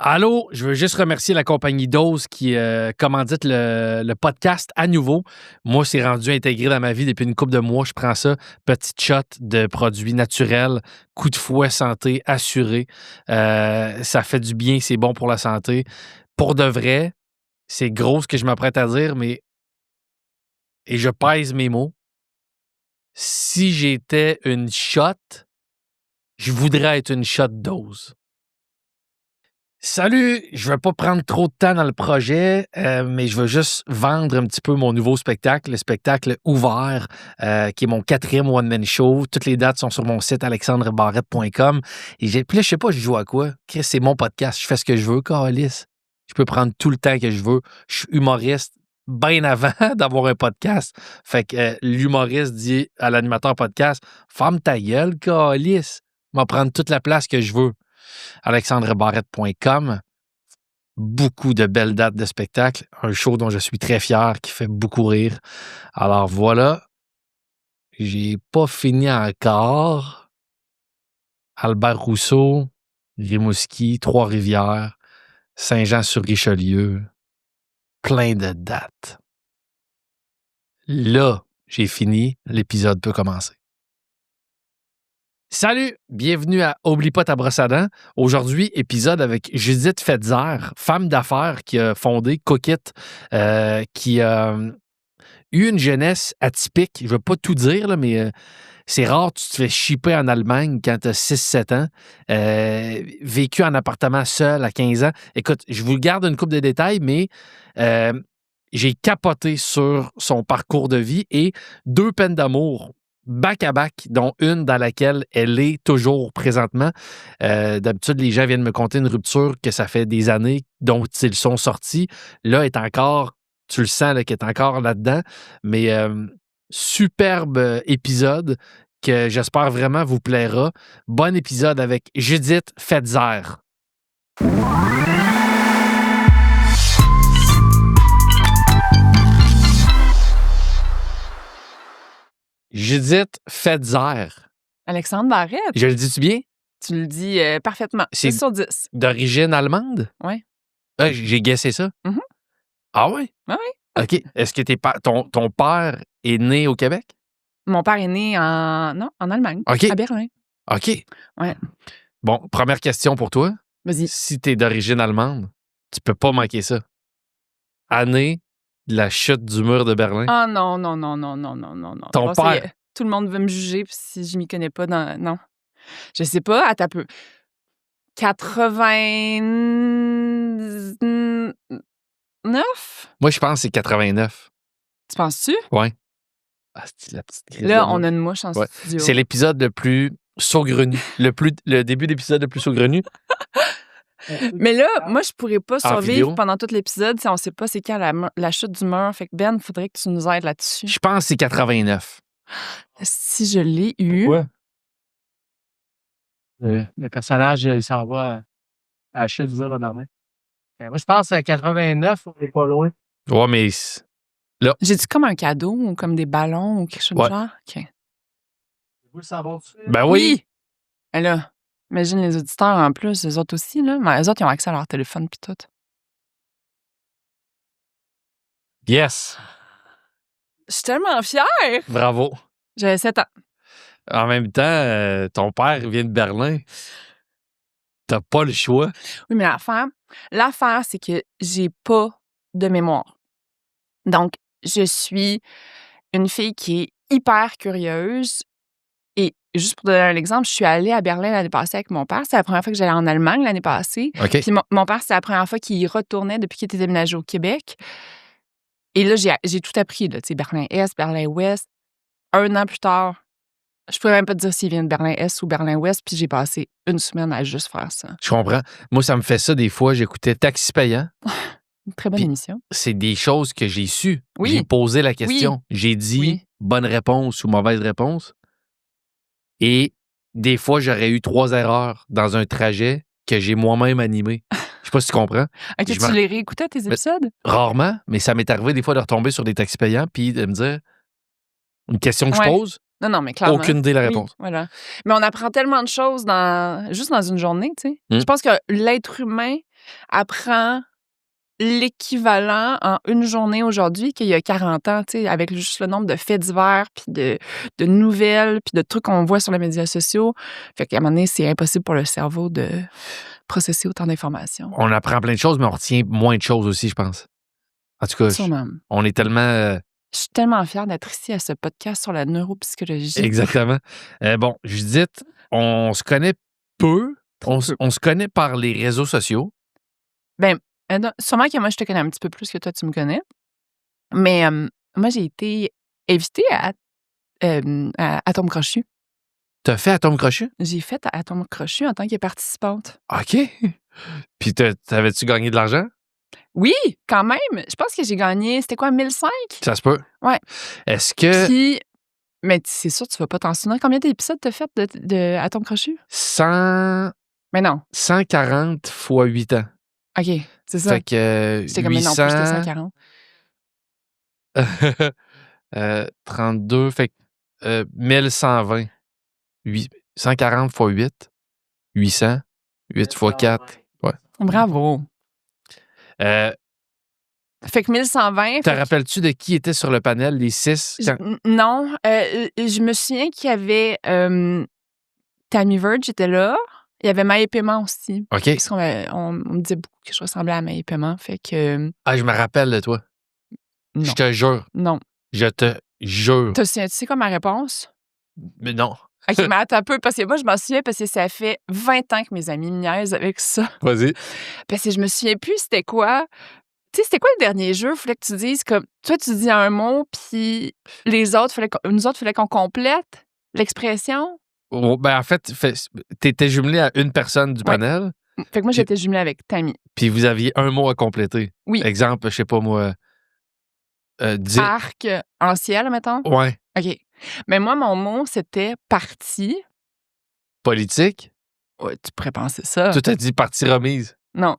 Allô, je veux juste remercier la compagnie Dose qui commandite le podcast à nouveau. Moi, c'est rendu intégré dans ma vie depuis une couple de mois. Je prends ça, petite shot de produits naturels, coup de fouet santé assuré. Ça fait du bien, c'est bon pour la santé. Pour de vrai, c'est gros ce que je m'apprête à dire, mais et je pèse mes mots. Si j'étais une shot, je voudrais être une shot Dose. Salut, je ne vais pas prendre trop de temps dans le projet, mais je veux juste vendre un petit peu mon nouveau spectacle, le spectacle Ouvert, qui est mon 4e one-man show. Toutes les dates sont sur mon site alexandrebarrette.com. Puis là, je sais pas, je joue à quoi. Chris, c'est mon podcast, je fais ce que je veux, câlisse. Je peux prendre tout le temps que je veux. Je suis humoriste bien avant d'avoir un podcast. Fait que l'humoriste dit à l'animateur podcast, « Ferme ta gueule, câlisse. Je vais prendre toute la place que je veux. » alexandrebarrette.com. Beaucoup de belles dates de spectacle. Un show dont je suis très fier, qui fait beaucoup rire. Alors voilà, j'ai pas fini encore. Albert Rousseau, Rimouski, Trois-Rivières, Saint-Jean-sur-Richelieu. Plein de dates. Là, j'ai fini. L'épisode peut commencer. Salut, bienvenue à Oublie pas ta brosse à dents. Aujourd'hui, épisode avec Judith Fetzer, femme d'affaires qui a fondé Cookit, qui a eu une jeunesse atypique. Je ne veux pas tout dire, là, mais c'est rare, tu te fais shipper en Allemagne quand tu as 6-7 ans. Vécu en appartement seul à 15 ans. Écoute, je vous garde une couple de détails, mais j'ai capoté sur son parcours de vie et 2 peines d'amour back-à-back, dont une dans laquelle elle est toujours présentement. D'habitude, les gens viennent me conter une rupture que ça fait des années dont ils sont sortis. Là, elle est encore, tu le sens, là, qu'elle est encore là-dedans. Mais superbe épisode que j'espère vraiment vous plaira. Bon épisode avec Judith Fetzer. Judith Fetzer. Alexandre Barrette. Je le dis-tu bien? Tu le dis parfaitement. C'est 10 sur 10. D'origine allemande? Oui. J'ai guessé ça? Mm-hmm. Ah oui? Oui. OK. Est-ce que ton père est né au Québec? Mon père est né en Allemagne, OK. à Berlin. OK. Ouais. Bon, première question pour toi. Vas-y. Si tu es d'origine allemande, tu peux pas manquer ça. Année de la chute du mur de Berlin. Ah non. Ton père. Tout le monde veut me juger si je m'y connais pas. Non. Je sais pas. Attends un peu. 89? Moi, je pense que c'est 89. Tu penses-tu? Oui. Ah, c'est la petite crise. Là, on a une mouche en studio. C'est l'épisode le plus saugrenu. le début d'épisode le plus saugrenu. Mais là, moi, je pourrais pas survivre vidéo. pendant tout l'épisode si on sait pas c'est quand la chute du mur. Fait que Ben, il faudrait que tu nous aides là-dessus. Je pense que c'est 89. Si je l'ai eu... Ouais. Le personnage, il s'en va à la chute du mur de Berlin. Moi, je pense à 89, on n'est pas loin. Ouais, mais là, J'ai-tu comme un cadeau ou comme des ballons ou quelque chose Ouais. de genre? OK. Vous le savez dessus? ben oui. Mais là, imagine les auditeurs en plus, eux autres aussi, là. Mais eux autres, ils ont accès à leur téléphone pis tout. Yes. Je suis tellement fière! Bravo. J'avais 7 ans. En même temps, ton père vient de Berlin. T'as pas le choix. Oui, mais l'affaire, c'est que j'ai pas de mémoire. Donc, je suis une fille qui est hyper curieuse. Et juste pour donner un exemple, je suis allée à Berlin l'année passée avec mon père. C'est la première fois que j'allais en Allemagne l'année passée. OK. Puis mon père, c'est la première fois qu'il y retournait depuis qu'il était déménagé au Québec. Et là, j'ai tout appris, là, tu sais, Berlin-Est, Berlin-Ouest. 1 an plus tard, je pourrais même pas te dire s'il vient de Berlin-Est ou Berlin-Ouest, puis j'ai passé une semaine à juste faire ça. Je comprends. Moi, ça me fait ça des fois. J'écoutais Taxi payant. Une très bonne Puis- émission. C'est des choses que j'ai su. Oui. J'ai posé la question. J'ai dit Oui. bonne réponse ou mauvaise réponse. Et des fois, j'aurais eu 3 erreurs dans un trajet que j'ai moi-même animé. Je sais pas si tu comprends. OK, Je tu m'en- les réécoutais, tes épisodes? Rarement, mais ça m'est arrivé des fois de retomber sur des taxis payants puis de me dire une question que je Ouais. pose, Non, mais clairement. Aucune idée la Oui, réponse. voilà. Mais on apprend tellement de choses juste dans une journée, tu sais. Mm. Je pense que l'être humain apprend l'équivalent en une journée aujourd'hui qu'il y a 40 ans, tu sais, avec juste le nombre de faits divers, puis de nouvelles, puis de trucs qu'on voit sur les médias sociaux. Fait qu'à un moment donné, c'est impossible pour le cerveau de processer autant d'informations. On apprend plein de choses, mais on retient moins de choses aussi, je pense. En tout cas, Sûrement. on est tellement... Je suis tellement fière d'être ici à ce podcast sur la neuropsychologie. Exactement. Bon, Judith, on se connaît peu. On se connaît par les réseaux sociaux. Ben, non, sûrement que moi, je te connais un petit peu plus que toi, tu me connais. Mais moi, j'ai été invitée à Atome Crochu. T'as fait Atome Crochu? J'ai fait Atome Crochu en tant que participante. OK. Puis t'avais-tu gagné de l'argent? Oui, quand même. Je pense que j'ai gagné, c'était quoi, 1005? Ça se peut. Ouais. Est-ce que Puis, mais c'est sûr, tu vas pas t'en souvenir. Combien d'épisodes t'as fait de Atome Crochu? 140 Mais non. fois 8 ans? OK, c'est ça. Fait que J'étais comme, mais non, plus que 800... 140. 32, fait que 1120. 140 fois 8, 800. 8 fois 4. Ouais. Bravo. Fait que 1120. Te rappelles-tu de qui était sur le panel, les 6? Non. Je me souviens qu'il y avait Tammy Verge était là. Il y avait Maë Paiement aussi. OK. Parce qu'on on me disait beaucoup que je ressemblais à Maë Paiement. Fait que. Ah, je me rappelle de toi. Non. Je te jure. Non. Je te jure. Tu sais quoi ma réponse? Mais non. OK, mais attends un peu, parce que moi, je m'en souviens, parce que ça fait 20 ans que mes amis me niaisent avec ça. Vas-y. Parce que je me souviens plus c'était quoi. Tu sais, c'était quoi le dernier jeu? Fallait que tu dises comme. Toi, tu dis un mot, puis nous autres, fallait qu'on complète l'expression. Oh, ben, en fait, t'étais jumelé à une personne du Ouais. panel, Fait que moi, j'étais jumelée avec Tammy. puis vous aviez un mot à compléter. Oui. Exemple, je sais pas moi. Arc en ciel, mettons. Ouais. OK. Mais moi, mon mot, c'était parti. Politique. Ouais, tu pourrais penser ça. Toi, t'as dit partie remise. Non.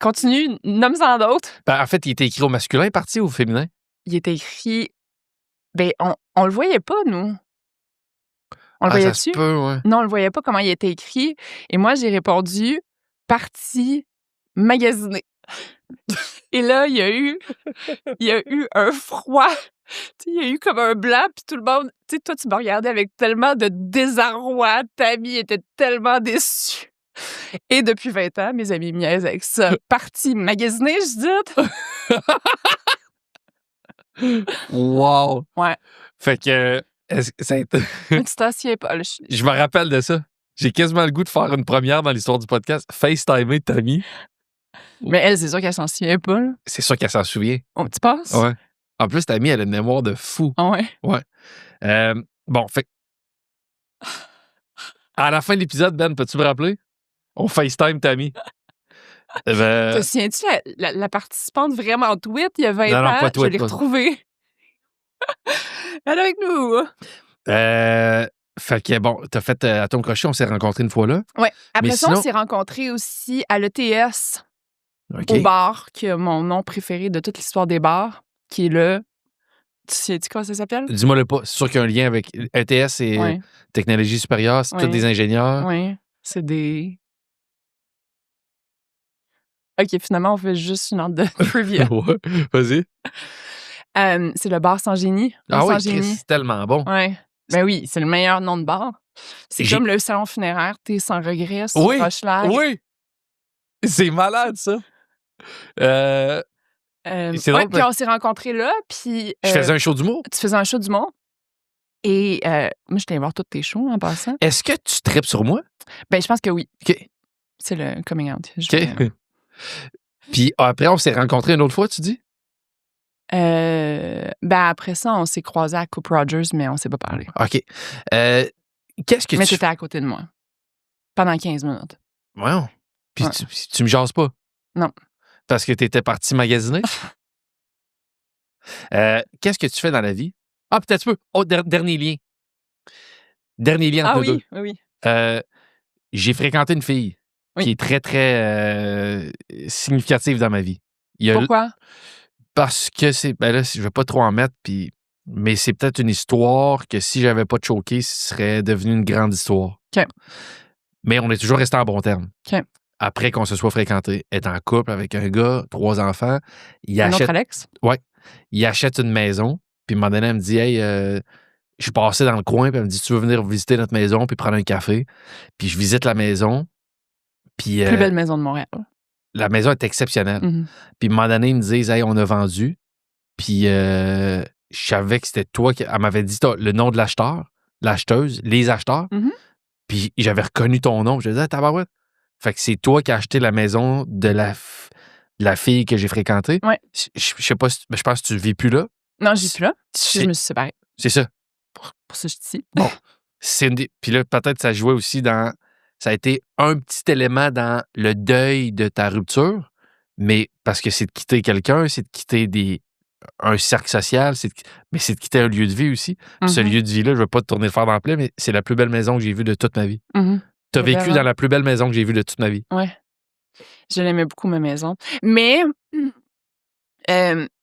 Continue, nomme-en d'autres. Ben, en fait, il était écrit au masculin, partie ou au féminin? Il était écrit. Ben, on le voyait pas, nous. On le Ça se voyait-tu? peut, ouais. Non, on le voyait pas comment il était écrit. Et moi, j'ai répondu parti magasiné. Et là, il y a eu un froid. Tu sais, il y a eu comme un blanc, puis tout le monde. Tu sais, toi, tu me regardais avec tellement de désarroi. Tammy était tellement déçue. Et depuis 20 ans, mes amis me niaisent avec ça. Parti magasiné, je dis. Wow! Ouais. Fait que. Mais tu t'en souviens pas. Là, Je me rappelle de ça. J'ai quasiment le goût de faire une première dans l'histoire du podcast. FaceTimer Tammy. Mais elle, c'est sûr qu'elle s'en souvient pas. Là. C'est sûr qu'elle s'en souvient. Oh, tu penses? Ouais. En plus, Tammy, elle a une mémoire de fou. Ah ouais. Ouais. Bon, fait. À la fin de l'épisode, Ben, peux-tu me rappeler? On FaceTime Tammy. Te souviens-tu la participante vraiment tweet il y a 20 Non, ans? pas tweet, Je l'ai pas. retrouvée. Elle est avec nous. Fait que bon, t'as fait Atome Crochu, on s'est rencontrés une fois là. Ouais. Après Mais ça, sinon- on s'est rencontrés aussi à l'ETS, OK. au bar, qui est mon nom préféré de toute l'histoire des bars, qui est le. Tu sais-tu comment ça s'appelle? Dis-moi-le pas. C'est sûr qu'il y a un lien avec ETS et Ouais. technologie supérieure. C'est tous Ouais. des ingénieurs. Oui. C'est des. OK, finalement, on fait juste une ordre de trivia. Ouais. Vas-y. C'est le bar sans génie. Ah oui, Sans génie. Chris, c'est tellement bon. Ouais. Ben oui, c'est le meilleur nom de bar. C'est J'ai- comme le salon funéraire, t'es sans regret, sur Oui, Rochelag. Oui! C'est malade, ça. C'est Ouais, drôle, puis on s'est rencontrés là, puis je faisais un show d'humour. tu faisais un show du monde. Et moi, j'étais allée voir tous tes shows en passant. Est-ce que tu tripes sur moi? Ben, je pense que oui. OK. C'est le coming out. OK. Puis après, on s'est rencontrés une autre fois, tu dis? Ben, après ça, on s'est croisés à Coupe Rogers, mais on s'est pas parlé. OK. Qu'est-ce que Mais tu t'étais à côté de moi. Pendant 15 minutes. Ouais. Puis Ouais. tu me jases pas? Non. Parce que t'étais parti magasiner? Qu'est-ce que tu fais dans la vie? Ah, peut-être un peu. Oh, dernier lien. Dernier lien entre Ah nous deux. oui, oui. J'ai fréquenté une fille Oui. qui est très, très significative dans ma vie. Pourquoi? Parce que c'est. Ben là, je vais pas trop en mettre, puis mais c'est peut-être une histoire que si j'avais pas choqué, ce serait devenu une grande histoire. OK. Mais on est toujours resté en bons termes. OK. Après qu'on se soit fréquenté, est en couple avec un gars, 3 enfants, il Un achète, autre Alex? il achète une maison, puis à un moment donné, elle me dit, hey, je suis passé dans le coin, puis elle me dit, tu veux venir visiter notre maison, puis prendre un café. Puis je visite la maison, puis Plus belle maison de Montréal. la maison est exceptionnelle. Mhm. Puis à un moment donné, ils me disent, hey, on a vendu. Puis je savais que c'était toi qui. Elle m'avait dit le nom de l'acheteur, l'acheteuse, les acheteurs. Mhm. Puis j'avais reconnu ton nom. Je disais, tabarouette. Fait que c'est toi qui as acheté la maison de la fille que j'ai fréquentée. Ouais. Je sais pas, mais je pense que tu ne vis plus là. Non, je suis plus là. C'est Je me suis séparée. c'est ça. Pour ça, je suis ici. Bon. Puis là, peut-être ça jouait aussi dans. Ça a été un petit élément dans le deuil de ta rupture, mais parce que c'est de quitter quelqu'un, c'est de quitter un cercle social, mais c'est de quitter un lieu de vie aussi. Puis ce Mhm. lieu de vie-là, je ne veux pas te tourner le fer dans la plaie, mais c'est la plus belle maison que j'ai vue de toute ma vie. Mhm. Tu as vécu Vraiment. dans la plus belle maison que j'ai vue de toute ma vie. Ouais. Je l'aimais beaucoup, ma maison. Mais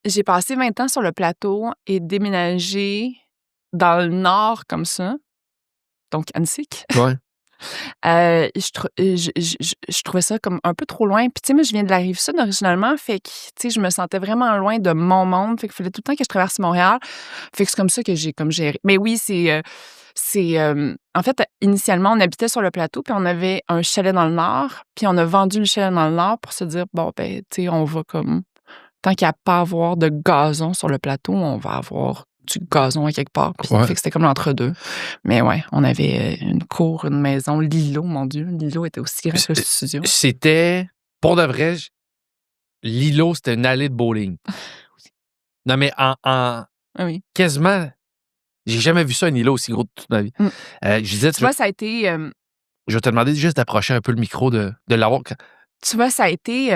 j'ai passé 20 ans sur le plateau et déménagé dans le nord comme ça, donc Annecy. Ouais. Je trouvais ça comme un peu trop loin. Puis, tu sais, moi, je viens de la Rive-Sud originalement, fait que, tu sais, je me sentais vraiment loin de mon monde. Fait qu'il fallait tout le temps que je traverse Montréal. Fait que c'est comme ça que j'ai comme géré. Mais oui, en fait, initialement, on habitait sur le plateau, puis on avait un chalet dans le nord, puis on a vendu le chalet dans le nord pour se dire, bon, ben, tu sais, on va comme... Tant qu'il n'y a pas à avoir de gazon sur le plateau, on va avoir du gazon à quelque part. Puis, Ouais. fait que c'était comme l'entre-deux. Mais ouais, on avait une cour, une maison, l'îlot, mon Dieu. L'îlot était aussi grand que le studio. C'était, pour de vrai, l'îlot, c'était une allée de bowling. Non, mais Ah oui. quasiment, j'ai jamais vu ça, un îlot aussi gros de toute ma vie. Je disais, Tu vois, ça a été... je vais te demander juste d'approcher un peu le micro, de l'avoir. tu vois, ça a été...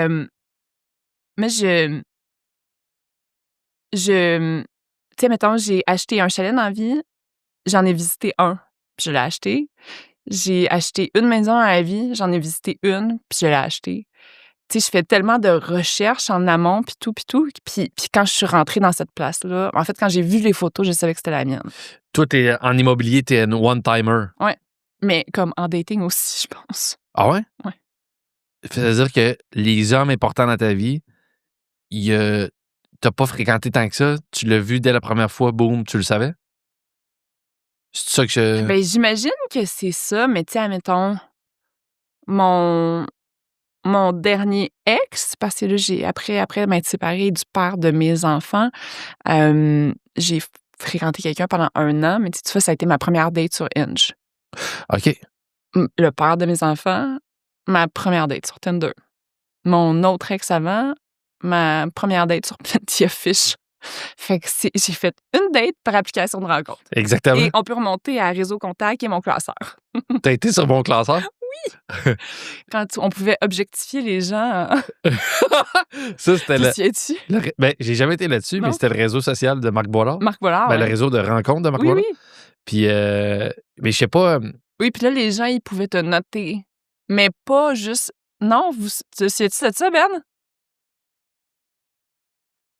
mais tu sais, mettons, j'ai acheté un chalet dans la vie, j'en ai visité un, puis je l'ai acheté. J'ai acheté une maison à la vie, j'en ai visité une, puis je l'ai acheté. Tu sais, je fais tellement de recherches en amont, puis tout. Puis quand je suis rentrée dans cette place-là, en fait, quand j'ai vu les photos, je savais que c'était la mienne. Toi, en immobilier, t'es un one-timer. Ouais. Mais comme en dating aussi, je pense. Ah ouais? Ouais. C'est-à-dire que les hommes importants dans ta vie, t'as pas fréquenté tant que ça, tu l'as vu dès la première fois, boum, tu le savais? C'est ça que je... Ben, j'imagine que c'est ça, mais tu sais, admettons, mon dernier ex, parce que là, après m'être séparée du père de mes enfants, j'ai fréquenté quelqu'un pendant 1 an, mais tu vois, ça a été ma première date sur Hinge. OK. Le père de mes enfants, ma première date sur Tinder. Mon autre ex avant, ma première date sur Plenty of Fish. Fait que j'ai fait une date par application de rencontre. Exactement. Et on peut remonter à Réseau Contact et mon classeur. T'as été sur mon classeur? Quand on pouvait objectifier les gens. Ça, c'était Tu t'y es-tu? Ben, j'ai jamais été là-dessus, Non. mais c'était le réseau social de Marc Boilard. Marc Boilard, Ben, ouais. le réseau de rencontres de Marc Oui, Boilard. oui. Puis, mais je sais pas... Oui, puis là, les gens, ils pouvaient te noter. Mais pas juste... Non, tu sais-tu de ça, Ben?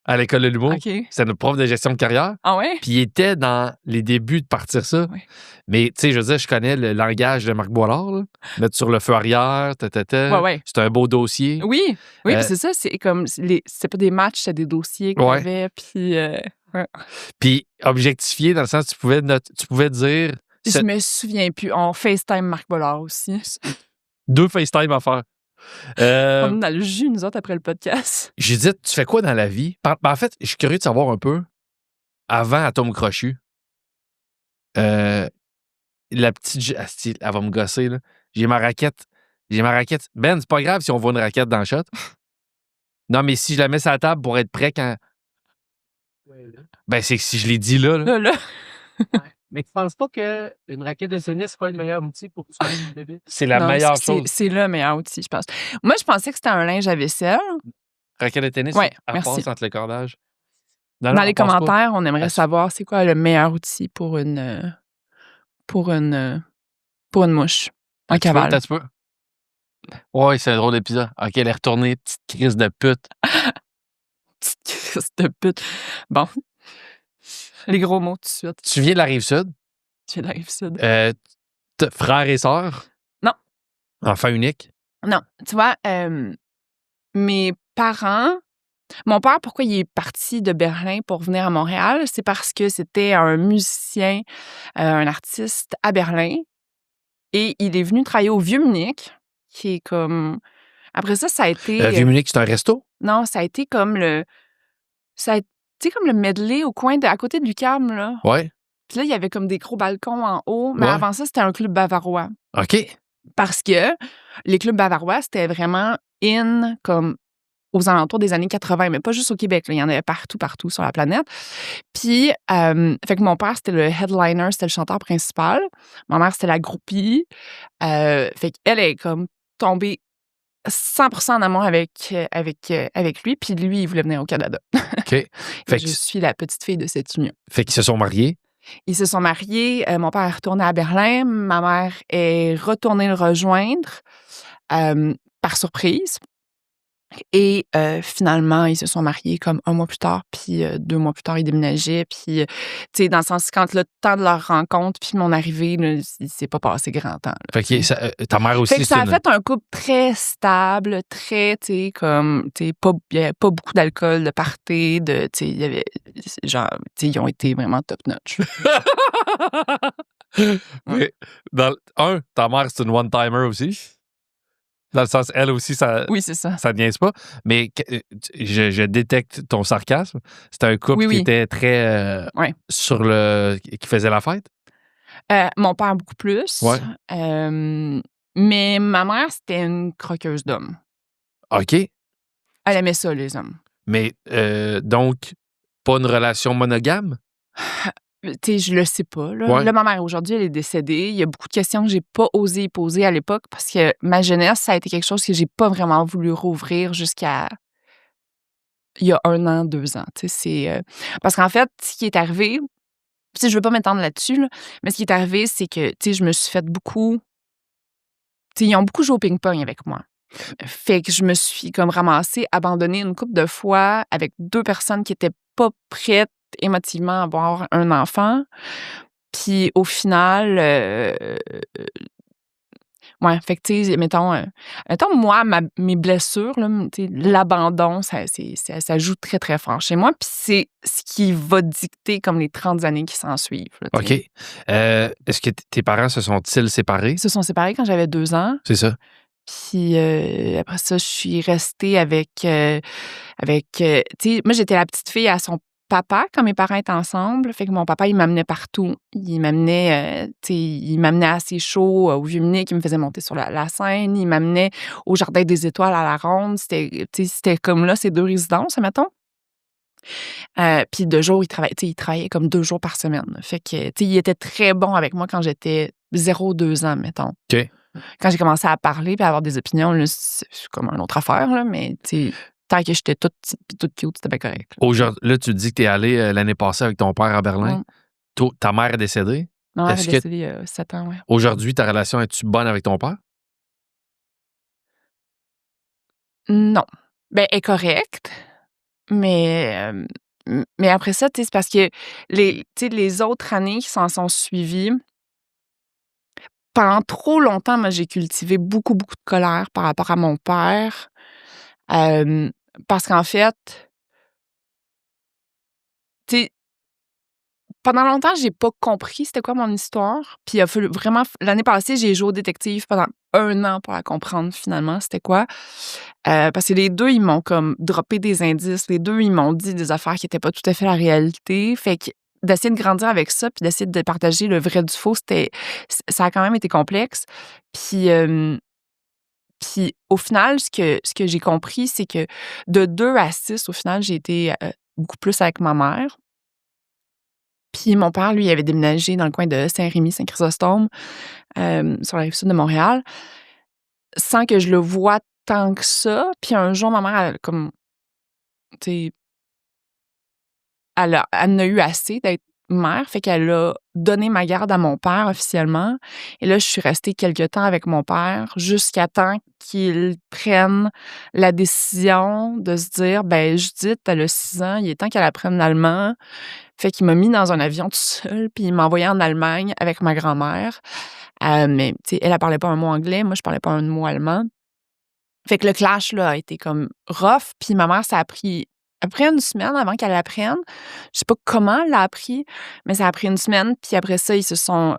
à l'école de l'humour, OK. c'était notre prof de gestion de carrière. Ah ouais? Puis il était dans les débuts de partir ça. Ouais. Mais, tu sais, je veux dire, je connais le langage de Marc Boilard. Là. Mettre sur le feu arrière, Ouais. C'est un beau dossier. Oui, puis c'est ça, c'est comme... C'est pas des matchs, c'est des dossiers qu'on Ouais. avait, puis... ouais. Puis objectifier, dans le sens, tu pouvais dire... Je me souviens plus. On FaceTime Marc Boilard aussi. 2 FaceTime à faire. On est dans le jus, nous autres, après le podcast. J'ai dit, tu fais quoi dans la vie? En fait, je suis curieux de savoir un peu, avant Atome Crochu, la petite... Asti, elle va me gosser, là. J'ai ma raquette. Ben, c'est pas grave si on voit une raquette dans le shot. Non, mais si je la mets sur la table pour être prêt quand... Ben, c'est que si je l'ai dit là... Là. Mais tu penses pas qu'une raquette de tennis, c'est pas le meilleur outil pour tuer une bébé? C'est la Non, meilleure chose. C'est le meilleur outil, je pense. Moi, je pensais que c'était un linge à vaisselle. Raquette de tennis, Ouais, elle merci. passe entre le cordage. Non, Dans elle les passe pas. commentaires, on aimerait Elle- savoir c'est quoi le meilleur outil pour une mouche. Un cavale. Tu peux. Ouais, c'est un drôle d'épisode. OK, elle est retournée, petite crise de pute. Petite crise de pute. Bon. Les gros mots tout de suite. Tu viens de la Rive-Sud. Tu viens de la Rive-Sud. Frères et sœurs? Non. Enfant unique? Non. Tu vois, mes parents... Mon père, pourquoi il est parti de Berlin pour venir à Montréal? C'est parce que c'était un musicien, un artiste à Berlin. Et il est venu travailler au Vieux-Munich, qui est comme... Après ça a été... Vieux-Munich, c'est un resto? Non, ça a été comme le... Ça a été comme le medley au coin à côté de l'UQAM, là. Ouais. Puis là, il y avait comme des gros balcons en haut. Mais Ouais. avant ça, c'était un club bavarois. OK. Parce que les clubs bavarois, c'était vraiment in comme aux alentours des années 80, mais pas juste au Québec. Là, il y en avait partout sur la planète. Puis, fait que mon père, c'était le headliner, c'était le chanteur principal. Ma mère, c'était la groupie. Fait qu'elle est comme tombée 100% en amour avec lui. Puis lui, il voulait venir au Canada. OK. Fait que, Je suis la petite fille de cette union. fait qu'ils se sont mariés. Ils se sont mariés. Mon père est retourné à Berlin. Ma mère est retournée le rejoindre par surprise. Et finalement, ils se sont mariés comme 1 mois plus tard, puis 2 mois plus tard, ils déménageaient. Puis, tu sais, dans le sens, quand le temps de leur rencontre, puis mon arrivée, là, il s'est pas passé grand temps. Là, Fait que ta mère aussi, fait que ça a fait un couple très stable, très, tu sais, comme, tu sais, il y avait pas beaucoup d'alcool, de party, tu sais, il y avait, genre, tu sais, ils ont été vraiment top-notch. Mais, ta mère, c'est une one-timer aussi. Dans le sens, elle aussi, ça Oui, c'est ça. ça niaise pas. Mais je détecte ton sarcasme. C'était un couple qui était très Ouais. qui faisait la fête. Mon père, beaucoup plus. Ouais. Mais ma mère, c'était une croqueuse d'hommes. OK. Elle aimait ça, les hommes. Mais donc, pas une relation monogame? Tu sais, je le sais pas. Là. Ouais. Là, ma mère, aujourd'hui, elle est décédée. Il y a beaucoup de questions que j'ai pas osé poser à l'époque parce que ma jeunesse, ça a été quelque chose que j'ai pas vraiment voulu rouvrir jusqu'à il y a 1 an, 2 ans. Tu sais, c'est... Parce qu'en fait, ce qui est arrivé, je veux pas m'étendre là-dessus, là, mais ce qui est arrivé, c'est que, tu sais, je me suis fait beaucoup... Tu sais, ils ont beaucoup joué au ping-pong avec moi. Fait que je me suis comme ramassée, abandonnée une couple de fois avec 2 personnes qui étaient pas prêtes émotivement à avoir un enfant. Puis au final, ouais, fait que tu sais, mettons moi, mes blessures, là, tu sais, l'abandon, ça joue très, très fort chez moi. Puis c'est ce qui va dicter comme les 30 années qui s'ensuivent. Là, tu OK. sais. Est-ce que tes parents se sont-ils séparés? Ils se sont séparés quand j'avais 2 ans. C'est ça. Puis après ça, je suis restée avec tu sais, moi, j'étais la petite fille à son papa quand mes parents étaient ensemble. Fait que mon papa, il m'amenait partout. Il m'amenait, tu sais, il m'amenait à ses shows au Vieux-Munich, il me faisait monter sur la scène. Il m'amenait au Jardin des Étoiles à la Ronde. C'était comme là, ces 2 résidences, mettons. Puis de jour, il travaillait comme 2 jours par semaine. Fait que, tu sais, il était très bon avec moi quand j'étais 0-2 ans, mettons. OK. Quand j'ai commencé à parler et à avoir des opinions, là, c'est comme une autre affaire, là, mais tu sais, tant que j'étais toute petite et toute cute, c'était bien correct. Là, tu dis que tu es allé l'année passée avec ton père à Berlin. Ta mère est décédée. Ma mère est Est-ce que décédée il y a 7 ans, ouais. aujourd'hui, ta relation, est-tu bonne avec ton père? Non. Ben, elle est correcte, mais après ça, tu sais, c'est parce que tu sais, les autres années qui s'en sont suivies, pendant trop longtemps, moi, j'ai cultivé beaucoup, beaucoup de colère par rapport à mon père. Parce qu'en fait, tu sais, pendant longtemps, j'ai pas compris c'était quoi mon histoire. Puis il a fallu vraiment... L'année passée, j'ai joué au détective pendant 1 an pour la comprendre finalement c'était quoi. Parce que les 2, ils m'ont comme droppé des indices. Les 2, ils m'ont dit des affaires qui étaient pas tout à fait la réalité. Fait que d'essayer de grandir avec ça puis d'essayer de partager le vrai du faux, ça a quand même été complexe. Puis... Puis au final, ce que j'ai compris, c'est que de 2 à 6, au final, j'ai été beaucoup plus avec ma mère. Puis mon père, lui, il avait déménagé dans le coin de Saint-Rémy, Saint-Chrysostome, sur la rive-sud de Montréal, sans que je le voie tant que ça. Puis un jour, ma mère, elle, comme, tu sais, elle en a eu assez d'être mère, fait qu'elle a donné ma garde à mon père officiellement. Et là, je suis restée quelque temps avec mon père jusqu'à temps qu'il prenne la décision de se dire, ben Judith, elle a 6 ans, il est temps qu'elle apprenne l'allemand. Fait qu'il m'a mis dans un avion tout seul, puis il m'a envoyé en Allemagne avec ma grand-mère. Mais tu sais, elle parlait pas un mot anglais, moi je parlais pas un mot allemand. Fait que le clash là a été comme rough, puis ma mère, ça a pris après une semaine avant qu'elle apprenne. Je sais pas comment elle l'a appris, mais ça a pris une semaine, puis après ça, tu sais,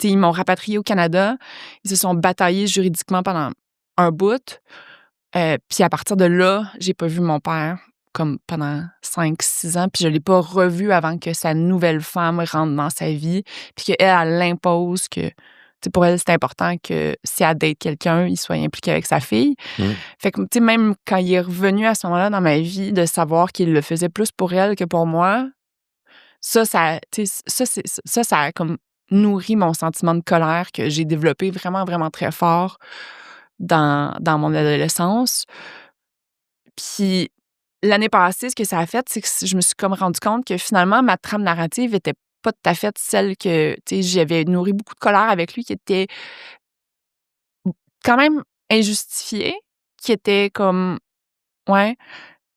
ils m'ont rapatriée au Canada. Ils se sont bataillés juridiquement pendant un bout. Puis à partir de là, j'ai pas vu mon père comme pendant 5-6 ans, puis je l'ai pas revu avant que sa nouvelle femme rentre dans sa vie, puis qu'elle, elle impose que, tu sais, pour elle, c'est important que si elle date quelqu'un, il soit impliqué avec sa fille. Fait que, tu sais, même quand il est revenu à ce moment-là dans ma vie, de savoir qu'il le faisait plus pour elle que pour moi, tu sais, ça a comme nourri mon sentiment de colère que j'ai développé vraiment, vraiment très fort dans mon adolescence. Puis l'année passée, ce que ça a fait, c'est que je me suis comme rendu compte que finalement, ma trame narrative était pas tout à fait celle que, tu sais, j'avais nourri beaucoup de colère avec lui, qui était quand même injustifiée, qui était comme, ouais.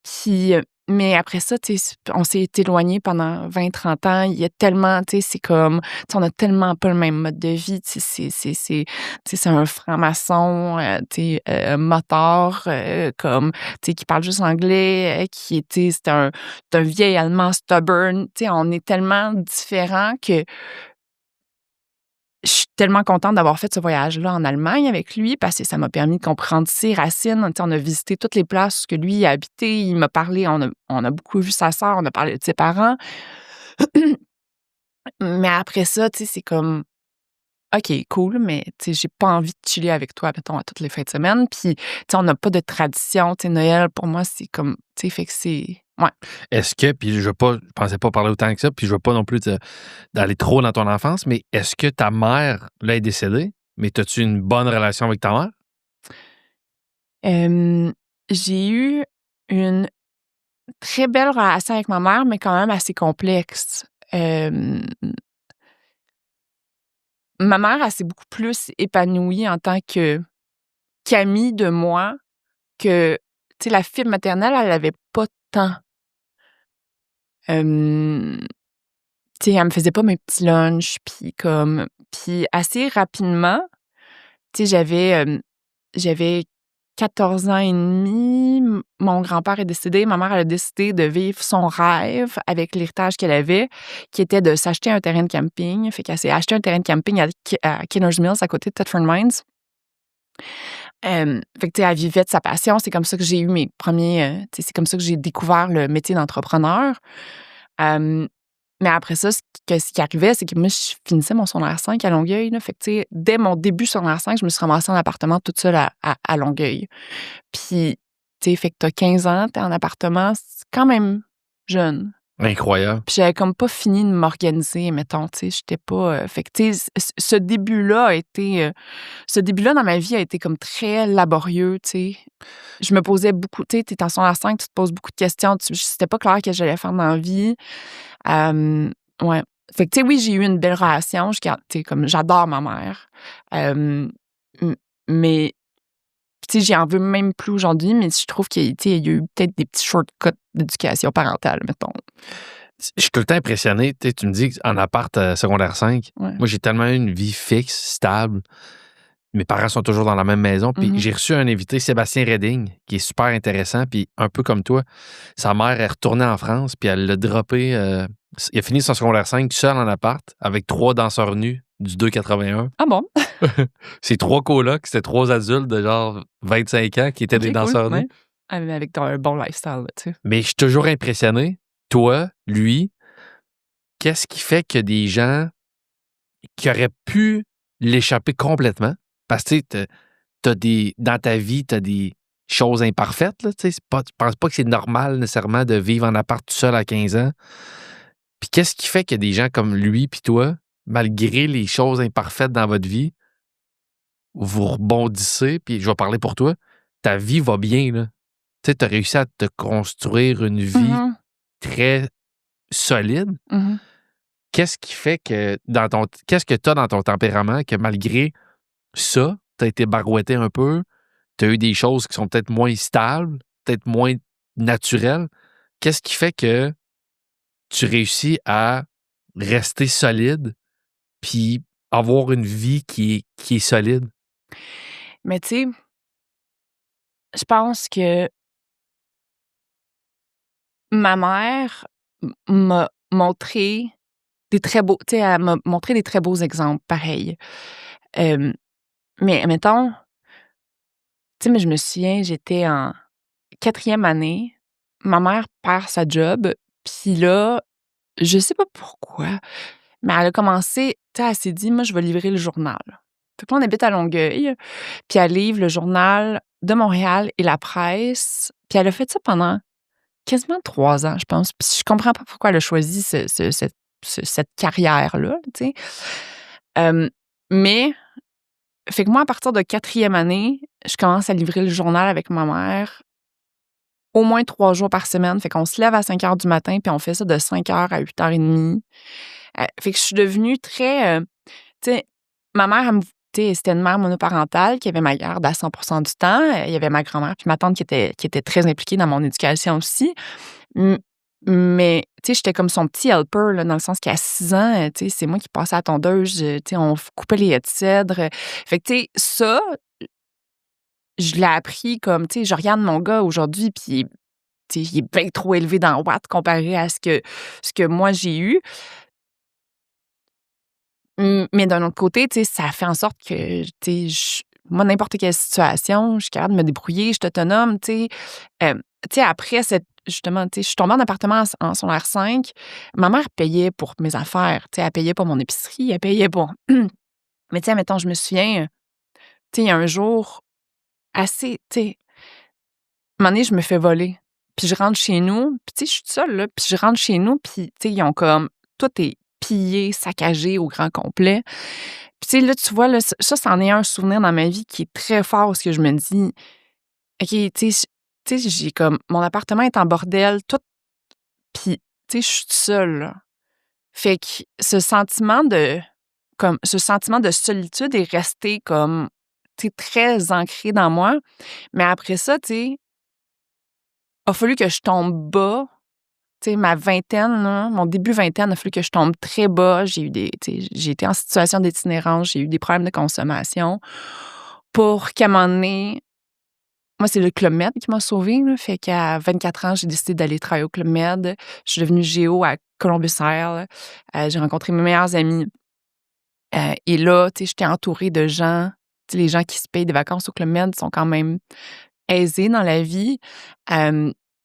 Puis, mais après ça, tu sais, on s'est éloignés pendant 20-30 ans. Il y a tellement, tu sais, c'est comme, tu sais, on a tellement pas le même mode de vie. Tu sais, tu sais, c'est un franc-maçon, tu sais, motard, comme, tu sais, qui parle juste anglais, qui était, c'est un vieil Allemand stubborn. Tu sais, on est tellement différents que je suis tellement contente d'avoir fait ce voyage-là en Allemagne avec lui parce que ça m'a permis de comprendre ses racines. Tu sais, on a visité toutes les places que lui a habité. Il m'a parlé, on a beaucoup vu sa sœur, on a parlé de ses parents. Mais après ça, tu sais, c'est comme, OK, cool, mais tu sais, j'ai pas envie de chiller avec toi, mettons, à toutes les fins de semaine. Puis, tu sais, on n'a pas de tradition. Tu sais, Noël, pour moi, c'est comme, tu sais, fait que c'est... Ouais. Est-ce que, puis je pensais pas parler autant que ça, puis je veux pas non plus d'aller trop dans ton enfance, mais est-ce que ta mère, là, est décédée, mais as-tu une bonne relation avec ta mère? J'ai eu une très belle relation avec ma mère, mais quand même assez complexe. Ma mère, elle s'est beaucoup plus épanouie en tant qu'amie de moi que, tu sais, la fibre maternelle, elle avait pas tant. Hem, Tu sais, elle me faisait pas mes petits lunchs, puis assez rapidement, tu sais, j'avais 14 ans et demi, mon grand-père est décédé, ma mère, elle a décidé de vivre son rêve avec l'héritage qu'elle avait, qui était de s'acheter un terrain de camping. Fait qu'elle s'est acheté un terrain de camping à Kinner's Mills, à côté de Thetford Mines. Fait que, tu sais, elle vivait de sa passion. C'est comme ça que j'ai eu mes premiers, tu sais, c'est comme ça que j'ai découvert le métier d'entrepreneur. Hem, mais après ça, ce qui arrivait, c'est que moi, je finissais mon secondaire 5 à Longueuil, là. Fait que, tu sais, dès mon début secondaire 5, je me suis ramassée en appartement toute seule à Longueuil. Puis, tu sais, fait que t'as 15 ans, t'es en appartement, c'est quand même jeune. Incroyable. Puis j'avais comme pas fini de m'organiser, mettons, tu sais, j'étais pas... fait que, tu sais, ce début-là a été... ce début-là dans ma vie a été comme très laborieux, tu sais. Je me posais beaucoup... Tu sais, t'es en secondaire 5, tu te poses beaucoup de questions. C'était pas clair ce que j'allais faire dans la vie. Ouais. Fait que, tu sais, oui, j'ai eu une belle relation. Tu sais, comme, j'adore ma mère. Mais, tu sais, j'y en veux même plus aujourd'hui, mais je trouve qu'il y a eu peut-être des petits shortcuts d'éducation parentale, mettons. Je suis tout le temps impressionné. Tu me dis en appart secondaire 5, Ouais. moi, j'ai tellement eu une vie fixe, stable. Mes parents sont toujours dans la même maison. Puis j'ai reçu un invité, Sébastien Redding, qui est super intéressant. Puis un peu comme toi, sa mère est retournée en France, puis elle l'a droppé. Il a fini son secondaire 5 seul en appart, avec 3 danseurs nus du 2,81. Ah bon? C'est 3 colocs, c'était 3 adultes de genre 25 ans qui étaient des Ok, danseurs cool, nus. ouais. Avec un bon lifestyle, là, tu sais. Mais je suis toujours impressionné. Toi, lui, qu'est-ce qui fait que des gens qui auraient pu l'échapper complètement? Parce que tu sais, dans ta vie, tu as des choses imparfaites. Là, tu sais, je pense pas que c'est normal nécessairement de vivre en appart tout seul à 15 ans. Puis qu'est-ce qui fait que des gens comme lui puis toi, malgré les choses imparfaites dans votre vie, vous rebondissez, puis je vais parler pour toi, ta vie va bien, là. Tu sais, tu as réussi à te construire une vie très solide. qu'est-ce qui fait que qu'est-ce que tu as dans ton tempérament que malgré ça, tu as été barouetté un peu, tu as eu des choses qui sont peut-être moins stables, peut-être moins naturelles. Qu'est-ce qui fait que tu réussis à rester solide puis avoir une vie qui est solide? Mais tu sais, je pense que ma mère m'a montré des très beaux, tu sais, elle m'a montré des très beaux exemples pareils. Mais mettons, tu sais, mais je me souviens, j'étais en 4e année, ma mère perd sa job, puis là, je sais pas pourquoi, mais elle a commencé, tu sais, elle s'est dit: «Moi, je vais livrer le journal». Fait que là, on habite à Longueuil, puis elle livre le journal de Montréal et la presse, puis elle a fait ça pendant quasiment 3 ans, je pense. Puis je comprends pas pourquoi elle a choisi cette carrière-là, tu sais. Mais fait que moi, à partir de 4e année, je commence à livrer le journal avec ma mère au moins 3 jours par semaine. Fait qu'on se lève à 5 heures du matin, puis on fait ça de 5 heures à 8h30. Fait que je suis devenue très, tu sais, ma mère, elle me tu sais, c'était une mère monoparentale qui avait ma garde à 100% du temps. Il y avait ma grand-mère puis ma tante qui était très impliquée dans mon éducation aussi. M mais tu sais, j'étais comme son petit helper, là, dans le sens qu'à 6 ans, tu sais, c'est moi qui passais à la tondeuse, tu sais, on coupait les haies de cèdre. Fait que tu sais, ça, je l'ai appris comme, tu sais, je regarde mon gars aujourd'hui puis tu sais, il est bien trop élevé dans Watt comparé à ce que moi j'ai eu. Mais d'un autre côté, tu sais, ça fait en sorte que, tu sais, moi, n'importe quelle situation, je suis capable de me débrouiller, je suis autonome, tu sais. Tu sais, après justement, tu sais, je suis tombée en appartement en secondaire 5. Ma mère payait pour mes affaires, tu sais, elle payait pour mon épicerie, elle payait pour mais tu sais, mettons, je me souviens, tu sais, il y a un jour assez, tu sais, un moment donné, je me fais voler. Puis je rentre chez nous, puis tu sais, je suis toute seule, là, puis je rentre chez nous, puis tu sais, ils ont comme tout est pillé, saccagé au grand complet. Puis tu sais, là, tu vois, là, ça, c'en est un souvenir dans ma vie qui est très fort parce que je me dis, OK, tu sais, j'ai comme mon appartement est en bordel, tout, puis tu sais, je suis toute seule, là. Fait que ce sentiment de solitude est resté comme, tu sais, très ancré dans moi. Mais après ça, tu sais, a fallu que je tombe bas. Tu sais, ma vingtaine, là, mon début vingtaine, a fallu que je tombe très bas. Tu sais, j'ai été en situation d'itinérance, j'ai eu des problèmes de consommation pour qu'à un moment donné, moi, c'est le Club Med qui m'a sauvée, là. Fait qu'à 24 ans, j'ai décidé d'aller travailler au Club Med. Je suis devenue géo à Columbus Isle. J'ai rencontré mes meilleurs amis. Et là, tu sais, j'étais entourée de gens. Tu sais, les gens qui se payent des vacances au Club Med sont quand même aisés dans la vie.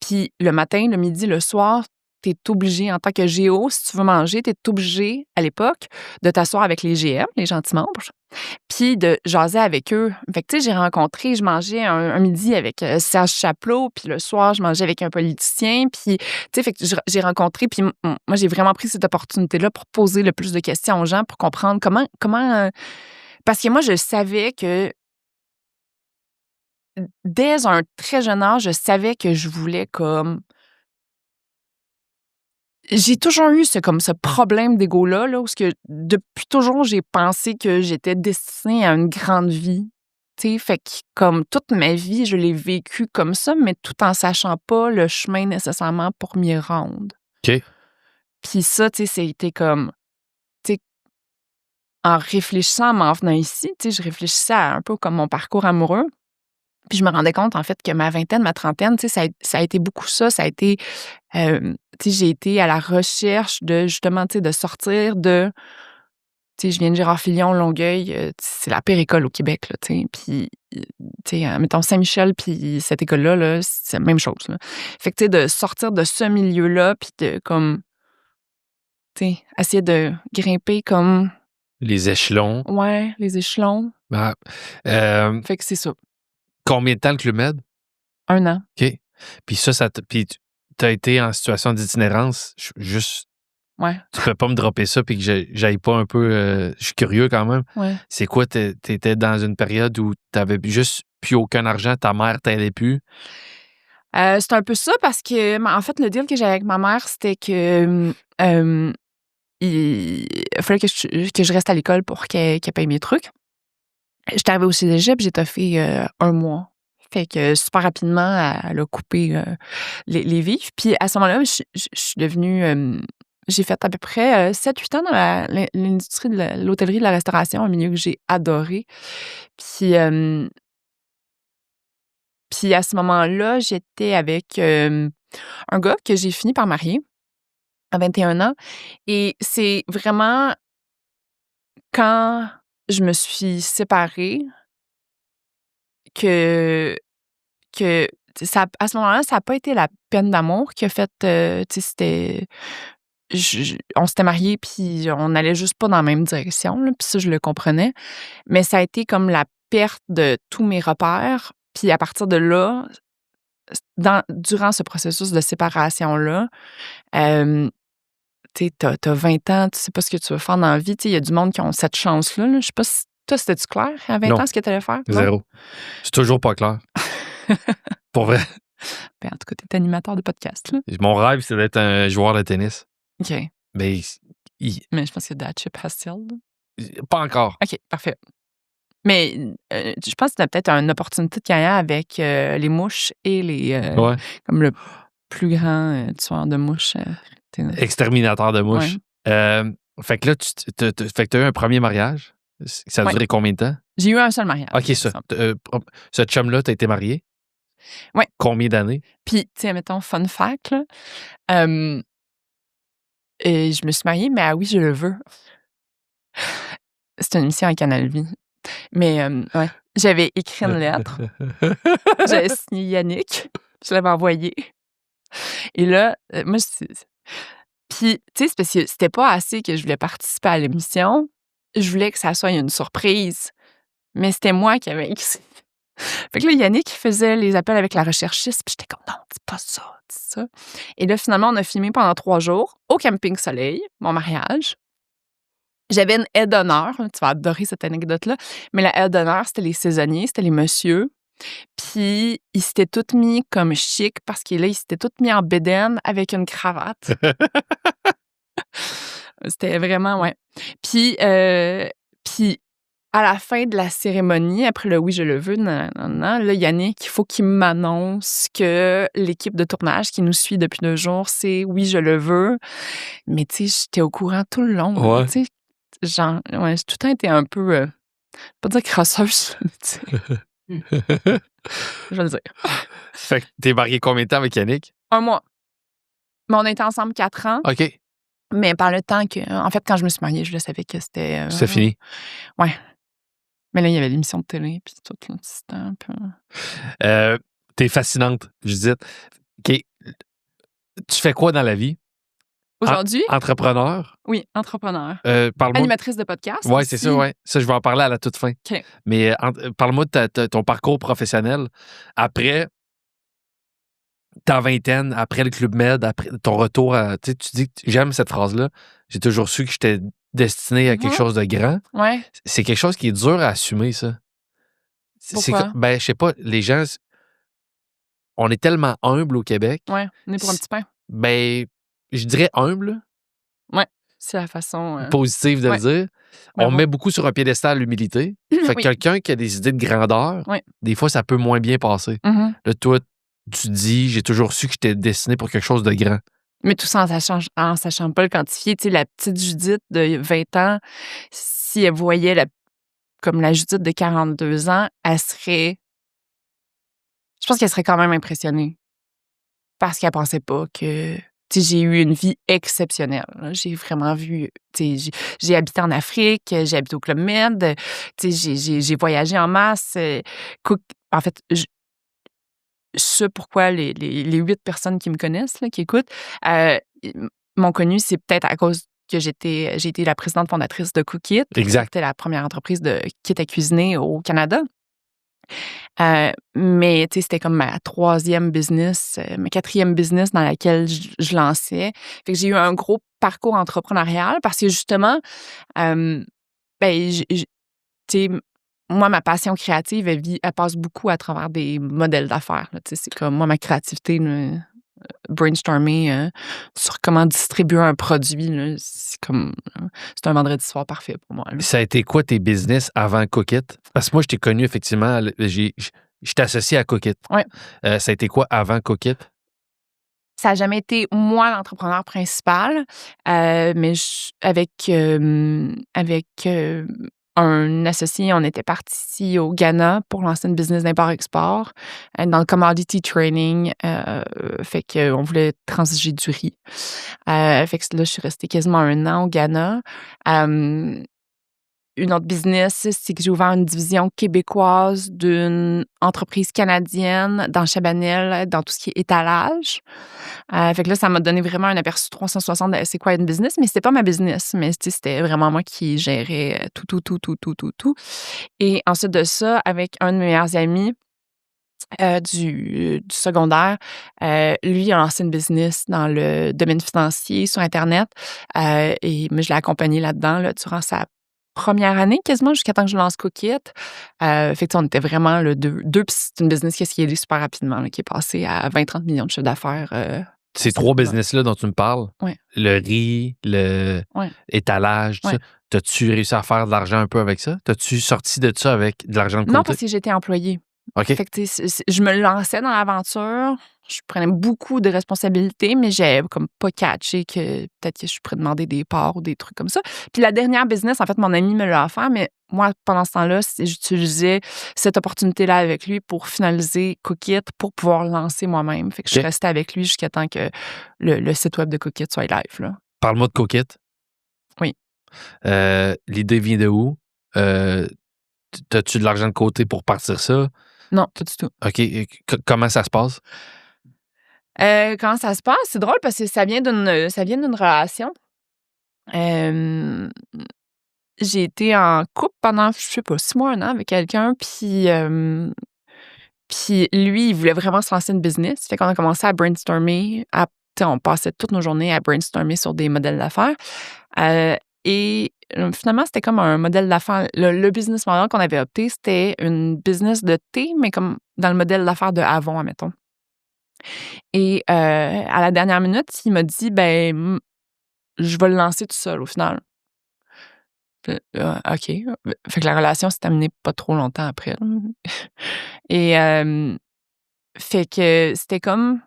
Puis le matin, le midi, le soir, tu es obligé, en tant que géo, si tu veux manger, tu es obligé, à l'époque, de t'asseoir avec les GM, les gentils membres, puis de jaser avec eux. Fait que, tu sais, je mangeais un midi avec Serge Chapelot, puis le soir, je mangeais avec un politicien, puis, tu sais, fait que j'ai rencontré, puis moi, j'ai vraiment pris cette opportunité-là pour poser le plus de questions aux gens, pour comprendre comment parce que moi, je savais que dès un très jeune âge, je savais que je voulais comme j'ai toujours eu ce problème d'ego-là, là, où ce que depuis toujours, j'ai pensé que j'étais destinée à une grande vie. Tu sais, fait que comme toute ma vie, je l'ai vécu comme ça, mais tout en sachant pas le chemin nécessairement pour m'y rendre. OK. Puis ça, tu sais, c'était comme, tu sais, en réfléchissant, en m'en venant ici, tu sais, je réfléchissais à un peu comme mon parcours amoureux. Puis je me rendais compte, en fait, que ma vingtaine, ma trentaine, tu sais, ça a été beaucoup ça. Ça a été, tu sais, j'ai été à la recherche de, justement, tu sais, de sortir de, tu sais, je viens de Gérard-Filion, Longueuil, c'est la pire école au Québec, là, tu sais. Puis, tu sais, mettons Saint-Michel, puis cette école-là, là, c'est la même chose, là. Fait que, tu sais, de sortir de ce milieu-là, puis de, comme, tu sais, essayer de grimper comme, Les échelons. ouais, les échelons. Ben, Fait que c'est ça. combien de temps le Club Med? 1 an. OK. Puis ça puis tu as été en situation d'itinérance. Juste, Ouais, tu peux pas me dropper ça puis que j'aille pas un peu. Je suis curieux quand même. ouais. C'est quoi, t'étais dans une période où t'avais juste plus aucun argent, ta mère t'aidait plus? C'est un peu ça parce que, en fait, le deal que j'avais avec ma mère, c'était que, il fallait que je reste à l'école pour qu'elle paye mes trucs. J'étais arrivée au cégep, j'ai toffé 1 mois. Fait que super rapidement, elle a coupé les vifs. Puis à ce moment-là, je suis devenue... j'ai fait à peu près 7-8 ans dans l'industrie de l'hôtellerie, de la restauration, un milieu que j'ai adoré. Puis à ce moment-là, j'étais avec un gars que j'ai fini par marier à 21 ans. Et c'est vraiment quand je me suis séparée que ça, à ce moment-là, ça n'a pas été la peine d'amour qui a fait, tu sais, c'était... on s'était mariés, puis on allait juste pas dans la même direction, là, puis ça, je le comprenais. Mais ça a été comme la perte de tous mes repères. Puis à partir de là, durant ce processus de séparation-là, tu sais, t'as 20 ans, tu sais pas ce que tu veux faire dans la vie. Tu sais, il y a du monde qui ont cette chance-là. Là. Je sais pas si... Toi, c'était-tu clair à 20 Non. ans ce que tu allais faire? Non? Zéro. C'est toujours pas clair. Pour vrai. Ben, en tout cas, t'es animateur de podcast. Là. Mon rêve, c'est d'être un joueur de tennis. OK. Mais Mais je pense que that ship has sailed. pas encore. OK, parfait. Mais je pense que tu as peut-être une opportunité de carrière avec les mouches et les... Ouais. Comme le plus grand tueur de mouches. Exterminateur de mouches. Fait que là, fait que tu as eu un premier mariage. Ça a duré combien de temps? J'ai eu un seul mariage. OK, ça. Ce chum-là, tu as été marié? Oui. Combien d'années? Puis, tu sais, mettons, fun fact, là, et je me suis mariée, mais ah oui, je le veux. C'est une émission à Canal Vie. Mais, ouais, j'avais écrit une lettre. J'avais signé Yannick. Je l'avais envoyé. Et là, moi, puis, tu sais, c'est parce que c'était pas assez que je voulais participer à l'émission. Je voulais que ça soit une surprise. Mais c'était moi qui avais écrit. Fait que là, Yannick faisait les appels avec la recherchiste, puis j'étais comme, non, dis pas ça, dis ça. Et là, finalement, on a filmé pendant 3 jours au Camping Soleil, mon mariage. J'avais une aide d'honneur, tu vas adorer cette anecdote-là, mais la aide d'honneur, c'était les saisonniers, c'était les messieurs. Puis, ils s'étaient tous mis comme chic parce que là, ils s'étaient tous mis en bédaine avec une cravate. C'était vraiment, ouais. Puis, à la fin de la cérémonie, après le « oui, je le veux », là, Yannick, il faut qu'il m'annonce que l'équipe de tournage qui nous suit depuis 2 jours, c'est « oui, je le veux ». Mais tu sais, j'étais au courant tout le long. Ouais. Tu sais, genre, ouais, j'ai tout le temps été un peu, pas dire crosseuse, tu sais. Je vais le dire. Fait que t'es marié combien de temps avec Yannick? 1 mois. Mais on a été ensemble 4 ans. OK. Mais par le temps que... En fait, quand je me suis mariée, je le savais que c'était... C'est fini. Ouais. Mais là, il y avait l'émission de télé, puis tout le petit temps. Puis... T'es fascinante, Judith. OK. Tu fais quoi dans la vie? Aujourd'hui? Entrepreneur? Oui, entrepreneur. Parle-moi... Animatrice de podcast. Oui, c'est ça, ouais. Ça, je vais en parler à la toute fin. OK. Mais parle-moi de ton parcours professionnel. Après ta vingtaine, après le Club Med, après ton retour à... Tu dis que j'aime cette phrase-là. J'ai toujours su que j'étais destiné à quelque chose de grand. Ouais. C'est quelque chose qui est dur à assumer, ça. Pourquoi? Ben, je sais pas, les gens... On est tellement humble au Québec. Ouais, on est pour un petit pain. Ben, je dirais humble. Ouais, c'est la façon... Positive de le dire. Ben on met beaucoup sur un piédestal l'humilité. Fait que quelqu'un qui a des idées de grandeur, des fois, ça peut moins bien passer. Mm-hmm. Là, toi, tu dis, j'ai toujours su que j'étais destiné pour quelque chose de grand. Mais tout ça en sachant pas le quantifier. Tu sais, la petite Judith de 20 ans, si elle voyait comme la Judith de 42 ans, elle serait... Je pense qu'elle serait quand même impressionnée. Parce qu'elle pensait pas que... Tu sais, j'ai eu une vie exceptionnelle. J'ai vraiment vu... Tu sais, j'ai habité en Afrique, j'ai habité au Club Med, tu sais, j'ai voyagé en masse. En fait, ce pourquoi les 8 personnes qui me connaissent, là, qui écoutent, m'ont connue, c'est peut-être à cause que j'ai été la présidente fondatrice de Cookit. Exact. C'était la première entreprise de kit à cuisiner au Canada. Mais tu sais, c'était comme ma 3e business, ma 4e business dans laquelle je lançais. Fait que j'ai eu un gros parcours entrepreneurial parce que justement, ben, tu sais, moi, ma passion créative, elle passe beaucoup à travers des modèles d'affaires. Tu sais, c'est comme moi, ma créativité, brainstormer sur comment distribuer un produit. Là. C'est un vendredi soir parfait pour moi. Là. Ça a été quoi tes business avant Cookit? Parce que moi, je t'ai connu effectivement, je t'ai associé à Cookit. Ouais. Ça a été quoi avant Cookit? Ça n'a jamais été moi l'entrepreneur principal, mais avec un associé, on était partis au Ghana pour lancer une business d'import-export dans le commodity training. Fait qu'on voulait transiger du riz. Fait que là, je suis restée quasiment 1 an au Ghana. Une autre business, c'est que j'ai ouvert une division québécoise d'une entreprise canadienne dans Chabanel, dans tout ce qui est étalage. Fait que là, ça m'a donné vraiment un aperçu 360 de c'est quoi une business, mais c'était pas ma business, mais c'était vraiment moi qui gérais tout. Et ensuite de ça, avec un de mes meilleurs amis du secondaire, lui, il a lancé une business dans le domaine financier sur Internet. Et moi, je l'ai accompagné là-dedans durant sa première année, quasiment, jusqu'à temps que je lance Cookit. Fait que on était vraiment deux. Puis c'est une business qui a scalé super rapidement, là, qui est passée à 20-30 millions de chiffre d'affaires. Ces 3 business-là dont tu me parles, Ouais. le riz, le étalage, tout ça, t'as-tu réussi à faire de l'argent un peu avec ça? T'as-tu sorti de ça avec de l'argent de côté? Non, parce que j'étais employée. OK. Fait que, je me lançais dans l'aventure. Je prenais beaucoup de responsabilités, mais j'ai comme pas catché que peut-être que je pourrais demander des parts ou des trucs comme ça. Puis la dernière business, en fait, mon ami me l'a offert, mais moi, pendant ce temps-là, j'utilisais cette opportunité-là avec lui pour finaliser Cookit, pour pouvoir lancer moi-même. Fait que je suis restée avec lui jusqu'à temps que le site web de Cookit soit live. Là. Parle-moi de Cookit. Oui. L'idée vient de où? T'as-tu de l'argent de côté pour partir ça? Non, pas du tout. OK. Comment ça se passe? Comment ça se passe? C'est drôle parce que ça vient d'une relation. J'ai été en couple pendant, je sais pas, 6 mois, 1 an avec quelqu'un, puis lui, il voulait vraiment se lancer une business. Fait qu'on a commencé à brainstormer. On passait toutes nos journées à brainstormer sur des modèles d'affaires. Et finalement, c'était comme un modèle d'affaires. Le business model qu'on avait opté, c'était une business de thé, mais comme dans le modèle d'affaires de Avon, admettons. Et à la dernière minute, il m'a dit, ben, je vais le lancer tout seul au final. OK. Fait que la relation s'est terminée pas trop longtemps après. Et fait que c'était comme,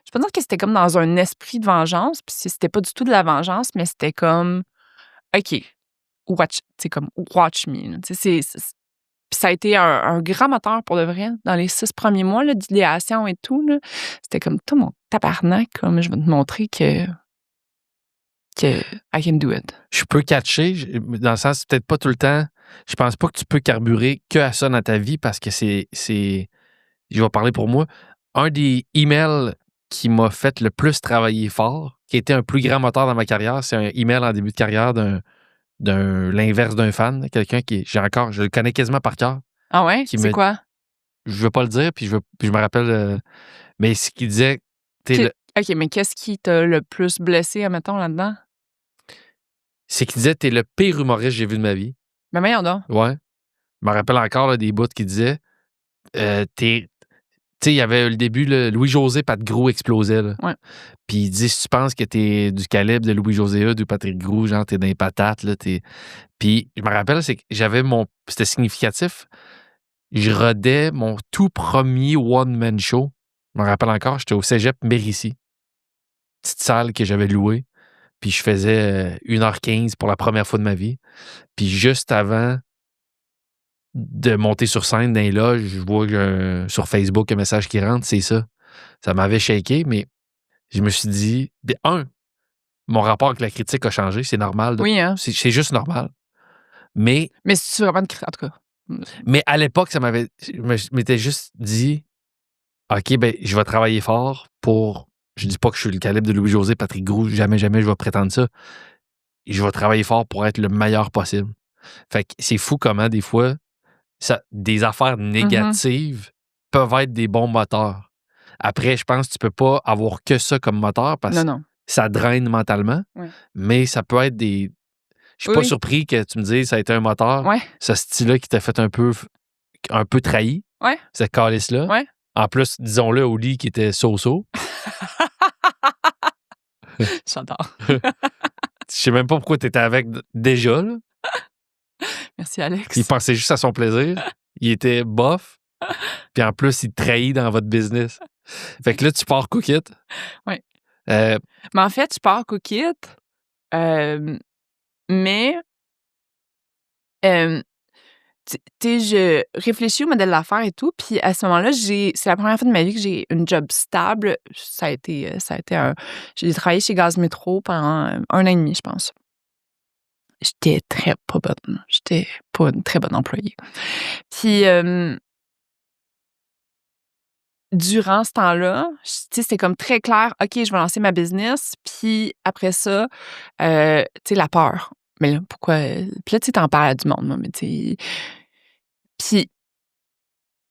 je peux pas dire que c'était comme dans un esprit de vengeance, puis c'était pas du tout de la vengeance, mais c'était comme, OK, watch me. Là. Puis ça a été un grand moteur pour de vrai. Dans les 6 premiers mois là, d'idéation et tout, là, c'était comme, toi, mon tabarnak, comme je vais te montrer que I can do it. Je peux catcher, dans le sens, c'est peut-être pas tout le temps. Je pense pas que tu peux carburer que à ça dans ta vie parce que c'est je vais parler pour moi. Un des emails qui m'a fait le plus travailler fort, qui a été un plus grand moteur dans ma carrière, c'est un email en début de carrière d'un l'inverse d'un fan, quelqu'un qui je le connais quasiment par cœur. Ah ouais? C'est quoi? Je veux pas le dire, puis je me rappelle, mais ce qu'il disait, OK, mais qu'est-ce qui t'a le plus blessé, admettons, là-dedans? C'est qu'il disait, t'es le pire humoriste que j'ai vu de ma vie. Ben voyons donc. Ouais. Je me rappelle encore là, des bouts qui disaient, tu sais, il y avait le début, là, Louis-José Pat Gros explosait. Là. Ouais. Puis il dit, si tu penses que t'es du calibre de Louis-José Hood ou Patrick Gros, genre t'es dans les patates, là, Puis je me rappelle, c'est que c'était significatif, je rodais mon tout premier one-man show. Je me rappelle encore, j'étais au Cégep Mérisy. Petite salle que j'avais louée. Puis je faisais 1h15 pour la première fois de ma vie. Puis juste avant de monter sur scène dans les loges, je vois sur Facebook un message qui rentre, c'est ça. Ça m'avait shaké, mais je me suis dit, mon rapport avec la critique a changé, c'est normal. Oui, hein? C'est juste normal. Mais c'est vraiment de critique, en tout cas. Mais à l'époque, je m'étais juste dit, OK, ben, je vais travailler fort pour. Je dis pas que je suis le calibre de Louis-José, Patrick Gros, jamais je vais prétendre ça. Je vais travailler fort pour être le meilleur possible. Fait que c'est fou comment, des fois, des affaires négatives peuvent être des bons moteurs. Après, je pense que tu peux pas avoir que ça comme moteur parce que ça draine mentalement. Ouais. Mais ça peut être des. Je suis pas surpris que tu me dises ça a été un moteur. Ouais. Ce style-là qui t'a fait un peu trahi. Ouais. Cette calice-là. Ouais. En plus, disons-le, au lit qui était so-so. J'adore. Je sais même pas pourquoi tu étais avec déjà, là. Merci, Alex. Il pensait juste à son plaisir. Il était bof. Puis en plus, il te trahit dans votre business. Fait que là, tu pars Cookit. Ouais. Euh, Mais en fait, je pars Cookit, mais tu sais, je réfléchis au modèle d'affaires et tout, puis à ce moment-là, c'est la première fois de ma vie que j'ai une job stable. Ça a été j'ai travaillé chez Gaz Métro pendant 1 an et demi, je pense. J'étais très pas bonne. J'étais pas une très bonne employée. Puis, durant ce temps-là, tu sais, c'était comme très clair, OK, je vais lancer ma business, puis après ça, tu sais, la peur. Mais là, pourquoi? Puis là, tu sais, t'en parles à du monde, moi, mais tu sais. Puis,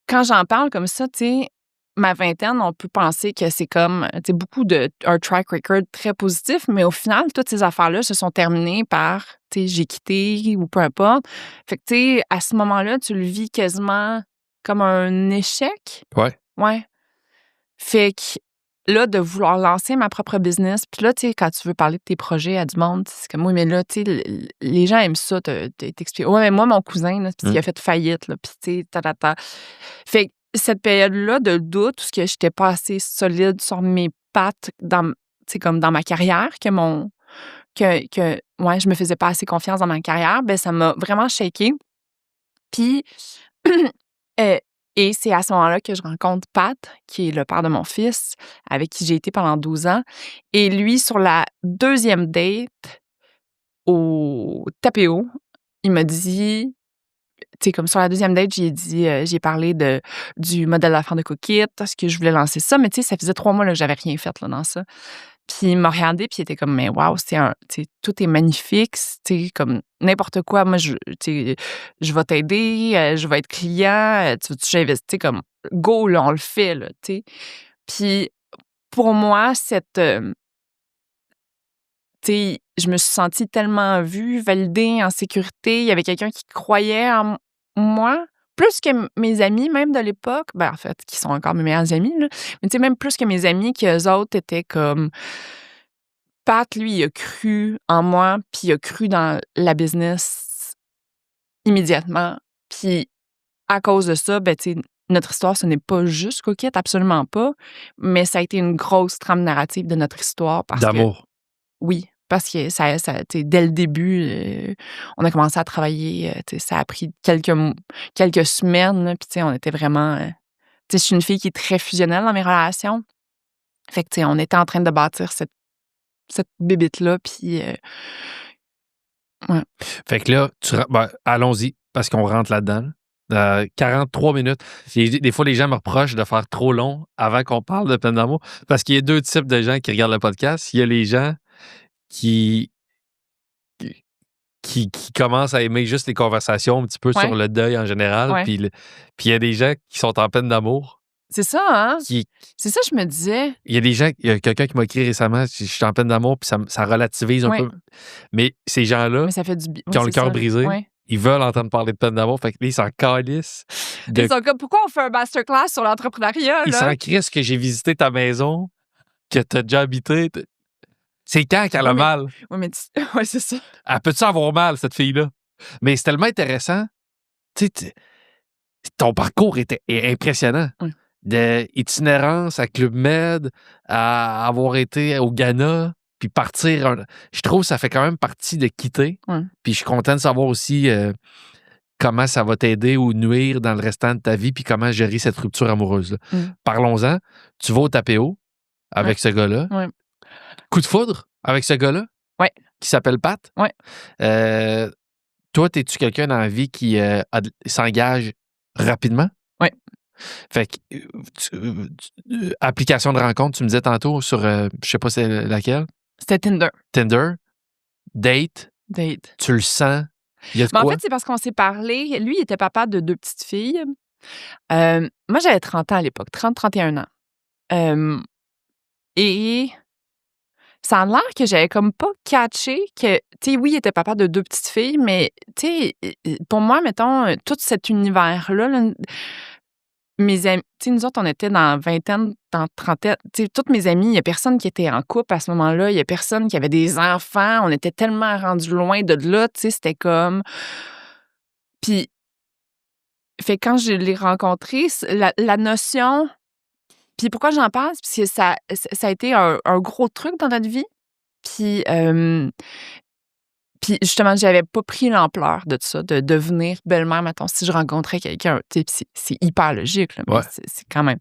quand j'en parle comme ça, tu sais, ma vingtaine, on peut penser que c'est comme, tu sais, un track record très positif, mais au final, toutes ces affaires-là se sont terminées par, tu sais, j'ai quitté ou peu importe. Fait que, tu sais, à ce moment-là, tu le vis quasiment comme un échec. ouais. Ouais. Fait que là, de vouloir lancer ma propre business, puis là, tu sais, quand tu veux parler de tes projets à du monde, c'est comme, oui, mais là, tu sais, les gens aiment ça, t'expliquer. Ouais, mais moi, mon cousin, là, il a fait faillite, là, puis tu sais, ta. Fait que cette période-là de doute, où ce que j'étais pas assez solide sur mes pattes, tu sais, comme dans ma carrière, ouais, je me faisais pas assez confiance dans ma carrière, ben ça m'a vraiment shaké. Puis, et c'est à ce moment-là que je rencontre Pat, qui est le père de mon fils, avec qui j'ai été pendant 12 ans. Et lui, sur la 2e date au Tapéo, il m'a dit, tu sais, comme sur la 2e date, j'ai parlé du modèle d'affaires de Cookit, parce que je voulais lancer ça, mais tu sais, ça faisait 3 mois là, que j'avais rien fait là, dans ça. Puis il m'a regardé, puis il était comme, mais waouh, tu sais, tout est magnifique, tu sais, comme n'importe quoi. Moi, tu sais, je vais t'aider, je vais être client, tu veux-tu que j'investisse, tu sais, comme, go, là, on le fait, là, tu sais. Puis pour moi, tu sais, je me suis sentie tellement vue, validée, en sécurité. Il y avait quelqu'un qui croyait en moi, plus que mes amis, même de l'époque. Ben, en fait, qui sont encore mes meilleurs amis, là. Mais tu sais, même plus que mes amis, qu'eux autres étaient comme. Pat, lui, il a cru en moi, puis il a cru dans la business immédiatement. Puis à cause de ça, ben, tu sais, notre histoire, ce n'est pas juste Cookit, absolument pas, mais ça a été une grosse trame narrative de notre histoire parce que. D'amour. Oui, parce que tu sais, dès le début, on a commencé à travailler, tu sais, ça a pris quelques semaines, là, puis tu sais, on était vraiment, tu sais, je suis une fille qui est très fusionnelle dans mes relations. Fait que, tu sais, on était en train de bâtir cette bébite-là, puis ouais. Fait que là, allons-y, parce qu'on rentre là-dedans. 43 minutes. Des fois, les gens me reprochent de faire trop long avant qu'on parle de peine d'amour, parce qu'il y a 2 types de gens qui regardent le podcast. Il y a les gens qui commencent à aimer juste les conversations un petit peu Ouais. sur le deuil en général, Ouais. puis il y a des gens qui sont en peine d'amour. C'est ça, hein? Il C'est ça, je me disais. y a quelqu'un qui m'a écrit récemment, je suis en peine d'amour, puis ça relativise un Ouais. peu. Mais ces gens-là, Mais ça fait du bien. qui ont le cœur brisé, Ouais. ils veulent entendre parler de peine d'amour, fait que là, ils s'en calissent. Ils sont comme, pourquoi on fait un masterclass sur l'entrepreneuriat, Ils là? s'en crissent que j'ai visité ta maison, que t'as déjà habité. C'est quand qu'elle a Oui, mais- mal? Oui, mais ouais, c'est ça. Elle peut-tu avoir mal, cette fille-là? Mais c'est tellement intéressant. Tu sais, ton parcours est impressionnant. Oui. De itinérance à Club Med, à avoir été au Ghana, puis partir. Je trouve que ça fait quand même partie de quitter. Ouais. Puis je suis content de savoir aussi comment ça va t'aider ou nuire dans le restant de ta vie, puis comment gérer cette rupture amoureuse-là. Parlons-en. Tu vas au Tapéo avec ce gars-là. Ouais. Coup de foudre avec ce gars-là? Ouais. Qui s'appelle Pat? Ouais. Toi, es-tu quelqu'un dans la vie qui s'engage rapidement? Oui. Fait que, application de rencontre, tu me disais tantôt sur, je sais pas c'est laquelle. C'était Tinder. Tinder. Date. Tu le sens. Il y a de Mais en quoi? fait, c'est parce qu'on s'est parlé. Lui, il était papa de 2 petites filles. Moi, j'avais 30 ans à l'époque, 30-31 ans. Et ça a l'air que j'avais comme pas catché que, tu sais, oui, il était papa de 2 petites filles, mais, tu sais, pour moi, mettons, tout cet univers-là, là, mes amis, tu sais, nous autres, on était dans la vingtaine, dans la trentaine. Tu sais, toutes mes amies, il n'y a personne qui était en couple à ce moment-là. Il n'y a personne qui avait des enfants. On était tellement rendus loin de là, tu sais, c'était comme... Puis, fait que quand je l'ai rencontré, la notion... Puis pourquoi j'en parle? Parce que ça a été un gros truc dans notre vie. Puis justement, j'avais pas pris l'ampleur de ça, de devenir belle-mère, mettons, si je rencontrais quelqu'un. Tu sais, c'est hyper logique, là, mais Ouais. c'est quand même.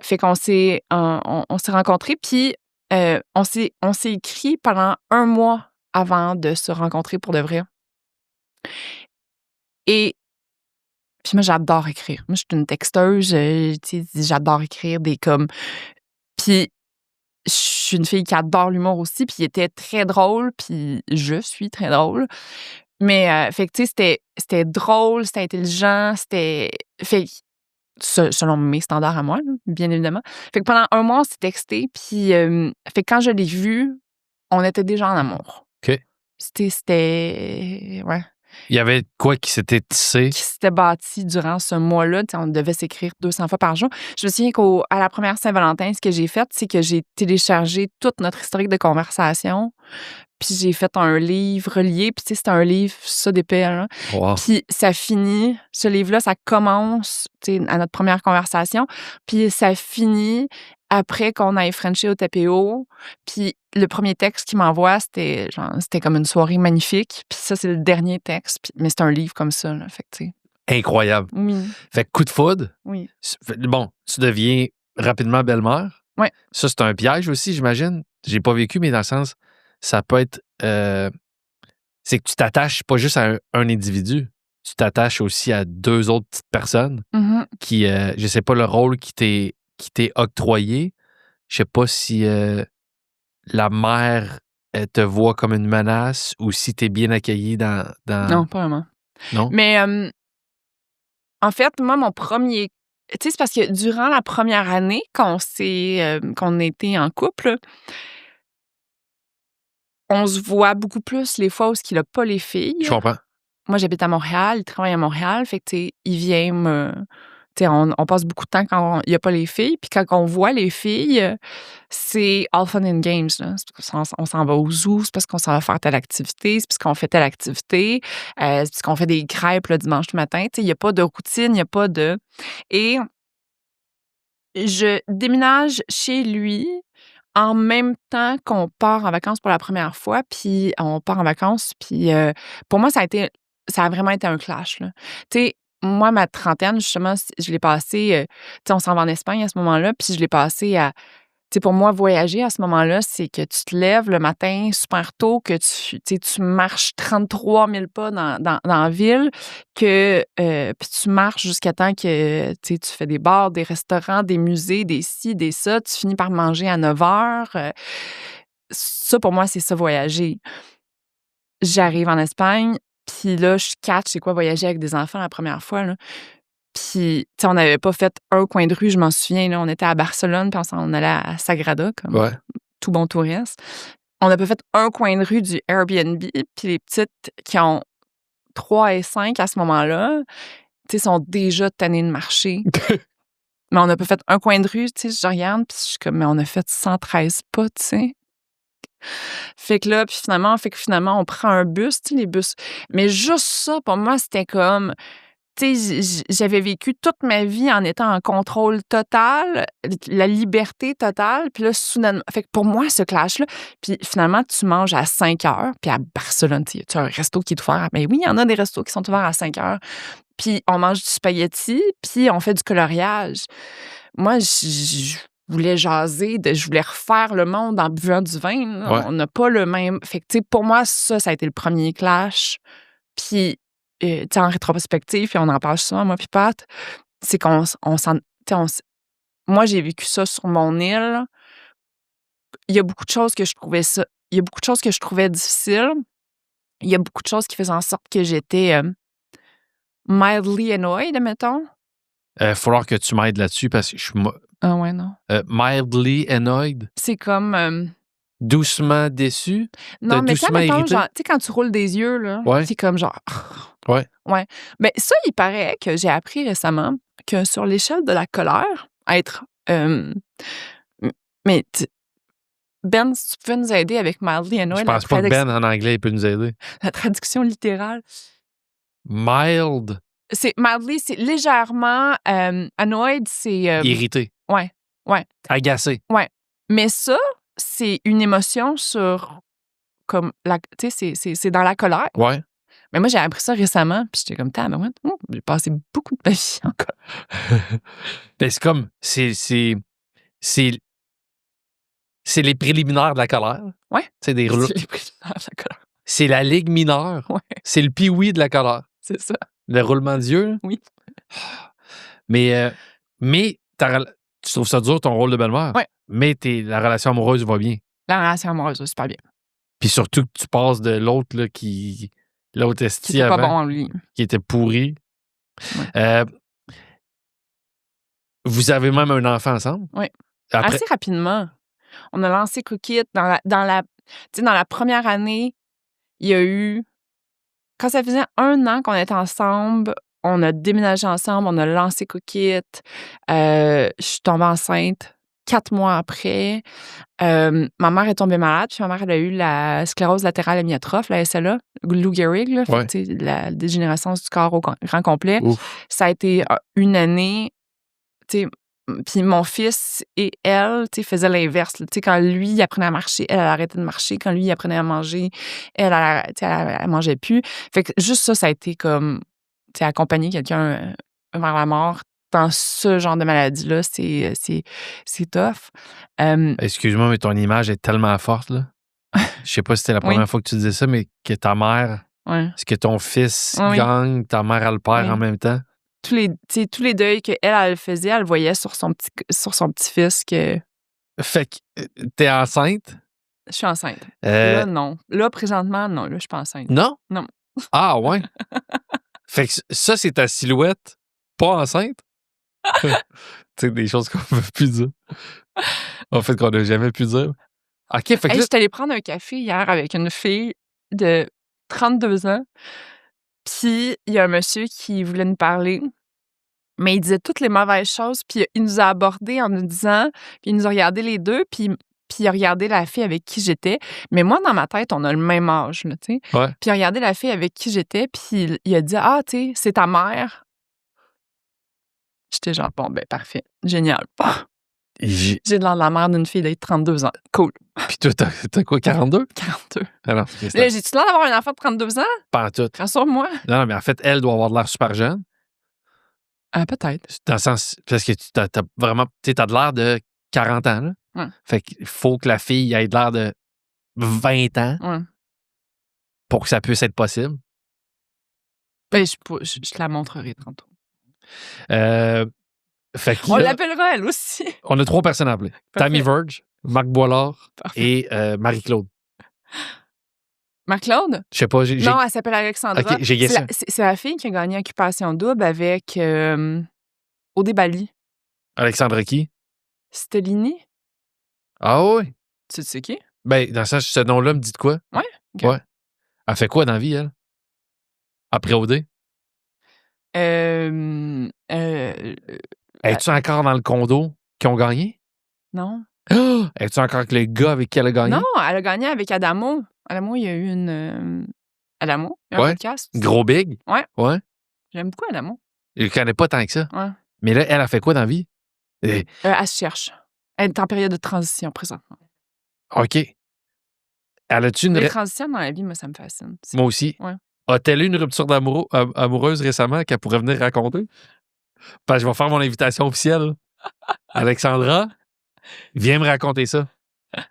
Fait qu'on s'est rencontrés, puis on s'est écrit pendant 1 mois avant de se rencontrer pour de vrai. Et puis moi, j'adore écrire. Moi, je suis une texteuse, tu sais, j'adore écrire des comme... Puis je suis une fille qui adore l'humour aussi, puis il était très drôle, puis je suis très drôle. Mais, fait que, tu sais, c'était drôle, c'était intelligent, c'était... Fait que, selon mes standards à moi, là, bien évidemment. Fait que pendant 1 mois, on s'est texté, puis fait que quand je l'ai vu, on était déjà en amour. OK. C'était... Ouais. Il y avait quoi qui s'était tissé? Qui s'était bâti durant ce mois-là. Tu sais, on devait s'écrire 200 fois par jour. Je me souviens qu'à la première Saint-Valentin, ce que j'ai fait, c'est que j'ai téléchargé toute notre historique de conversation. Puis j'ai fait un livre relié. Puis tu sais, c'est un livre, ça d'épais. Hein? Wow. Puis ça finit, ce livre-là, ça commence, tu sais, à notre première conversation. Puis ça finit après qu'on aille frencher au tapéo. Puis le premier texte qu'il m'envoie, c'était comme une soirée magnifique. Puis ça, c'est le dernier texte. Mais c'est un livre comme ça, là. Fait que, tu sais. Incroyable. Oui. Fait que coup de foudre. Oui. Bon, tu deviens rapidement belle-mère. Ouais. Ça, c'est un piège aussi, j'imagine. J'ai pas vécu, mais dans le sens, ça peut être... c'est que tu t'attaches pas juste à un individu. Tu t'attaches aussi à 2 autres petites personnes Mm-hmm. qui, je sais pas le rôle qui t'est octroyé. Je sais pas si la mère elle te voit comme une menace ou si t'es bien accueilli dans... Non, pas vraiment. Non? Mais en fait, moi, mon premier... Tu sais, c'est parce que durant la première année qu'on était en couple, on se voit beaucoup plus les fois où il n'a pas les filles. Je comprends. Moi, j'habite à Montréal, il travaille à Montréal, fait que, tu sais, il vient me... Tu sais, on passe beaucoup de temps quand il n'y a pas les filles, puis quand on voit les filles, c'est all fun and games, là. C'est parce qu'on s'en va au zoo, c'est parce qu'on s'en va faire telle activité, c'est parce qu'on fait telle activité, c'est parce qu'on fait des crêpes le dimanche matin. Tu sais, il n'y a pas de routine, il n'y a pas de... Et je déménage chez lui en même temps qu'on part en vacances pour la première fois, puis on part en vacances, puis pour moi, ça a vraiment été un clash, là. Tu sais, moi, ma trentaine, justement, je l'ai passée, tu sais, on s'en va en Espagne à ce moment-là, puis je l'ai passée à... Tu sais, pour moi, voyager à ce moment-là, c'est que tu te lèves le matin super tôt, que tu marches 33 000 pas dans la ville, que puis tu marches jusqu'à temps que tu fais des bars, des restaurants, des musées, des ci, des ça. Tu finis par manger à 9 heures. Ça, pour moi, c'est ça, voyager. J'arrive en Espagne, puis là, je catch c'est quoi voyager avec des enfants la première fois, là. Puis, tu sais, on n'avait pas fait un coin de rue, je m'en souviens, là. On était à Barcelone, puis on allait à Sagrada, comme Ouais. tout bon touriste. On n'a pas fait un coin de rue du Airbnb, puis les petites qui ont 3 et 5 à ce moment-là, tu sais, sont déjà tannées de marcher. Mais on n'a pas fait un coin de rue, tu sais, je regarde, puis je suis comme, mais on a fait 113 pas, tu sais. Fait que là, puis finalement, on prend un bus, tu sais, les bus. Mais juste ça, pour moi, c'était comme... Tu sais, j'avais vécu toute ma vie en étant en contrôle total, la liberté totale, puis là, soudainement... Fait que pour moi, ce clash-là, puis finalement, tu manges à 5 heures, puis à Barcelone, tu as un resto qui est ouvert. Mais oui, il y en a des restos qui sont ouverts à 5 heures. Puis on mange du spaghetti, puis on fait du coloriage. Moi, je voulais jaser, je voulais refaire le monde en buvant du vin. Là. Ouais. On n'a pas le même... Fait que, tu sais, pour moi, ça a été le premier clash. Puis... tu sais, en rétrospective, puis on en parle souvent, moi puis Pat, c'est qu'on s'en... Moi, j'ai vécu ça sur mon île. Il y a beaucoup de choses que je trouvais ça... Il y a beaucoup de choses que je trouvais difficiles. Il y a beaucoup de choses qui faisaient en sorte que j'étais mildly annoyed, mettons. Falloir que tu m'aides là-dessus parce que je suis Ah ouais, non. mildly annoyed. C'est comme... Doucement déçu. non, mais ça, doucement mettons, irrité. genre, tu sais, quand tu roules des yeux, là, Ouais. c'est comme genre... Ouais. Ouais. Mais ça, il paraît que j'ai appris récemment que sur l'échelle de la colère, être... mais Ben, si tu peux nous aider avec mildly annoyed, Je pense pas que Ben en anglais il peut nous aider. la traduction littérale. Mild, C'est mildly, c'est légèrement annoyed, c'est irrité, ouais, agacé. mais ça, c'est une émotion sur comme la, tu sais, c'est dans la colère. Ouais. Mais moi, j'ai appris ça récemment, puis j'étais comme tabarouette, j'ai passé beaucoup de ma vie en colère. Ben, c'est comme, c'est les préliminaires de la colère. Ouais. C'est des rouleaux. C'est les préliminaires de la colère. C'est la ligue mineure. Ouais, C'est le pee-wee de la colère. c'est ça. Le roulement d'yeux. Là. Oui. Mais tu trouves ça dur, ton rôle de belle-mère. Ouais. Mais la relation amoureuse va bien. La relation amoureuse, c'est super bien. Puis surtout que tu passes de l'autre là, l'autre Qui esti était pas avant, bon en lui. qui était pourri. Ouais. Vous avez même un enfant ensemble? Oui. Après, Assez rapidement. On a lancé Cookit dans la première année. Il y a eu... Quand ça faisait 1 an qu'on était ensemble, on a déménagé ensemble, on a lancé Cookit. Je suis tombée enceinte 4 mois après. Ma mère est tombée malade, puis ma mère, elle a eu la sclérose latérale amyotrophe, la SLA, Lou Gehrig, là, fait que, tu sais, la dégénérescence du corps au grand complet. ouf. Ça a été une année, tu sais, puis mon fils et elle, tu sais, faisaient l'inverse. Tu sais, quand lui, il apprenait à marcher, elle arrêtait de marcher. Quand lui, il apprenait à manger, elle mangeait plus. Fait que juste ça a été comme, tu sais, accompagner quelqu'un vers la mort dans ce genre de maladie-là, c'est tough. Excuse-moi, mais ton image est tellement forte, là. Je sais pas si c'était la première fois que tu disais ça, mais que ta mère, Ouais. c'est que ton fils Oui. gagne, ta mère, elle perd Oui. en même temps. Tous les deuils qu'elle elle faisait, elle voyait sur son petit-fils que Fait que t'es enceinte? je suis enceinte. Là, non. Là, présentement, non. Là, je suis pas enceinte. Non? Non. Ah, ouais. Fait que ça, c'est ta silhouette, pas enceinte? Tu sais, des choses qu'on ne peut plus dire. En fait, qu'on n'a jamais pu dire. OK, fait que Hey, là, je suis allée prendre un café hier avec une fille de 32 ans. Puis, il y a un monsieur qui voulait nous parler, mais il disait toutes les mauvaises choses. Puis, il nous a abordés en nous disant, puis il nous a regardé les deux, puis il a regardé la fille avec qui j'étais. Mais moi, dans ma tête, on a le même âge, là, tu sais. Ouais. Puis, il a regardé la fille avec qui j'étais, puis il a dit, ah, tu sais, c'est ta mère. J'étais genre, bon, ben, parfait. Génial. J'ai de l'air de la mère d'une fille d'être 32 ans. Cool. Puis toi, t'as quoi, 42? 42. Alors, Là, j'ai-tu l'air d'avoir un enfant de 32 ans? pas en tout. Rassure-moi. Non, mais en fait, elle doit avoir de l'air super jeune. Peut-être. Dans le sens, parce que t'as vraiment, tu sais, t'as de l'air de 40 ans, là. Ouais. Fait qu'il faut que la fille ait de l'air de 20 ans Ouais. pour que ça puisse être possible. Ben, je te la montrerai tantôt. Fait que On là, l'appellera elle aussi. on a 3 personnes à appeler. Parfait. Tammy Verge, Marc Boilard Parfait. et Marie-Claude. Marc-Claude? Je sais pas, Non, elle s'appelle Alexandra. OK, j'ai guessé. C'est la fille qui a gagné Occupation Double avec Odé Bali. Alexandra qui? Stellini? Ah oui? Tu sais qui? Ben, dans le sens, ce nom-là me dit de quoi? Ouais? OK. Ouais. Elle fait quoi dans la vie, elle? Après OD? Es-tu encore dans le condo qui ont gagné? Non. Oh! Es-tu encore avec le gars avec qui elle a gagné? Non, elle a gagné avec Adamo. Adamo, il y a eu une... Adamo, il y a un Ouais. podcast. Gros big? Ouais. Ouais. J'aime beaucoup Adamo. Je le connais pas tant que ça. Ouais. Mais là, elle a fait quoi dans la vie? Elle se cherche. Elle est en période de transition présentement. OK. Elle a-tu une... Les transitions dans la vie, moi, ça me fascine. Moi aussi. Ouais. A-t-elle eu une rupture amoureuse récemment qu'elle pourrait venir raconter? Parce que je vais faire mon invitation officielle. Alexandra, viens me raconter ça.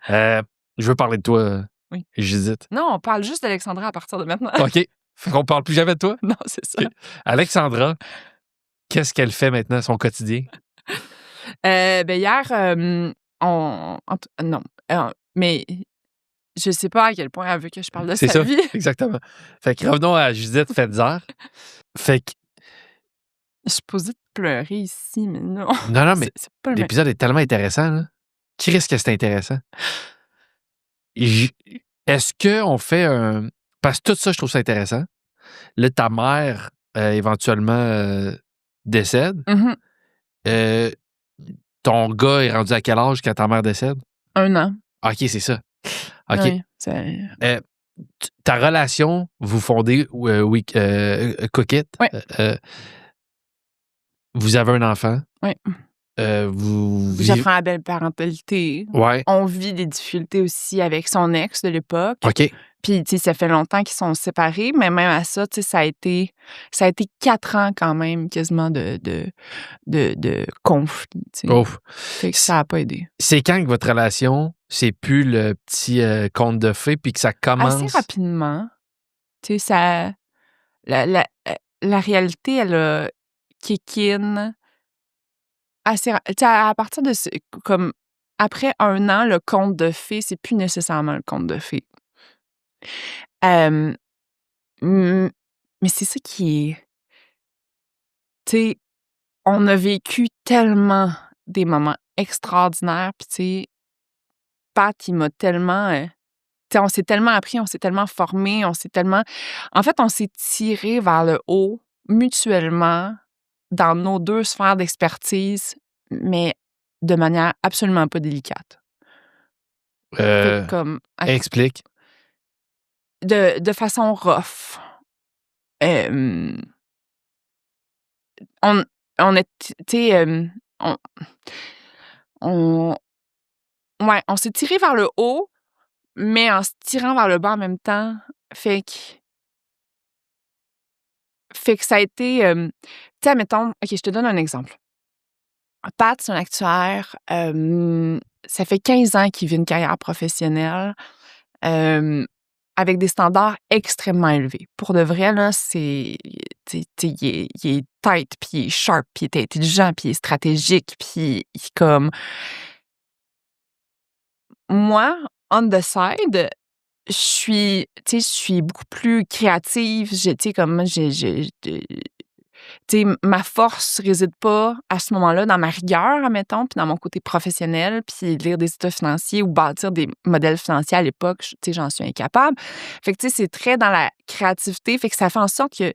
Je veux parler de toi, Oui. Judith. Non, on parle juste d'Alexandra à partir de maintenant. OK. Fait qu'on parle plus jamais de toi? Non, c'est ça. OK. Alexandra, qu'est-ce qu'elle fait maintenant, son quotidien? Ben hier, non. Mais je sais pas à quel point elle veut que je parle de C'est sa ça, vie. exactement. Fait que revenons à Judith Fetzer. Fait que, Je suis posée de pleurer ici, mais non. non, mais C'est pas le même. l'épisode est tellement intéressant, là. Qui risque que c'est intéressant? Est-ce qu'on fait un... Parce que tout ça, je trouve ça intéressant. Là, ta mère, éventuellement, décède. Mhm. Euh, ton gars est rendu à quel âge quand ta mère décède? 1 an. OK, c'est ça. OK. Ouais, Euh, ta relation, vous fondez Cookit. Ouais. Vous avez un enfant. Ouais. Vous J'apprends la belle parentalité. Ouais. On vit des difficultés aussi avec son ex de l'époque. OK. Puis, tu sais, ça fait longtemps qu'ils sont séparés, mais même à ça, tu sais, ça a été 4 ans quand même, quasiment, de conflit, tu sais. Ouf. Fait que ça n'a pas aidé. C'est quand que votre relation, c'est plus le petit conte de fées, puis que ça commence? Assez rapidement. Tu sais, ça... La réalité, elle a kick in assez... Tu sais, à partir de... Comme, après 1 an, le conte de fées, c'est plus nécessairement le conte de fées. Mais c'est ça qui est... Tu sais, on a vécu tellement des moments extraordinaires, puis tu sais, Pat, il m'a tellement... tu sais, on s'est tellement appris, on s'est tellement formé, on s'est tellement... En fait, on s'est tiré vers le haut mutuellement dans nos 2 sphères d'expertise, mais de manière absolument pas délicate. Fait que comme... Explique. De façon rough. On est, tu sais, on s'est tiré vers le haut, mais en se tirant vers le bas en même temps, fait que ça a été, tu sais, admettons, OK, je te donne un exemple. Pat, c'est un actuaire, ça fait 15 ans qu'il vit une carrière professionnelle, avec des standards extrêmement élevés. Pour de vrai, là, c'est... Tu sais, il est tight, puis il est sharp, puis il est intelligent, puis il est stratégique, puis il est comme... Moi, on the side, je suis beaucoup plus créative. Tu sais, comme tu sais, ma force réside pas à ce moment-là dans ma rigueur, admettons, puis dans mon côté professionnel, puis lire des états financiers ou bâtir des modèles financiers à l'époque, tu sais, j'en suis incapable. Fait que, tu sais, c'est très dans la créativité, fait que ça fait en sorte que,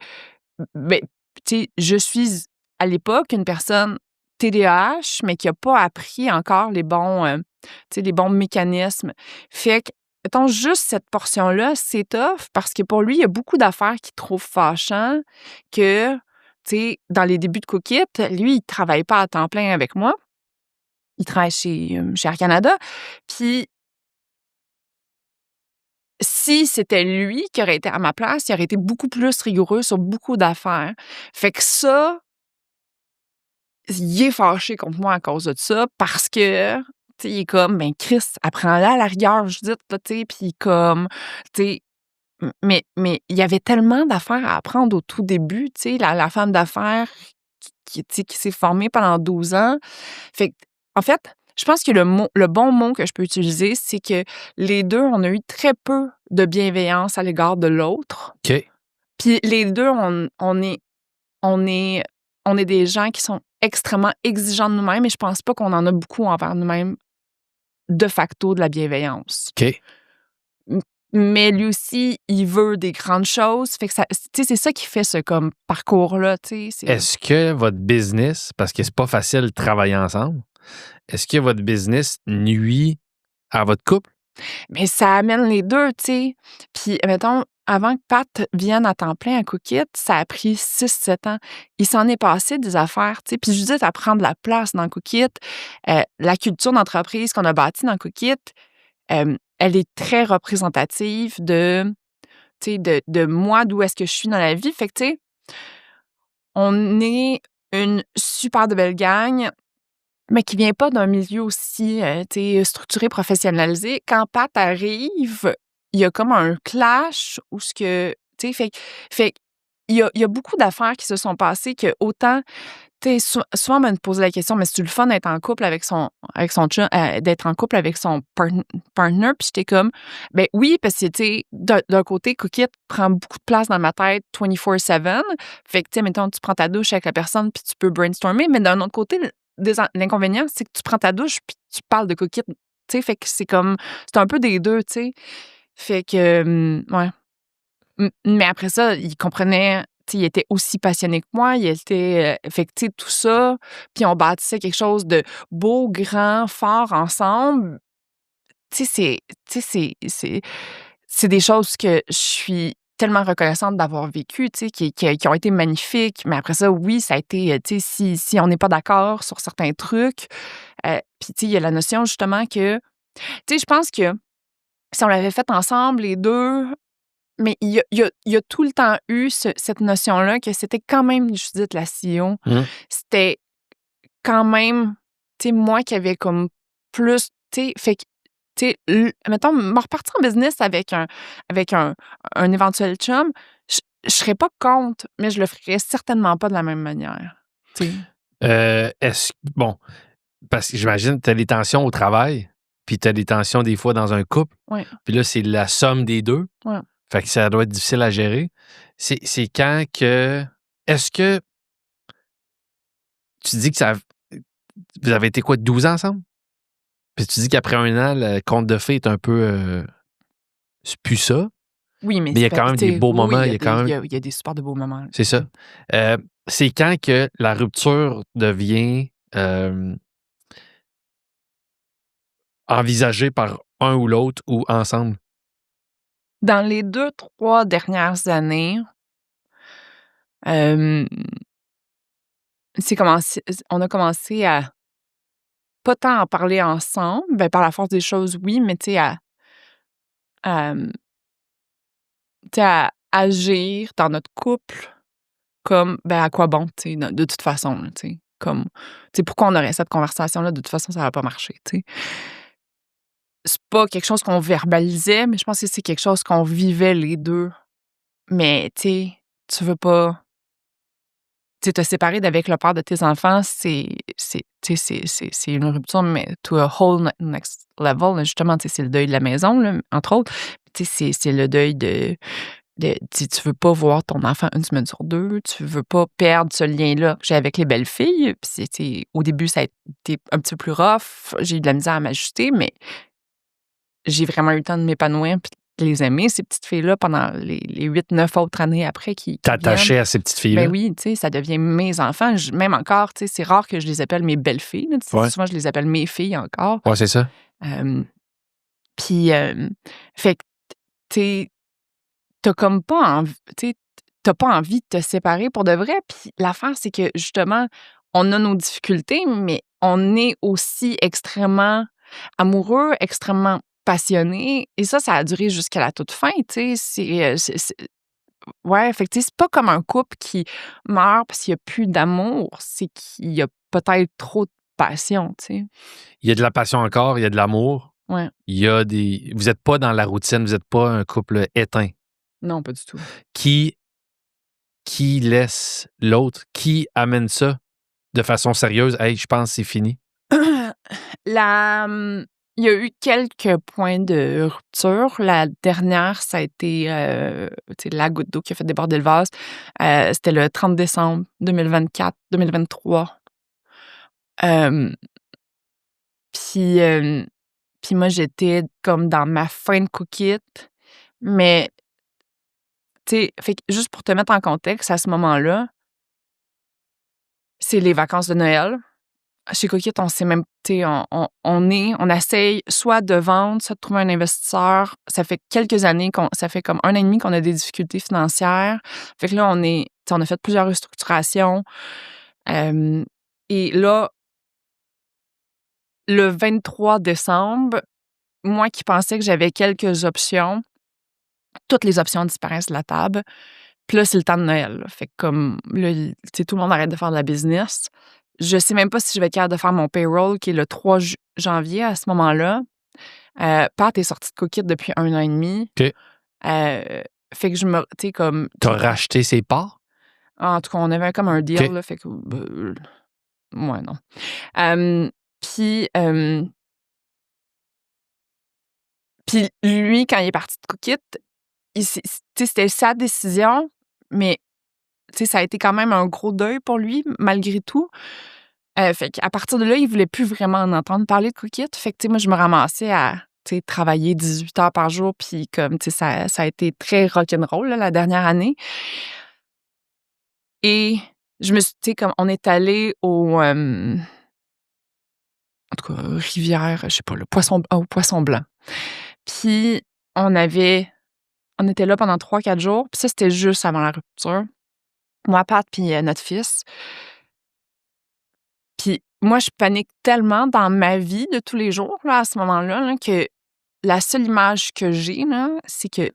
ben, tu sais, je suis à l'époque une personne TDAH, mais qui a pas appris encore les bons, tu sais, les bons mécanismes. Fait que, mettons, juste cette portion-là, c'est tough parce que pour lui, il y a beaucoup d'affaires qu'il trouve fâchant que, tu sais, dans les débuts de Cookit, lui, il travaille pas à temps plein avec moi. Il travaille chez Air Canada. Puis, si c'était lui qui aurait été à ma place, il aurait été beaucoup plus rigoureux sur beaucoup d'affaires. Fait que ça, il est fâché contre moi à cause de ça parce que, tu sais, il est comme, ben Chris, apprends-la à la rigueur, Judith, là, tu sais, puis comme, tu sais, mais il y avait tellement d'affaires à apprendre au tout début, tu sais, la femme d'affaires tu sais, qui s'est formée pendant 12 ans. Fait que, en fait, je pense que le bon mot que je peux utiliser, c'est que les 2, on a eu très peu de bienveillance à l'égard de l'autre. OK. Puis les 2, on est des gens qui sont extrêmement exigeants de nous-mêmes et je pense pas qu'on en a beaucoup envers nous-mêmes de facto de la bienveillance. OK. Mais lui aussi, il veut des grandes choses. Fait que ça, tu sais, c'est ça qui fait ce comme parcours-là, tu sais. Est-ce que votre business, parce que c'est pas facile de travailler ensemble, est-ce que votre business nuit à votre couple? Mais ça amène les 2, tu sais. Puis, mettons, avant que Pat vienne à temps plein à Cookit, ça a pris 6-7 ans. Il s'en est passé des affaires, tu sais. Puis Judith, elle prend de la place dans Cookit. La culture d'entreprise qu'on a bâtie dans Cookit, elle est très représentative de, tu sais, de moi, d'où est-ce que je suis dans la vie. Fait que, tu sais, on est une super de belle gang, mais qui vient pas d'un milieu aussi, tu sais, structuré, professionnalisé. Quand Pat arrive, il y a comme un clash où ce que, tu sais, fait il y a beaucoup d'affaires qui se sont passées que autant, tu sais, souvent on me pose la question, mais c'est-tu le fun d'être en couple avec son chum, d'être en couple avec son partner? Puis j'étais comme, ben oui, parce que, tu sais, d'un côté, Cookit prend beaucoup de place dans ma tête 24/7. Fait que, tu sais, mettons, tu prends ta douche avec la personne puis tu peux brainstormer, mais d'un autre côté, l'inconvénient, c'est que tu prends ta douche puis tu parles de Cookit, tu sais, fait que c'est comme, c'est un peu des 2, tu sais. Fait que, ouais. Mais après ça, il comprenait, il était aussi passionné que moi, il était, fait que, tu sais, tout ça, puis on bâtissait quelque chose de beau, grand, fort ensemble. Tu sais, c'est des choses que je suis tellement reconnaissante d'avoir vécues, tu sais, qui ont été magnifiques. Mais après ça, oui, ça a été, tu sais, si on n'est pas d'accord sur certains trucs, puis, tu sais, il y a la notion justement que, tu sais, je pense que si on l'avait fait ensemble, les deux, mais il y a tout le temps eu cette notion-là que c'était quand même Judith la CEO. C'était quand même, tu sais, moi qui avais comme plus, tu sais, fait que, tu sais, mettons, me repartir en business avec un éventuel chum, je serais pas contre, mais je le ferais certainement pas de la même manière, tu sais. Bon, parce que j'imagine que tu as des tensions au travail, puis tu as des tensions des fois dans un couple, Ouais, puis là, c'est la somme des deux. ouais. Fait que ça doit être difficile à gérer. C'est quand que... Est-ce que tu dis que vous avez été quoi, 12 ans ensemble? Puis tu dis qu'après 1 an, le conte de fées est un peu... c'est plus ça. Oui, mais Mais il y a c'est quand même des beaux moments. il Il y a quand même... y a des super de beaux moments, là. C'est ça. C'est quand que la rupture devient envisagée par un ou l'autre ou ensemble? Dans les 2-3 dernières années, hem, on a commencé à pas tant en parler ensemble, ben, par la force des choses, oui, mais tu sais, à, tu sais, à agir dans notre couple comme, ben, à quoi bon, tu sais, de toute façon, là, tu sais, comme, tu sais, pourquoi on aurait cette conversation-là? De toute façon, ça va pas marcher, tu sais. C'est pas quelque chose qu'on verbalisait, mais je pense que c'est quelque chose qu'on vivait les 2. Mais, tu sais, tu veux pas, tu sais, te séparer d'avec le père de tes enfants, tu sais, c'est une rupture, mais to a whole next level, là, justement, tu sais, c'est le deuil de la maison, là, entre autres. Tu sais, c'est le deuil tu veux pas voir ton enfant 1 semaine sur 2, tu veux pas perdre ce lien-là que j'ai avec les belles-filles. Puis c'est au début, ça a été un petit peu plus rough, j'ai eu de la misère à m'ajuster, mais j'ai vraiment eu le temps de m'épanouir puis de les aimer, ces petites filles-là, pendant les 8-9 autres années après qui viennent. T'attacher à ces petites filles-là? Ben oui, tu sais, ça devient mes enfants. Même encore, tu sais, c'est rare que je les appelle mes belles-filles, là, tu sais, Ouais. souvent je les appelle mes filles encore. Ouais, c'est ça. Puis, fait que, tu sais, t'as comme pas envie, tu sais, t'as pas envie de te séparer pour de vrai. Puis l'affaire, c'est que justement, on a nos difficultés, mais on est aussi extrêmement amoureux, extrêmement passionnés. Et ça a duré jusqu'à la toute fin, tu sais. Ouais, fait que, tu sais, c'est pas comme un couple qui meurt parce qu'il y a plus d'amour, c'est qu'il y a peut-être trop de passion, tu sais. Il y a de la passion encore, il y a de l'amour. Ouais. Il y a des... Vous n'êtes pas dans la routine, vous n'êtes pas un couple éteint. Non, pas du tout. Qui laisse l'autre? Qui amène ça de façon sérieuse? Hey, je pense que c'est fini. Il y a eu quelques points de rupture. La dernière, ça a été, tu sais, la goutte d'eau qui a fait déborder le vase. C'était le 30 décembre 2023. Puis, puis moi, j'étais comme dans ma fin de cookit, mais, tu sais, fait que juste pour te mettre en contexte, à ce moment-là, c'est les vacances de Noël. Chez Cookit, on sait même, tu sais, on essaye soit de vendre, soit de trouver un investisseur. Ça fait quelques années ça fait comme 1 an et demi qu'on a des difficultés financières. Fait que là, tu sais, on a fait plusieurs restructurations. Et là, le 23 décembre, moi qui pensais que j'avais quelques options, toutes les options disparaissent de la table. Puis là, c'est le temps de Noël, là. Fait que comme, là, tu sais, tout le monde arrête de faire de la business. Je sais même pas si je vais être capable de faire mon payroll, qui est le 3 janvier à ce moment-là. Pat est sortie de Cookit depuis 1 an et demi. OK. Fait que tu sais, comme... T'as racheté ses parts? En tout cas, on avait comme un deal, OK. là, fait que... ouais, non. Puis lui, quand il est parti de Cookit, tu sais, c'était sa décision, mais tu sais, ça a été quand même un gros deuil pour lui, malgré tout. Fait qu'à partir de là, il voulait plus vraiment en entendre parler de Cookit. Fait que, tu sais, moi, je me ramassais à, tu sais, travailler 18 heures par jour, puis comme, tu sais, ça a été très rock'n'roll, là, la dernière année. Et je me suis, tu sais, comme on est allé en tout cas, rivière, je sais pas, au Poisson Blanc. Puis on était là pendant 3-4 jours. Puis ça, c'était juste avant la rupture. Moi, Pat, puis notre fils. Puis moi, je panique tellement dans ma vie de tous les jours, là, à ce moment-là, là, que la seule image que j'ai, là, c'est que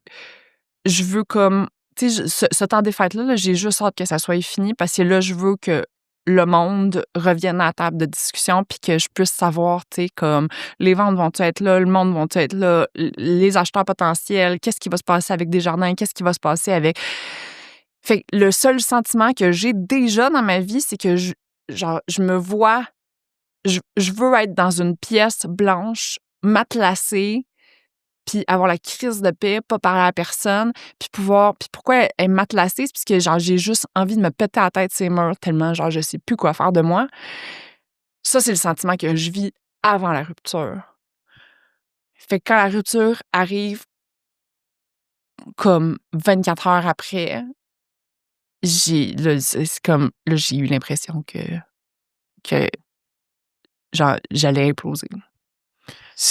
je veux comme... Tu sais, ce temps des fêtes-là, là, j'ai juste hâte que ça soit fini parce que là, je veux que le monde revienne à la table de discussion puis que je puisse savoir, tu sais, comme les ventes vont-tu être là, le monde vont-tu être là, les acheteurs potentiels, qu'est-ce qui va se passer avec Desjardins, qu'est-ce qui va se passer avec... Fait que le seul sentiment que j'ai déjà dans ma vie, c'est que je me vois... Je veux être dans une pièce blanche, matelassée, puis avoir la crise de paix, pas parler à personne, puis pouvoir... Puis pourquoi elle est matelassée? C'est parce que, genre, j'ai juste envie de me péter la tête ces murs tellement, genre, je sais plus quoi faire de moi. Ça, c'est le sentiment que je vis avant la rupture. Fait que quand la rupture arrive, comme 24 heures après, c'est comme... Là, j'ai eu l'impression que genre, j'allais imploser.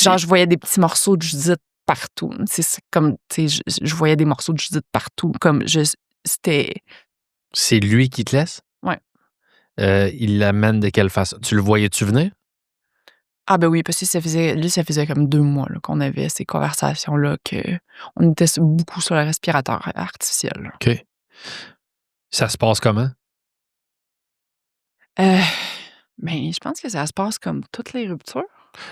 Genre, je voyais des petits morceaux de Judith partout. C'est comme, tu sais, je voyais des morceaux de Judith partout. Comme, c'était... C'est lui qui te laisse? Ouais. Il l'amène de quelle façon? Tu le voyais-tu venir? Ah ben oui, parce que ça faisait comme 2 mois là, qu'on avait ces conversations-là, qu'on était beaucoup sur le respirateur artificiel. Là. OK. Ça se passe comment? Ben, je pense que ça se passe comme toutes les ruptures.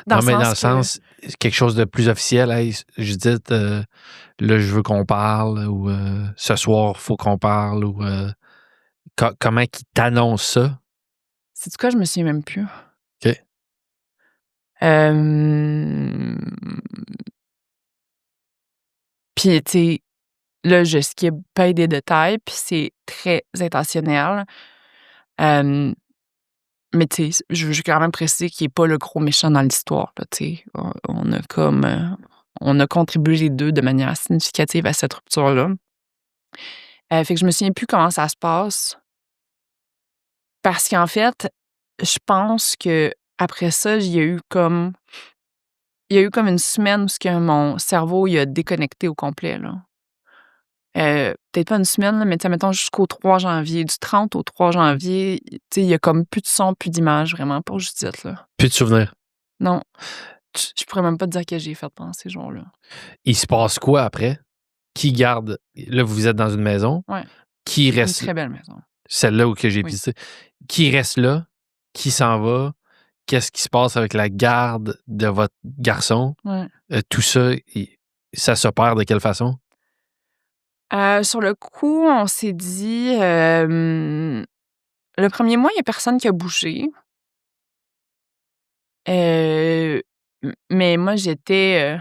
Non, mais dans le sens, quelque chose de plus officiel. Hey, Judith, là, je veux qu'on parle, ou ce soir, il faut qu'on parle, ou comment qu'il t'annonce ça? C'est du cas, je me souviens même plus. OK. Puis, tu sais, là, je skip pas des détails, puis c'est très intentionnel. Mais tu sais, je veux quand même préciser qu'il n'est pas le gros méchant dans l'histoire, là, tu sais. On a comme... on a contribué les deux de manière significative à cette rupture-là. Fait que je me souviens plus comment ça se passe. Parce qu'en fait, je pense que après ça, il y a eu comme une semaine où mon cerveau il a déconnecté au complet, là. Peut-être pas une semaine, là, mais mettons jusqu'au 3 janvier. Du 30 au 3 janvier, il y a comme plus de son, plus d'image vraiment pour Judith, là. Plus de souvenirs. Non. Je pourrais même pas te dire que j'ai fait pendant ces jours-là. Il se passe quoi après? Qui garde? Là, vous êtes dans une maison. Ouais. Qui reste? Une très belle maison. Celle-là où j'ai Oui. visité. Qui reste là? Qui s'en va? Qu'est-ce qui se passe avec la garde de votre garçon? Ouais. Tout ça, ça s'opère de quelle façon? Sur le coup, on s'est dit, le premier mois, il y a personne qui a bougé. Mais moi, j'étais,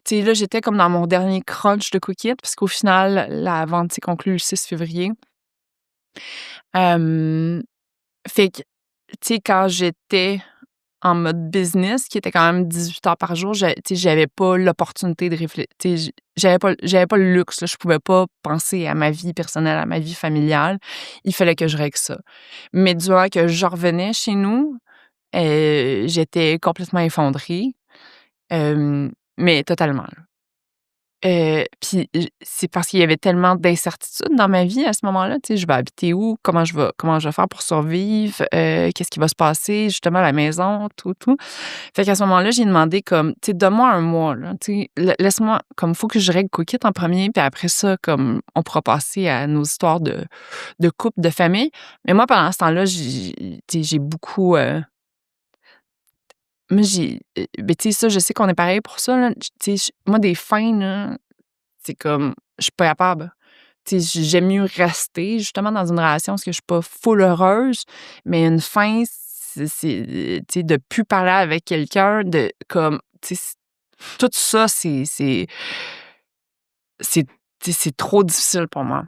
tu sais, là, j'étais comme dans mon dernier crunch de Cookit parce qu'au final, la vente s'est conclue le 6 février. Fait que, tu sais, quand j'étais en mode business, qui était quand même 18 heures par jour, tu sais, j'avais pas l'opportunité de réfléchir. Tu sais, j'avais pas le luxe, là. Je pouvais pas penser à ma vie personnelle, à ma vie familiale. Il fallait que je règle ça. Mais durant que je revenais chez nous, j'étais complètement effondrée, mais totalement, là. Puis c'est parce qu'il y avait tellement d'incertitudes dans ma vie à ce moment-là, tu sais, je vais habiter où? Comment je vais faire pour survivre? Qu'est-ce qui va se passer? Justement, à la maison, tout. Fait qu'à ce moment-là, j'ai demandé comme, tu sais, donne-moi un mois, là, tu sais, laisse-moi, comme, faut que je règle Cookit en premier, puis après ça, comme, on pourra passer à nos histoires de couple, de famille. Mais moi, pendant ce temps-là, tu sais, j'ai beaucoup... moi, ben, tu sais, ça, je sais qu'on est pareil pour ça, là. Tu sais, moi, des fins, là, c'est comme, je suis pas capable. Tu sais, j'aime mieux rester, justement, dans une relation parce que je suis pas full heureuse, mais une fin, tu sais, de plus parler avec quelqu'un, de, comme, tu sais, tout ça, tu sais, c'est trop difficile pour moi.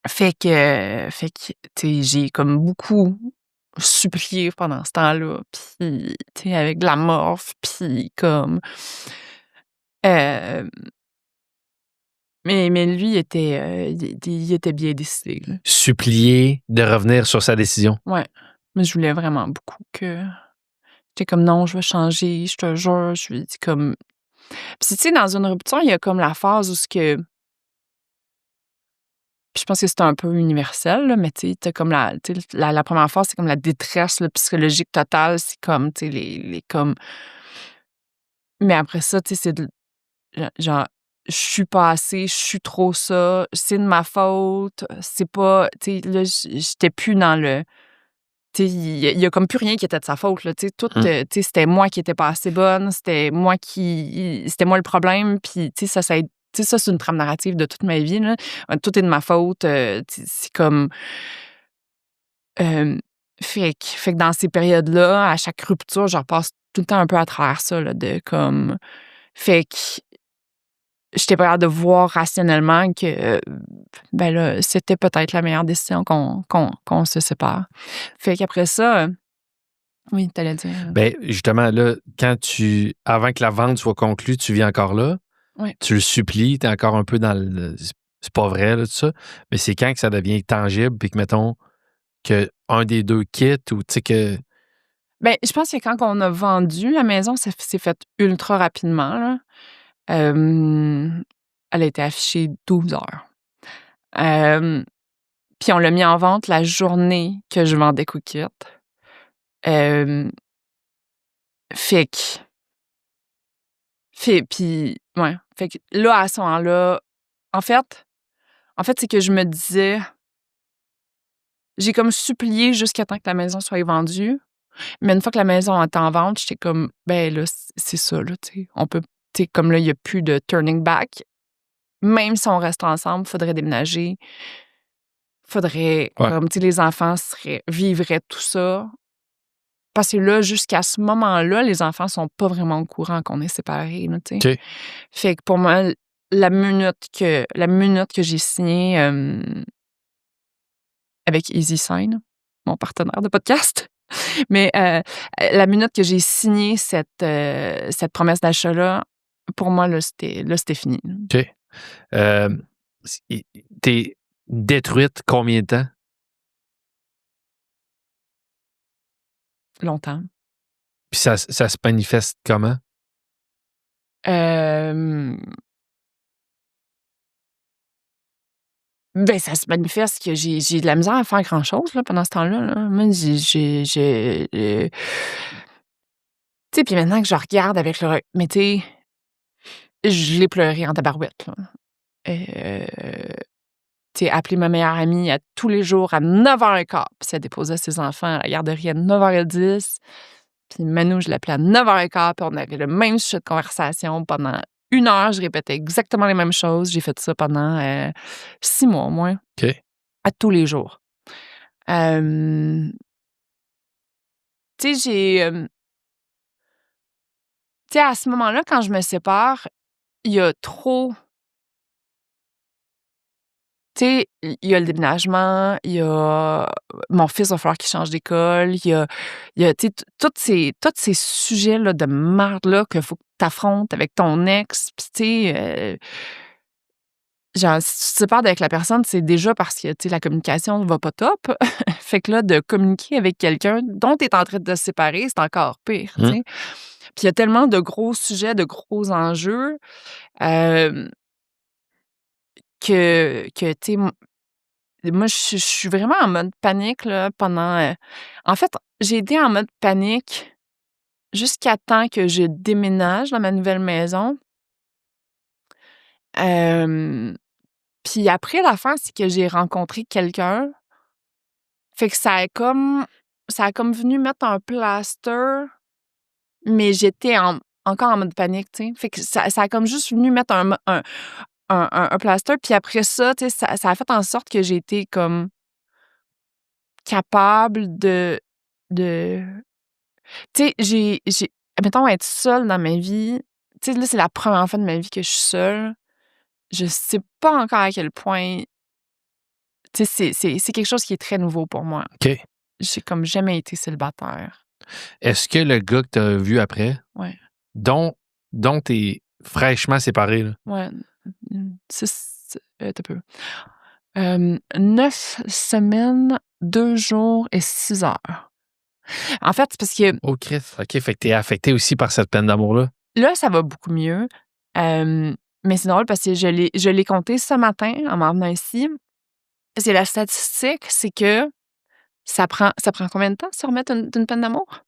Fait que, tu sais, j'ai comme beaucoup supplié pendant ce temps-là, puis, tu sais, avec de la morphe, puis comme... Mais lui, il était bien décidé, là. Supplier de revenir sur sa décision. Ouais. Mais je voulais vraiment beaucoup que j'étais comme: «Non, je vais changer, je te jure». Je lui ai dit comme puis tu sais, dans une rupture, il y a comme la phase où ce que puis je pense que c'est un peu universel, là, mais tu sais, t'as comme la première phase, c'est comme la détresse, là, psychologique totale. C'est comme, tu sais, les comme mais après ça, tu sais, c'est de genre, je suis pas assez, je suis trop ça, c'est de ma faute, c'est pas tu sais, là, j'étais plus dans le tu sais, il y a comme plus rien qui était de sa faute, là, tu sais, tout, Mmh. tu sais, c'était moi qui étais pas assez bonne, c'était moi le problème, puis tu sais, tu sais, ça, c'est une trame narrative de toute ma vie, là. Tout est de ma faute, tu sais, c'est comme, hem, fait que dans ces périodes-là, à chaque rupture, je repasse tout le temps un peu à travers ça, là, de comme fait que j'étais pas capable de voir rationnellement que, ben là, c'était peut-être la meilleure décision qu'on se sépare. Fait qu'après ça, oui, t'allais dire, Ben, justement, là, avant que la vente soit conclue, tu vis encore là. ouais. Tu le supplies, t'es encore un peu dans le. C'est pas vrai, là, tout ça. Mais c'est quand que ça devient tangible, puis que, mettons, que un des deux quitte, ou tu sais que. Ben, je pense que quand on a vendu la maison, ça s'est fait ultra rapidement, là. Elle a été affichée 12 heures. Hem, Puis on l'a mis en vente la journée que je vendais Cookit. Hem, fait que puis ouais, fait que là, à ce moment-là, en fait c'est que je me disais j'ai comme supplié jusqu'à temps que la maison soit vendue, mais une fois que la maison est en vente, j'étais comme: «Ben là, c'est ça, là, tu sais, on peut» tu sais, comme là, il y a plus de turning back. Même si on reste ensemble, faudrait déménager. Faudrait Ouais. comme, tu sais, les enfants vivraient tout ça. Parce que là, jusqu'à ce moment-là, les enfants sont pas vraiment au courant qu'on est séparés, là, tu sais. OK. Fait que pour moi, la minute que j'ai signé, avec EasySign, mon partenaire de podcast, mais la minute que j'ai signé cette promesse d'achat-là, pour moi, là, c'était fini. OK. T'es détruite combien de temps? Longtemps. Puis ça se manifeste comment? Hem Ben, ça se manifeste que j'ai de la misère à faire grand-chose, là, pendant ce temps-là, là. Moi, tu sais, puis maintenant que je regarde avec le mais tu sais, je l'ai pleuré en tabarouette, là. Tu sais, appeler ma meilleure amie à tous les jours à 9h15, puis elle déposait ses enfants à la garderie à 9h10. Puis Manou, je l'appelais à 9h15, puis on avait le même sujet de conversation pendant 1 heure. Je répétais exactement les mêmes choses. J'ai fait ça pendant 6 mois au moins, OK. à tous les jours. Hem, tu sais, tu sais, à ce moment-là, quand je me sépare, il y a trop tu sais, il y a le déménagement, il y a mon fils va falloir qu'il change d'école, il y a tu sais, tous ces sujets-là de marde-là qu'il faut que tu affrontes avec ton ex, puis tu sais, genre, si tu te sépares avec la personne, c'est déjà parce que, tu sais, la communication va pas top. Fait que là, de communiquer avec quelqu'un dont tu es en train de te séparer, c'est encore pire, tu Mmh. sais. Puis il y a tellement de gros sujets, de gros enjeux, hem, que tu sais, moi, je suis vraiment en mode panique, là, pendant, en fait, j'ai été en mode panique jusqu'à temps que je déménage dans ma nouvelle maison. Hem, Puis après, l'affaire, c'est que j'ai rencontré quelqu'un. Fait que ça a comme venu mettre un plaster, mais j'étais encore en mode panique, tu sais. Fait que ça a comme juste venu mettre un plaster, puis après ça, tu sais, ça a fait en sorte que j'ai été comme capable de tu sais, admettons être seule dans ma vie, tu sais, là, c'est la première fois de ma vie que je suis seule. Je sais pas encore à quel point, tu sais, c'est quelque chose qui est très nouveau pour moi. OK. J'ai comme jamais été célibataire. Est-ce que le gars que tu as vu après, Ouais, dont tu es fraîchement séparé, là, ouais, t'as peu. 9 semaines, 2 jours et 6 heures. En fait, c'est parce que Oh, Chris. OK, fait que t'es affecté aussi par cette peine d'amour-là. là, ça va beaucoup mieux. Mais c'est drôle parce que je l'ai compté ce matin en m'en venant ici. Parce que la statistique, c'est que ça prend combien de temps se remettre d'une peine d'amour?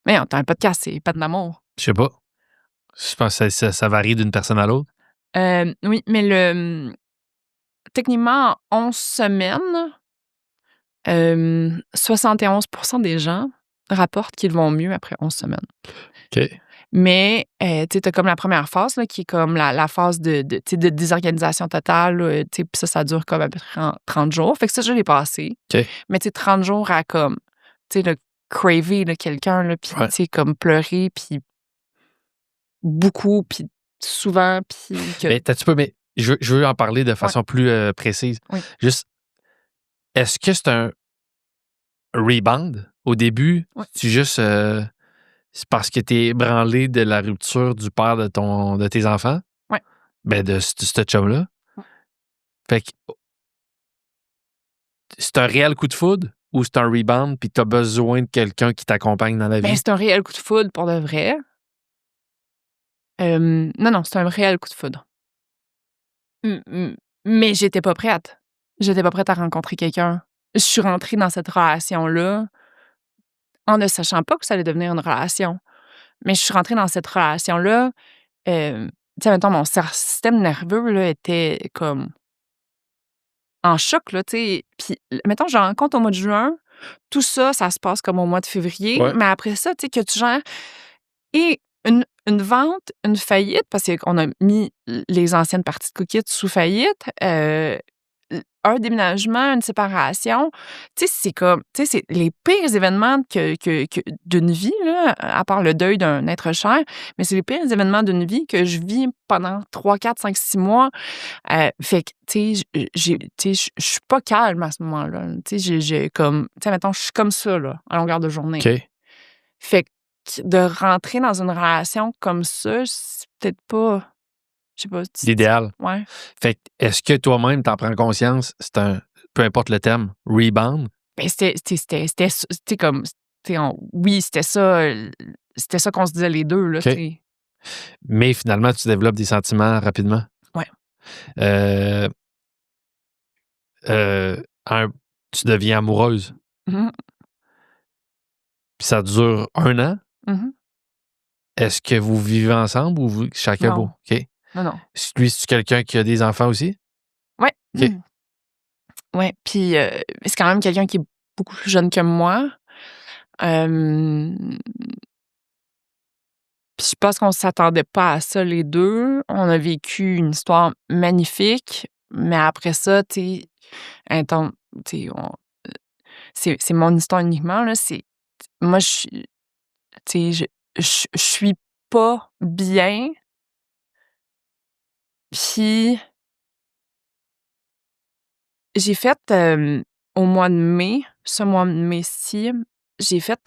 Mais t'as un podcast, c'est peine d'amour. Je sais pas. Je pense que ça varie d'une personne à l'autre. Oui, mais techniquement, en 11 semaines, 71% des gens rapportent qu'ils vont mieux après 11 semaines. OK. Mais, tu sais, t'as comme la première phase, là, qui est comme la phase de désorganisation totale, là, tu sais, puis ça dure comme à peu près 30 jours. Fait que ça, je l'ai passé. OK. Mais tu sais, 30 jours à comme, tu sais, le craver, là, quelqu'un, là, puis, Ouais. tu sais, comme pleurer, puis beaucoup, puis souvent, puis que... Mais mais je veux en parler de façon plus précise. Oui. Juste, est-ce que c'est un rebound au début? Ouais. C'est juste c'est parce que t'es ébranlé de la rupture du père de tes enfants? Ouais. Ben, de ce chum-là. Ouais. Fait que c'est un réel coup de foudre ou c'est un rebound puis t'as besoin de quelqu'un qui t'accompagne dans la vie? Ben, c'est un réel coup de foudre pour de vrai. Non, c'est un réel coup de foudre. Mais j'étais pas prête. J'étais pas prête à rencontrer quelqu'un. Je suis rentrée dans cette relation-là en ne sachant pas que ça allait devenir une relation. Mais je suis rentrée dans cette relation-là, tu sais, mettons, mon système nerveux, là, était comme en choc, là, tu sais. Puis, mettons, je rencontre au mois de juin, tout ça, ça se passe comme au mois de février. Ouais. Mais après ça, tu sais, que tu gères et une vente, une faillite, parce qu'on a mis les anciennes parties de Cookit sous faillite, un déménagement, une séparation. Tu sais, c'est comme, tu sais, c'est les pires événements d'une vie, là, à part le deuil d'un être cher, mais c'est les pires événements d'une vie que je vis pendant 3, 4, 5, 6 mois. Fait que, tu sais, je suis pas calme à ce moment-là. Tu sais, j'ai comme, tu sais, mettons, je suis comme ça, là, à longueur de journée. OK. Fait que de rentrer dans une relation comme ça, c'est peut-être pas, je sais pas. L'idéal. Ouais. Fait que est-ce que toi-même t'en prends conscience? C'est peu importe le terme, rebound? Ben, c'était comme, oui, c'était ça qu'on se disait les deux, là, OK. tu sais. Mais finalement, tu développes des sentiments rapidement. Ouais. Tu deviens amoureuse. Mhm, Puis ça dure 1 an. mhm. Est-ce que vous vivez ensemble ou chacun Non. vous? OK. Non. Lui, c'est quelqu'un qui a des enfants aussi? Ouais. OK. Ouais, puis c'est quand même quelqu'un qui est beaucoup plus jeune que moi. Puis je pense qu'on s'attendait pas à ça les deux. On a vécu une histoire magnifique, mais après ça, tu sais, attends, tu sais, c'est mon histoire uniquement, là. Moi, tu sais, je suis pas bien. Puis j'ai fait, au mois de mai, ce mois de mai-ci, j'ai fait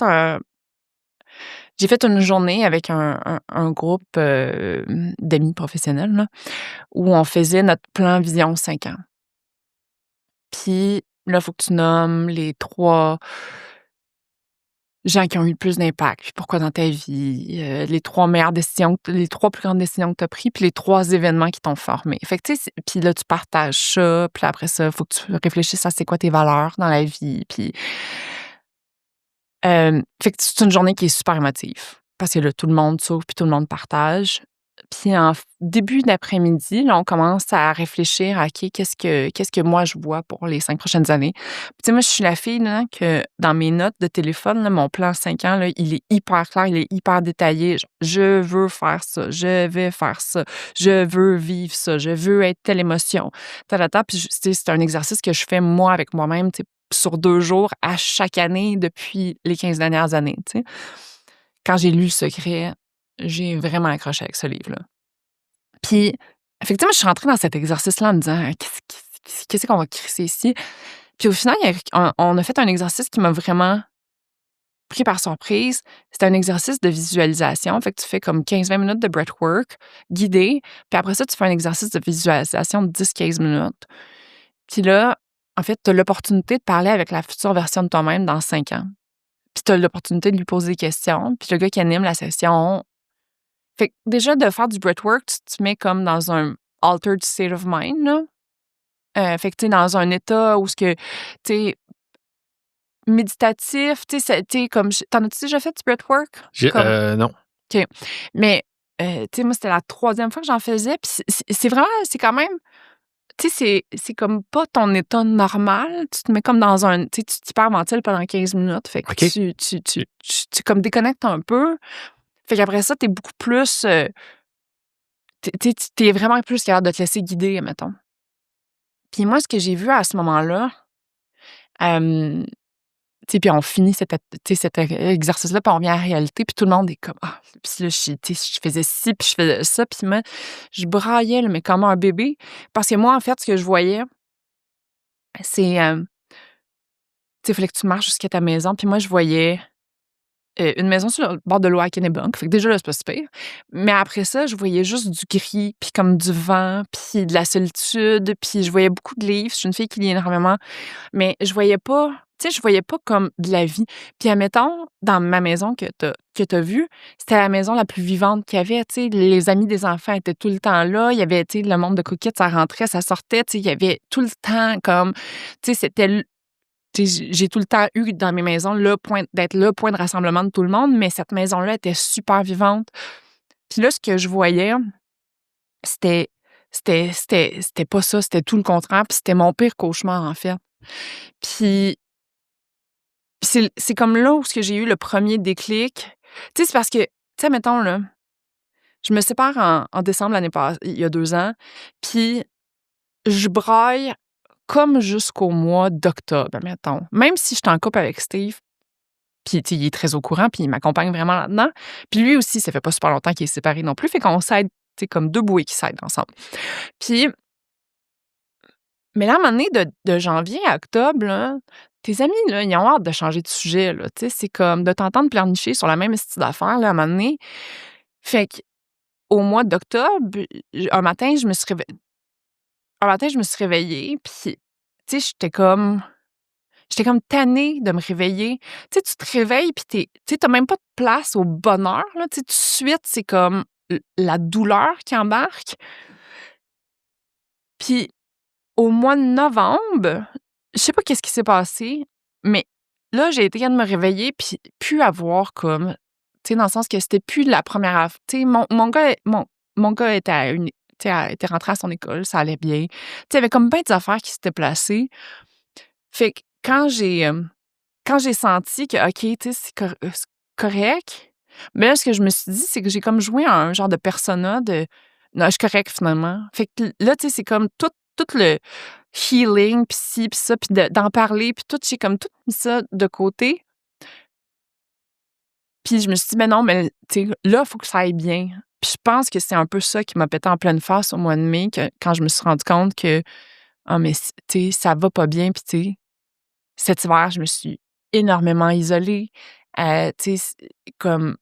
une journée avec un groupe, d'amis professionnels, là, où on faisait notre plan vision 5 ans. Puis là, il faut que tu nommes les 3 gens qui ont eu le plus d'impact, puis pourquoi dans ta vie, les 3 meilleures décisions, les 3 plus grandes décisions que tu as prises, puis les 3 événements qui t'ont formé. Fait que, tu sais, puis là, tu partages ça, puis après ça, il faut que tu réfléchisses à c'est quoi tes valeurs dans la vie, puis fait que c'est une journée qui est super émotive parce que là, tout le monde s'ouvre puis tout le monde partage. Puis en début d'après-midi, là, on commence à réfléchir à OK, qu'est-ce que moi je vois pour les 5 prochaines années. Puis tu sais, moi, je suis la fille là, que dans mes notes de téléphone, là, mon plan 5 ans, là, il est hyper clair, il est hyper détaillé. Genre, je veux faire ça, je vais faire ça, je veux vivre ça, je veux être telle émotion. Puis tu sais, c'est un exercice que je fais moi avec moi-même, tu sais, sur 2 jours à chaque année depuis les 15 dernières années, tu sais. Quand j'ai lu Le Secret, j'ai vraiment accroché avec ce livre-là. Puis, effectivement, je suis rentrée dans cet exercice-là en me disant qu'est-ce qu'on va crisser ici? Puis au final, on a fait un exercice qui m'a vraiment pris par surprise. C'était un exercice de visualisation. Fait que tu fais comme 15-20 minutes de breathwork guidé. Puis après ça, tu fais un exercice de visualisation de 10-15 minutes. Puis là, en fait, tu as l'opportunité de parler avec la future version de toi-même dans 5 ans. Puis tu as l'opportunité de lui poser des questions. Puis le gars qui anime la session. Fait que déjà, de faire du breathwork, tu te mets comme dans un altered state of mind, là. Fait que tu es dans un état où ce que, tu sais, méditatif, tu sais, comme, t'en as-tu déjà fait du breathwork? Non. OK. Mais, tu sais, moi, c'était la 3e fois que j'en faisais, puis c'est vraiment, c'est quand même, tu sais, c'est comme pas ton état normal. Tu te mets comme dans un, tu sais, tu t'hyperventiles pendant 15 minutes. Fait que OK. tu comme déconnectes un peu. Fait qu'après ça, t'es beaucoup plus, t'es vraiment plus capable de te laisser guider, mettons. Puis moi, ce que j'ai vu à ce moment-là, tu sais, puis on finit cet exercice-là, puis on revient à la réalité, puis tout le monde est comme ah, puis là, je faisais ci, puis je faisais ça, puis moi, je braillais, là, mais comme un bébé, parce que moi, en fait, ce que je voyais, c'est, tu sais, il fallait que tu marches jusqu'à ta maison, puis moi, je voyais une maison sur le bord de l'eau à Kennebec. Fait que déjà, là, c'est pas si pire. Mais après ça, je voyais juste du gris, puis comme du vent, puis de la solitude, puis je voyais beaucoup de livres. Je suis une fille qui lit énormément. Mais je voyais pas, tu sais, je voyais pas comme de la vie. Puis admettons, dans ma maison que t'as vue, c'était la maison la plus vivante qu'il y avait. Tu sais, les amis des enfants étaient tout le temps là. Il y avait, tu sais, le monde de coquettes, ça rentrait, ça sortait. Tu sais, il y avait tout le temps comme, tu sais, c'était j'ai tout le temps eu dans mes maisons d'être le point de rassemblement de tout le monde, mais cette maison-là était super vivante. Puis là, ce que je voyais, c'était pas ça, c'était tout le contraire, puis c'était mon pire cauchemar, en fait. Puis c'est comme là où j'ai eu le premier déclic. Tu sais, c'est parce que, tu sais, mettons, là, je me sépare en décembre l'année passée, il y a 2 ans, puis je braille comme jusqu'au mois d'octobre, mettons. Même si je suis en couple avec Steve, puis tu sais, il est très au courant, puis il m'accompagne vraiment là-dedans. Puis lui aussi, ça fait pas super longtemps qu'il est séparé non plus, fait qu'on s'aide, tu sais, comme 2 bouées qui s'aident ensemble. Puis, mais là, à un moment donné, de janvier à octobre, là, tes amis, là, ils ont hâte de changer de sujet, là, tu sais, c'est comme de t'entendre pleurnicher sur la même style d'affaires, là, à un moment donné. Fait qu'au mois d'octobre, un matin, je me suis réveillée, puis, tu sais, j'étais comme tannée de me réveiller. Tu sais, tu te réveilles, puis tu sais, t'as même pas de place au bonheur, là, tu sais, tout de suite, c'est comme la douleur qui embarque. Puis au mois de novembre, je sais pas qu'est-ce qui s'est passé, mais là, j'ai été capable de me réveiller puis plus avoir comme, tu sais, dans le sens que c'était plus la première tu sais, mon gars était tu sais, était rentré à son école, ça allait bien. Tu sais, il y avait comme plein d'affaires qui s'étaient placées. Fait que quand j'ai senti que, OK, tu sais, c'est correct, mais là, ce que je me suis dit, c'est que j'ai comme joué un genre de persona de non, je suis correct finalement. Fait que là, tu sais, c'est comme tout le healing, puis ci, puis ça, puis d'en parler, puis tout, j'ai comme tout mis ça de côté. Puis je me suis dit, mais non, mais tu sais, là, il faut que ça aille bien. Puis je pense que c'est un peu ça qui m'a pété en pleine face au mois de mai, quand je me suis rendu compte que, ah, mais tu sais, ça va pas bien, puis tu sais, cet hiver, je me suis énormément isolée. Tu sais, comme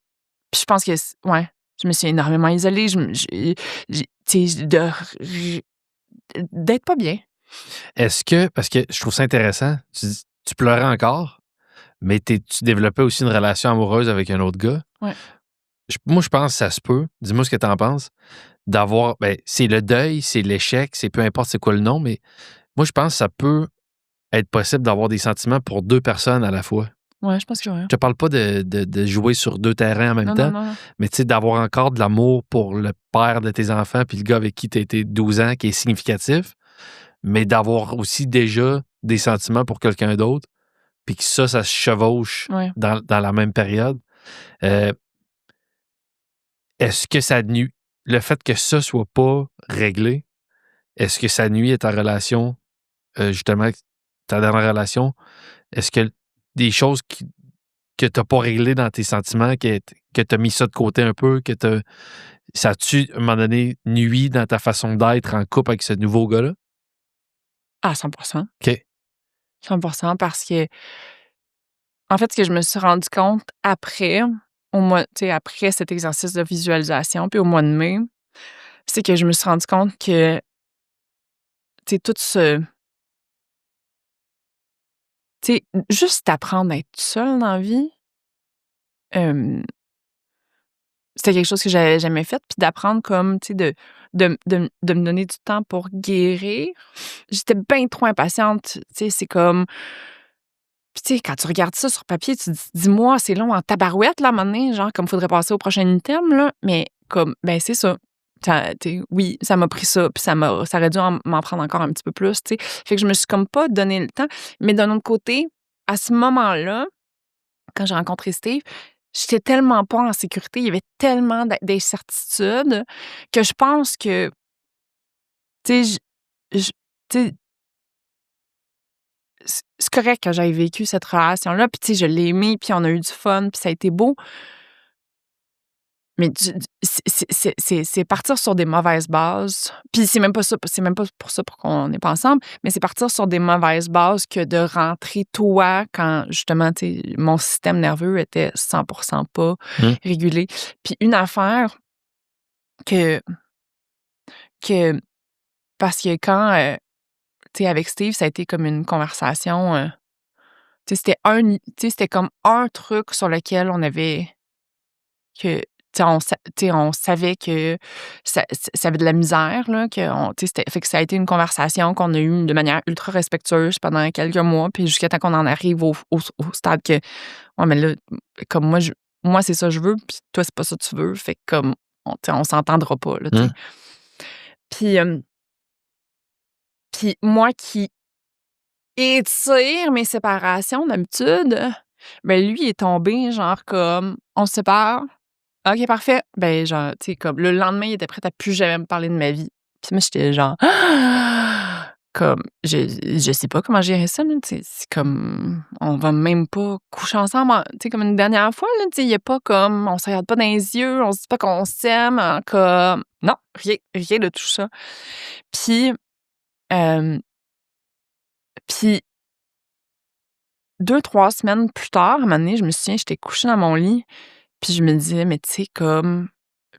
puis je pense que ouais, je me suis énormément isolée. Tu sais, d'être pas bien. Est-ce que, parce que je trouve ça intéressant, tu pleurais encore, mais tu développais aussi une relation amoureuse avec un autre gars. Ouais. Moi, je pense que ça se peut. Dis-moi ce que tu en penses. D'avoir, ben, c'est le deuil, c'est l'échec, c'est peu importe c'est quoi le nom, mais moi, je pense que ça peut être possible d'avoir des sentiments pour 2 personnes à la fois. Ouais, je pense que ouais. Je te parle pas de jouer sur 2 terrains en même Non, temps, non, non. mais tu sais, d'avoir encore de l'amour pour le père de tes enfants puis le gars avec qui tu as été 12 ans, qui est significatif, mais d'avoir aussi déjà des sentiments pour quelqu'un d'autre, puis que ça se chevauche Ouais. dans la même période. Euh, Est-ce que ça nuit, le fait que ça soit pas réglé, est-ce que ça nuit à ta relation, justement, ta dernière relation? Est-ce que des choses que tu n'as pas réglées dans tes sentiments, que tu as mis ça de côté un peu, ça a-tu, à un moment donné, nuit dans ta façon d'être en couple avec ce nouveau gars-là? À 100%. OK. 100% parce que En fait, ce que je me suis rendu compte après, après cet exercice de visualisation, puis au mois de mai, c'est que je me suis rendu compte que, tout ce juste apprendre à être seule dans la vie, hem, c'était quelque chose que j'avais jamais fait, puis d'apprendre comme, de me donner du temps pour guérir. J'étais bien trop impatiente, c'est comme puis quand tu regardes ça sur papier, tu te dis: «Dis-moi, c'est long en tabarouette, là, à un moment donné, genre, comme faudrait passer au prochain item, là», mais comme, ben, c'est ça. Oui, ça m'a pris ça, puis ça aurait dû m'en prendre encore un petit peu plus, tu sais. Fait que je me suis comme pas donné le temps, mais d'un autre côté, à ce moment-là, quand j'ai rencontré Steve, j'étais tellement pas en sécurité, il y avait tellement d'incertitudes que je pense que, tu sais, je tu sais, c'est correct que j'aie vécu cette relation-là, puis je l'ai aimé, puis on a eu du fun, puis ça a été beau, mais c'est partir sur des mauvaises bases. Puis c'est même pas ça, c'est même pas pour ça pour qu'on n'est pas ensemble, mais c'est partir sur des mauvaises bases que de rentrer toi quand justement, mon système nerveux était 100% pas Mmh. régulé. Puis une affaire que que parce que quand, avec Steve, ça a été comme une conversation, c'était comme un truc sur lequel on avait que on savait que ça avait de la misère, là, que fait que ça a été une conversation qu'on a eue de manière ultra respectueuse pendant quelques mois, puis jusqu'à temps qu'on en arrive au stade que, ouais, mais là, comme moi, c'est ça que je veux, puis toi, c'est pas ça que tu veux, fait que comme, on s'entendra pas, là, tu sais. Mmh. Puis, puis moi qui étire mes séparations d'habitude, ben lui, il est tombé genre comme: «On se sépare?» OK, parfait. Ben, genre, comme le lendemain, il était prêt à plus jamais me parler de ma vie. Puis moi, j'étais genre, comme, je sais pas comment gérer ça, là, c'est comme, on va même pas coucher ensemble, comme une dernière fois, là, il y a pas comme, on se regarde pas dans les yeux, on se dit pas qu'on s'aime, comme, non, rien de tout ça. Puis, euh, puis 2-3 semaines plus tard, à un moment donné, je me souviens, j'étais couchée dans mon lit, puis je me disais, mais tu sais, comme.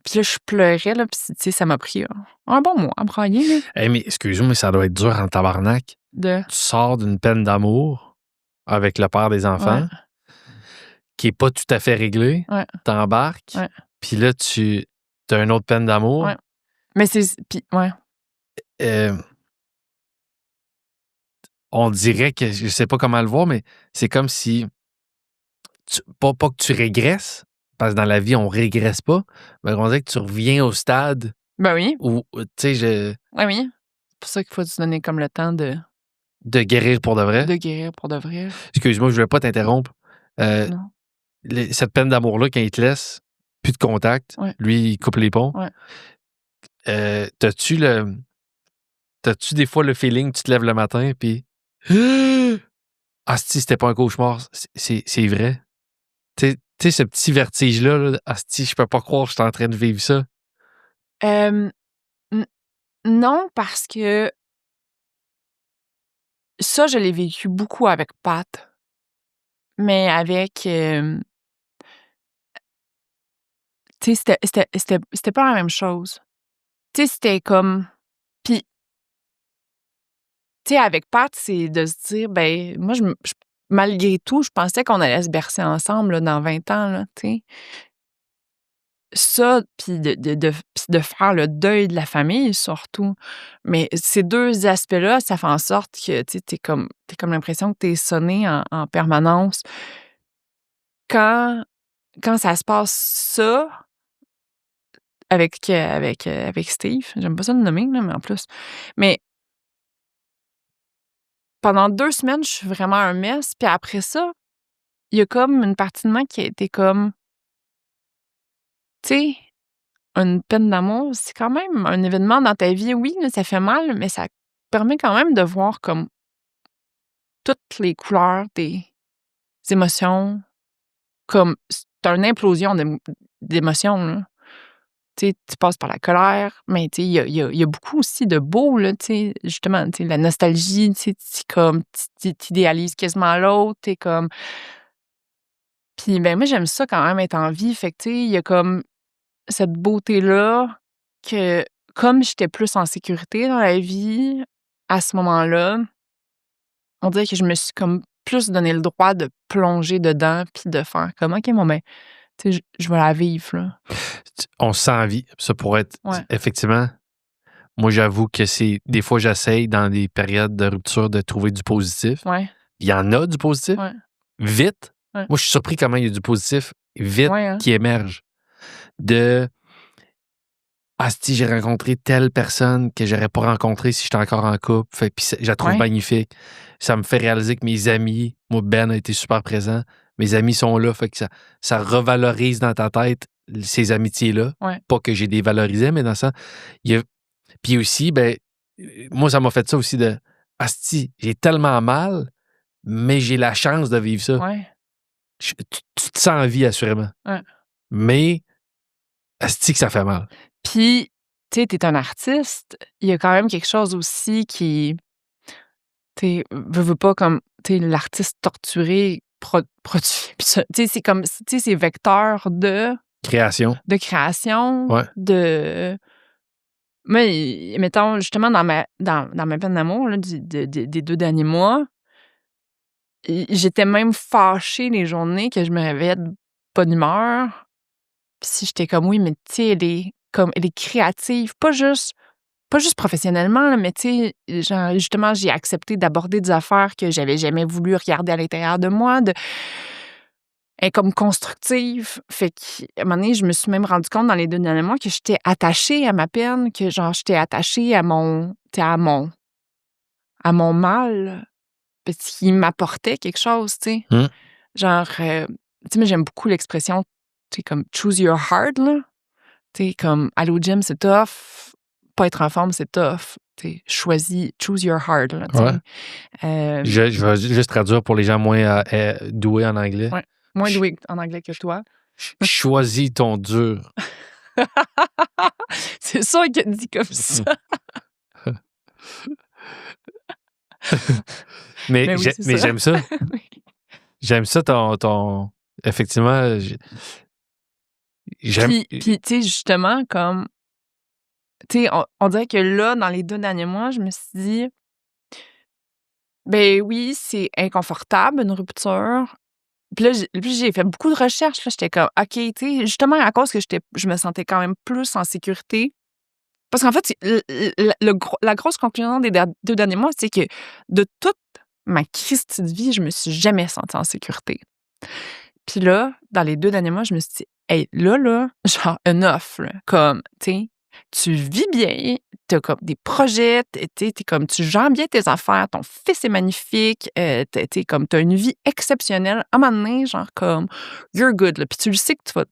Puis là, je pleurais, là, puis ça m'a pris un bon mois à brailler, là. Hey, mais excuse-moi, mais ça doit être dur en tabarnak. De. Tu sors d'une peine d'amour avec le père des Ouais, enfants, qui est pas tout à fait réglée. ouais, T'embarques, ouais, puis là, tu as une autre peine d'amour. ouais. Mais c'est. Puis, ouais. Euh, on dirait que, je sais pas comment le voir, mais c'est comme si, pas que tu régresses, parce que dans la vie, on régresse pas, mais on dirait que tu reviens au stade Ben oui, où, tu sais, ouais, oui. C'est pour ça qu'il faut se donner comme le temps de de guérir pour de vrai. guérir pour de vrai. Excuse-moi, je voulais pas t'interrompre. Euh, Non. cette peine d'amour-là, quand il te laisse, plus de contact, Ouais. lui, il coupe les ponts. Ouais. T'as-tu des fois le feeling, tu te lèves le matin, puis ah, si c'était pas un cauchemar, c'est vrai. Tu sais, ce petit vertige-là, là, asti, je peux pas croire que je suis en train de vivre ça. N- non, parce que ça, je l'ai vécu beaucoup avec Pat, mais avec. C'était pas la même chose. Tu sais, c'était comme. Puis, avec Pat, c'est de se dire, ben, moi, malgré tout, je pensais qu'on allait se bercer ensemble, là, dans 20 ans, là, tu sais. Ça, puis puis de faire le deuil de la famille, surtout. Mais ces 2 aspects-là, ça fait en sorte que, tu sais, t'as comme l'impression que t'es sonné en permanence. Quand quand ça se passe ça avec Steve, j'aime pas ça le nommer, là, mais en plus. Mais pendant 2 semaines, je suis vraiment un mess, puis après ça, il y a comme une partie de moi qui a été comme, tu sais, une peine d'amour, c'est quand même un événement dans ta vie. Oui, là, ça fait mal, mais ça permet quand même de voir comme toutes les couleurs des émotions, comme c'est une implosion d'émotions, là. Tu sais, tu passes par la colère, mais tu sais, il y a beaucoup aussi de beau, là, tu sais, justement, tu sais, la nostalgie, tu sais, t'idéalises quasiment l'autre, tu comme Puis, ben moi, j'aime ça quand même être en vie. Fait que, tu sais, il y a comme cette beauté-là que, comme j'étais plus en sécurité dans la vie, à ce moment-là, on dirait que je me suis comme plus donné le droit de plonger dedans puis de faire comme, OK, bon, ben, tu sais, je vais la vivre, là. On se sent en vie. Ça pourrait être, Ouais. effectivement, moi, j'avoue que des fois, j'essaye dans des périodes de rupture de trouver du positif. Ouais, Il y en a du positif, ouais, vite. ouais. Moi, je suis surpris comment il y a du positif vite Ouais, hein? qui émerge. De Asti, j'ai rencontré telle personne que j'aurais pas rencontrée si j'étais encore en couple. Fait, puis je la trouve Ouais. magnifique. Ça me fait réaliser que mes amis, moi, Ben a été super présent. Mes amis sont là. Fait que ça revalorise dans ta tête ces amitiés-là. Ouais. Pas que j'ai dévalorisé, mais dans ça. Puis aussi, ben, moi, ça m'a fait ça aussi de Asti, j'ai tellement mal, mais j'ai la chance de vivre ça. Ouais. Tu te sens en vie, assurément. Ouais. Mais Asti que ça fait mal. Puis, tu sais, t'es un artiste, il y a quand même quelque chose aussi qui, tu sais, veux pas comme, tu sais, l'artiste torturé produit. Puis ça, tu sais, c'est comme, tu sais, c'est vecteur Création. de création, Ouais. de. Moi, mettons, justement, dans ma peine d'amour, là, des 2 derniers mois, j'étais même fâchée les journées que je me réveillais de bonne humeur. Puis si j'étais comme, oui, mais tu sais, elle est créative, pas juste professionnellement, là, mais tu sais, genre, justement, j'ai accepté d'aborder des affaires que j'avais jamais voulu regarder à l'intérieur de moi. Elle est comme constructive. Fait qu'à un moment donné, je me suis même rendu compte dans les 2 derniers mois que j'étais attachée à ma peine, que genre, j'étais attachée à tu sais, à mon mal, parce qu'il m'apportait quelque chose, tu sais. Genre, tu sais, moi, j'aime beaucoup l'expression, tu sais, comme choose your heart, là. Tu sais, comme aller au gym, c'est tough. Pas être en forme, c'est tough. Tu sais, choisis, choose your heart, là, tu sais. Je vais juste traduire pour les gens moins doués en anglais. Ouais, moins doué en anglais que toi. Choisis ton dur. C'est sûr qu'il dit comme ça. mais oui, c'est ça. j'aime ça. Oui. J'aime ça, ton... Effectivement, j'aime... Puis tu sais, justement, comme, tu sais, on dirait que là, dans les 2 derniers mois, je me suis dit, ben oui, c'est inconfortable, une rupture. Puis là, j'ai fait beaucoup de recherches, là. J'étais comme, OK, tu sais, justement, à cause que je me sentais quand même plus en sécurité. Parce qu'en fait, la grosse conclusion des 2 derniers mois, c'est que de toute ma Christie de vie, je me suis jamais sentie en sécurité. Puis là, dans les 2 derniers mois, je me suis dit, hey, là, genre, enough, là. Comme, tu sais, tu vis bien, t'as comme des projets, t'es comme, tu gères bien tes affaires, ton fils est magnifique, t'es comme, t'as une vie exceptionnelle. À un moment donné, genre, comme, you're good, là. Puis tu le sais que tu vas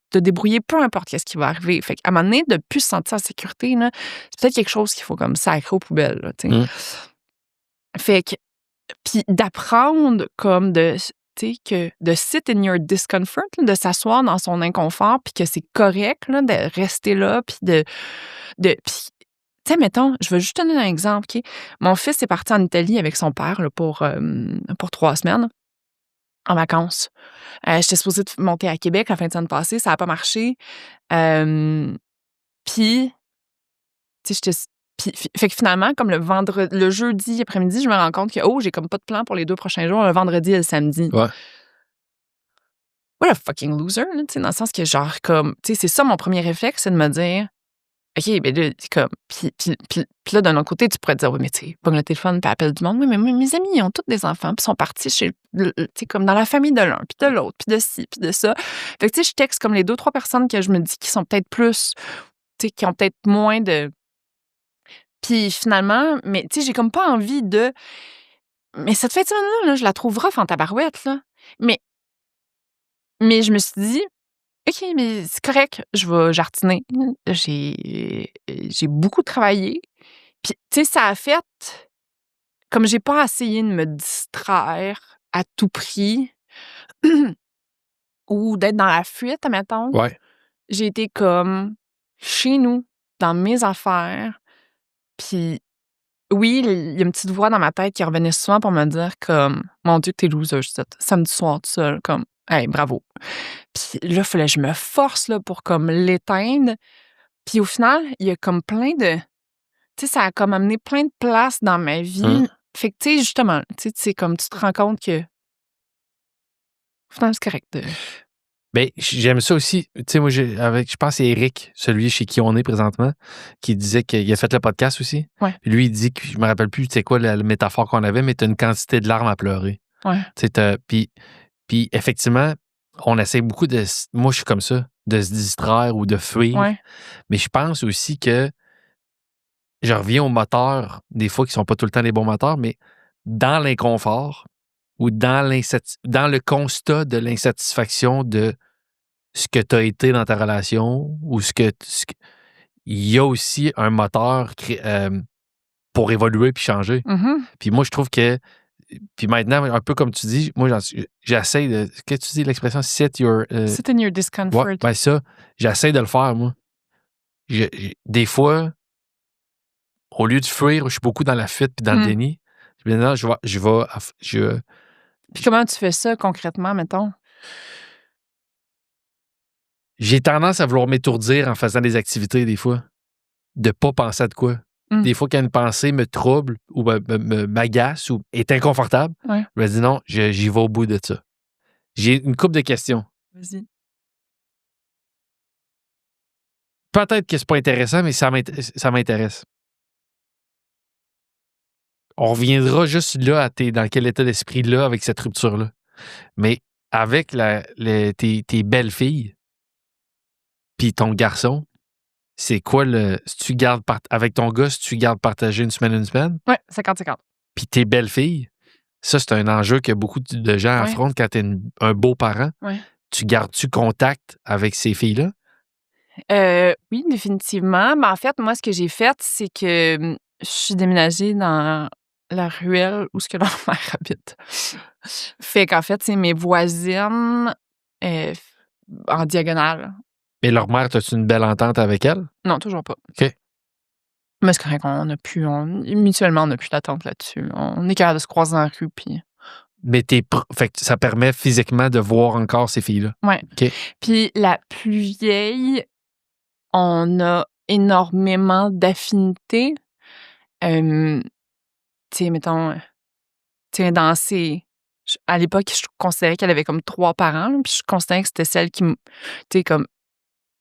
te débrouiller, peu importe ce qui va arriver. Fait qu'à un moment donné, de plus se sentir en sécurité, là, c'est peut-être quelque chose qu'il faut comme sacrer aux poubelles, là, tu sais. Fait que, puis d'apprendre comme tu sais, que de sit in your discomfort, là, de s'asseoir dans son inconfort, puis que c'est correct, là, de rester là, puis puis, tu sais, mettons, je vais juste te donner un exemple, OK? Mon fils est parti en Italie avec son père, là, pour 3 semaines en vacances. J'étais supposée monter à Québec la fin de semaine passée, ça n'a pas marché. Puis, tu sais, fait que finalement, comme le jeudi après-midi, je me rends compte que, j'ai comme pas de plan pour les 2 prochains jours, le vendredi et le samedi. Ouais. What a fucking loser, là, tu sais, dans le sens que, genre, comme, tu sais, c'est ça mon premier réflexe, c'est de me dire, OK, ben là, c'est comme, puis là, d'un autre côté, tu pourrais te dire, oui, mais tu sais, pogne le téléphone, puis appelle du monde. Oui, mais mes amis, ils ont tous des enfants, puis sont partis chez, tu sais, comme dans la famille de l'un, puis de l'autre, puis de ci, puis de ça. Fait que, tu sais, je texte comme les 2-3 personnes que je me dis qui sont peut-être plus, tu sais, qui ont peut-être moins de. Puis finalement, mais tu sais, j'ai comme pas envie de. Mais cette fin de semaine-là, là, je la trouve rough en tabarouette, là. Mais je me suis dit, OK, mais c'est correct, je vais jartiner. J'ai beaucoup travaillé. Puis, tu sais, ça a fait, comme j'ai pas essayé de me distraire à tout prix ou d'être dans la fuite, admettons. Ouais. J'ai été comme chez nous, dans mes affaires. Puis oui, il y a une petite voix dans ma tête qui revenait souvent pour me dire comme « Mon Dieu, t'es loser, samedi soir, tout seul. » Comme « Hey, bravo. » Puis là, il fallait que je me force là, pour comme l'éteindre. Puis au final, il y a comme plein de... Tu sais, ça a comme amené plein de places dans ma vie. Fait que, tu sais, justement, tu sais, c'est comme tu te rends compte que... Au final, c'est correct. Ben, j'aime ça aussi. Tu sais, moi, je pense que c'est Eric, celui chez qui on est présentement, qui disait qu'il a fait le podcast aussi. Ouais. Puis lui, il dit que je me rappelle plus, tu sais quoi, la métaphore qu'on avait, mais tu as une quantité de larmes à pleurer. Ouais. Tu sais, puis effectivement, on essaie beaucoup de... Moi, je suis comme ça, de se distraire ou de fuir. Ouais. Mais je pense aussi que je reviens aux moteurs, des fois, qui sont pas tout le temps les bons moteurs, mais dans l'inconfort ou dans le constat de l'insatisfaction de ce que tu as été dans ta relation ou il y a aussi un moteur pour évoluer puis changer. Puis moi, je trouve que puis maintenant, un peu comme tu dis, moi, j'essaie de... Qu'est-ce que tu dis, l'expression « sit in your discomfort ». Ouais, ben ça, j'essaie de le faire, moi. Des fois, au lieu de fuir, je suis beaucoup dans la fuite puis dans le déni. Maintenant, Puis comment tu fais ça concrètement, mettons? J'ai tendance à vouloir m'étourdir en faisant des activités, des fois. De pas penser à de quoi. Des fois, quand une pensée me trouble ou m'agace ou est inconfortable, je me dis non, j'y vais au bout de ça. J'ai une couple de questions. Vas-y. Peut-être que c'est pas intéressant, mais ça m'intéresse. On reviendra juste là dans quel état d'esprit là avec cette rupture-là. Mais avec tes belles filles puis ton garçon, c'est quoi si tu gardes avec ton gars, si tu gardes partager une semaine? Ouais, 50-50. Puis tes belles filles, ça, c'est un enjeu que beaucoup de gens affrontent quand tu es un beau parent. Ouais. Tu gardes-tu contact avec ces filles-là? Oui, définitivement. Mais en fait, moi, ce que j'ai fait, c'est que je suis déménagée dans la ruelle où ce que leur mère habite. Fait qu'en fait, c'est mes voisines en diagonale. Et leur mère, as-tu une belle entente avec elle? Non, toujours pas. OK. Mais c'est correct, mutuellement, on n'a plus d'attente là-dessus. On est capable de se croiser dans la rue, puis... Mais fait que ça permet physiquement de voir encore ces filles-là. Ouais. OK. Puis la plus vieille, on a énormément d'affinités. Tu sais, mettons, à l'époque, je considérais qu'elle avait comme 3 parents, là, puis je considérais que c'était celle qui, tu sais, comme...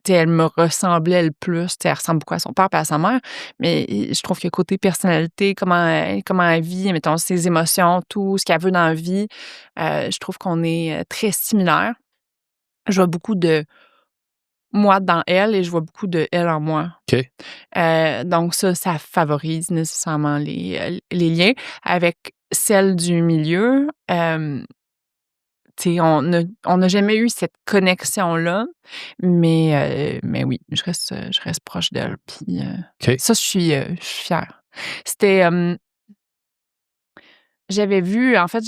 elle me ressemblait le plus. Elle ressemble beaucoup à son père et à sa mère. Mais je trouve que côté personnalité, comment elle vit, mettons, ses émotions, tout ce qu'elle veut dans la vie, je trouve qu'on est très similaires. Je vois beaucoup de moi dans elle et je vois beaucoup de elle en moi. OK. Donc ça favorise nécessairement les liens. Avec celle du milieu, on n'a jamais eu cette connexion-là, mais oui, je reste proche d'elle. Puis OK. ça, je suis fière. C'était, j'avais vu, en fait,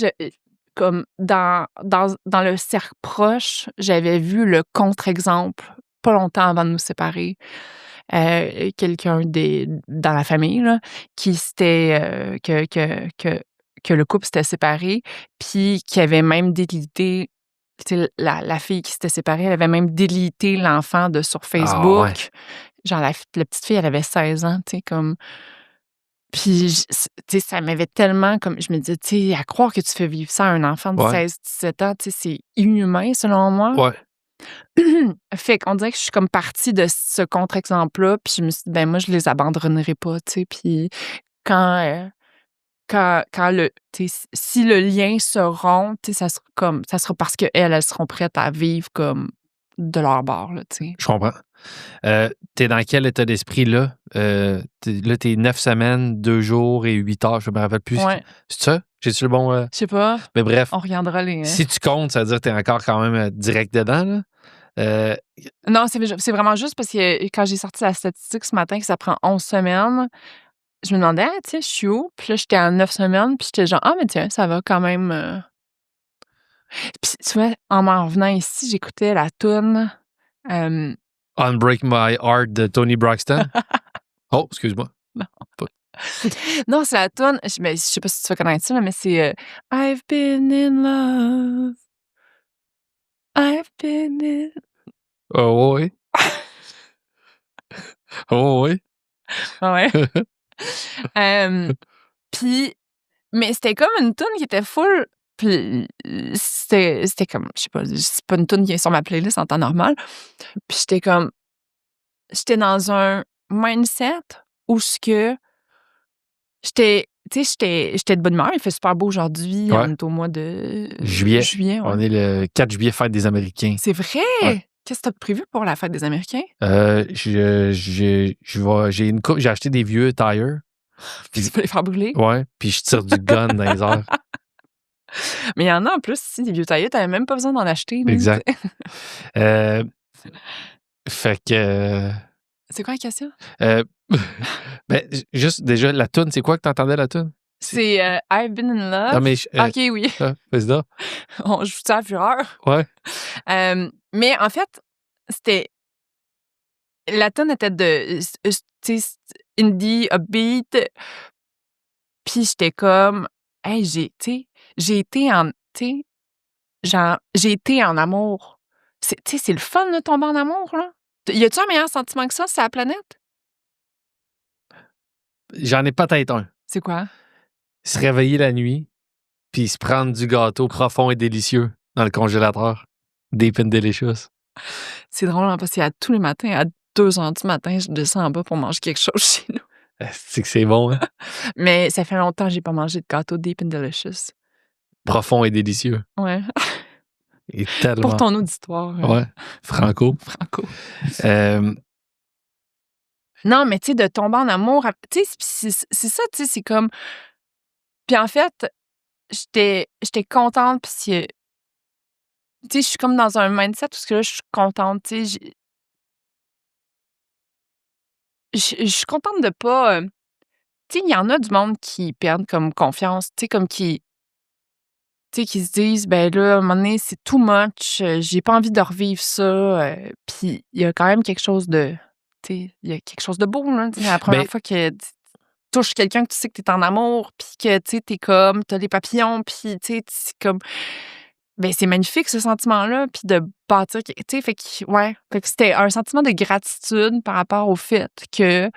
comme dans le cercle proche, j'avais vu le contre-exemple pas longtemps avant de nous séparer. Quelqu'un dans la famille là, qui s'était que le couple s'était séparé, puis qui avait même délité, tu sais, la fille qui s'était séparée, elle avait même délité l'enfant sur Facebook. Ah, ouais. Genre, la petite fille, elle avait 16 ans, tu sais, comme... Puis, tu sais, ça m'avait tellement, comme, je me disais, tu sais, à croire que tu fais vivre ça à un enfant de 16-17 ans, tu sais, c'est inhumain, selon moi. Ouais. Fait qu'on dirait que je suis comme partie de ce contre-exemple-là, puis je me suis dit, ben moi, je les abandonnerai pas, tu sais, puis quand si le lien se rompt, ça sera parce qu'elles seront prêtes à vivre comme de leur bord, là, tu sais. Je comprends. T'es dans quel état d'esprit là? Là, t'es 9 semaines, 2 jours et 8 heures, je me rappelle plus. Ouais. C'est ça? J'ai-tu le bon... Je sais pas. Mais bref. On regardera les... Si tu comptes, ça veut dire que t'es encore quand même direct dedans, là. Non, c'est vraiment juste parce que quand j'ai sorti la statistique ce matin que ça prend 11 semaines, je me demandais, tu sais, je suis où? Puis là, j'étais à 9 semaines, puis j'étais genre, ah, mais tiens, ça va quand même. Puis tu vois, en m'en revenant ici, j'écoutais la toune. Unbreak My Heart de Tony Braxton. Oh, excuse-moi. Non. Non, c'est la toune. Je sais pas si tu vas connaître ça, là, mais c'est I've been in love. I've been in. Oh oui. Oh oui. Ouais. Puis, mais c'était comme une toune qui était full. Puis c'était comme, je sais pas, c'est pas une toune qui est sur ma playlist en temps normal. Puis j'étais dans un mindset où j'étais de bonne humeur. Il fait super beau aujourd'hui. Ouais. On est au mois de Juillet. juillet. Ouais. On est le 4 juillet, fête des Américains. C'est vrai? Ouais. Qu'est-ce que tu as prévu pour la fête des Américains? J'ai acheté des vieux tires. Puis tu peux les faire brûler. Ouais, puis je tire du gun dans les airs. Mais il y en a en plus, si des vieux tailleux, t'avais même pas besoin d'en acheter. Là, Exact. Fait que... C'est quoi la question? Ben, juste déjà, la toune, c'est quoi que t'entendais, la toune? C'est I've been in love. Non, mais... OK, oui. Fais ça. On joue ça à fureur. Ouais. Mais en fait, c'était... La toune était de... indie, upbeat. Puis j'étais comme... Hey, j'ai été en... j'ai été en amour. C'est le fun de tomber en amour, là. Y a-tu un meilleur sentiment que ça, sur la planète? J'en ai peut-être un. C'est quoi? Se réveiller la nuit, puis se prendre du gâteau profond et délicieux dans le congélateur. Deep and delicious. C'est drôle, hein, parce qu'à tous les matins, à 2h du matin, je descends en bas pour manger quelque chose chez nous. C'est que c'est bon, hein? Mais ça fait longtemps que j'ai pas mangé de gâteau Deep and Delicious. Profond et délicieux. Ouais. Et tellement. Pour ton auditoire. Ouais. Franco. Franco. Non, mais tu sais, de tomber en amour, tu sais, c'est ça, tu sais, c'est comme... Puis en fait, j'étais contente, puis tu sais, je suis comme dans un mindset où là, je suis contente, tu sais, je suis contente de pas... tu sais, il y en a du monde qui perdent comme confiance, tu sais, comme qui se disent, ben là, à un moment donné, c'est too much, j'ai pas envie de revivre ça. Puis il y a quand même quelque chose de... Tu sais, il y a quelque chose de beau, là. Tu sais, la première fois que tu touches quelqu'un que tu sais que t'es en amour, puis que, tu sais, t'es comme, t'as les papillons, puis, tu sais, c'est comme... Ben, c'est magnifique, ce sentiment-là, puis de bâtir... Tu sais, fait que c'était un sentiment de gratitude par rapport au fait que...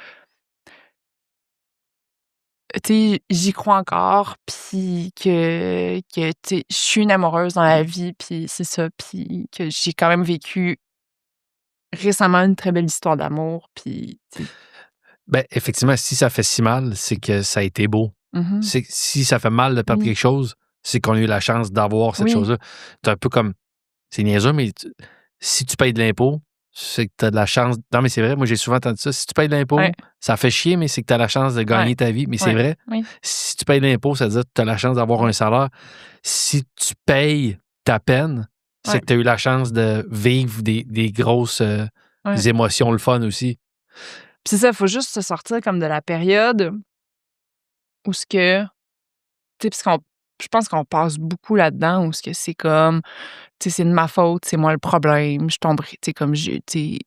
Tu sais, j'y crois encore, puis que tu sais, je suis une amoureuse dans la vie, puis c'est ça, puis que j'ai quand même vécu récemment une très belle histoire d'amour, puis tu sais. Ben, effectivement, si ça fait si mal, c'est que ça a été beau. Mm-hmm. Si ça fait mal de perdre Oui. quelque chose, c'est qu'on a eu la chance d'avoir cette Oui. chose-là. C'est un peu comme... C'est niaiseux, mais si tu payes de l'impôt, c'est que tu as de la chance... Non, mais c'est vrai, moi, j'ai souvent entendu ça. Si tu payes de l'impôt, Ouais. ça fait chier, mais c'est que tu as la chance de gagner Ouais. ta vie. Mais c'est Ouais. vrai. Oui. Si tu payes de l'impôt, ça veut dire que tu as la chance d'avoir un salaire. Si tu payes ta peine, c'est Ouais. que tu as eu la chance de vivre des grosses Ouais. émotions, le fun aussi. Puis c'est ça, il faut juste se sortir comme de la période où ce que... Tu sais, parce je pense qu'on passe beaucoup là-dedans où ce que c'est comme... Tu sais, c'est de ma faute, c'est moi le problème, je tomberai, tu sais, comme tu sais... Puis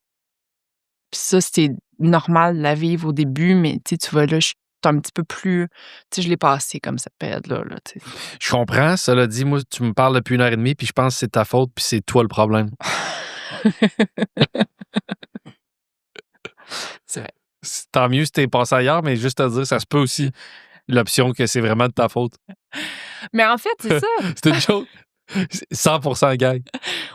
ça, c'était normal de la vivre au début, mais tu vois, là, je suis un petit peu plus... Tu sais, je l'ai passé comme cette période-là, là, tu sais. Je comprends. Cela dit, moi, tu me parles depuis 1h30, puis je pense que c'est ta faute, puis c'est toi le problème. C'est vrai. Tant mieux si t'es passé ailleurs, mais juste à dire, ça se peut aussi l'option que c'est vraiment de ta faute. Mais en fait, c'est ça. C'est une chose. 100% gag.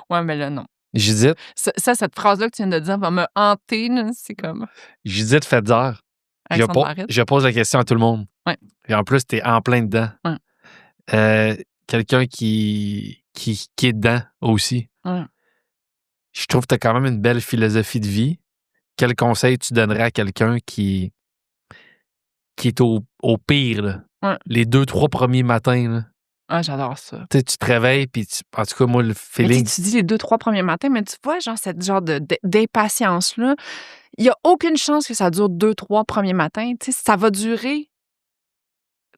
Ouais, mais là, non. Judith, Cette phrase-là que tu viens de dire va me hanter, là, c'est comme... Judith Fetzer, Alexandre Barrette. je pose la question à tout le monde. Ouais. Et en plus, t'es en plein dedans. Ouais. Quelqu'un qui est dedans aussi. Ouais. Je trouve que t'as quand même une belle philosophie de vie. Quel conseil tu donnerais à quelqu'un qui est au pire, là? Ouais. Les 2-3 premiers matins, là? Ah, j'adore ça. Tu sais, tu te réveilles, puis en tout cas, moi, le Mais feeling... tu dis les 2-3 premiers matins, mais tu vois, genre, cette genre d'impatience-là, il n'y a aucune chance que ça dure 2-3 premiers matins. Tu sais, ça va durer...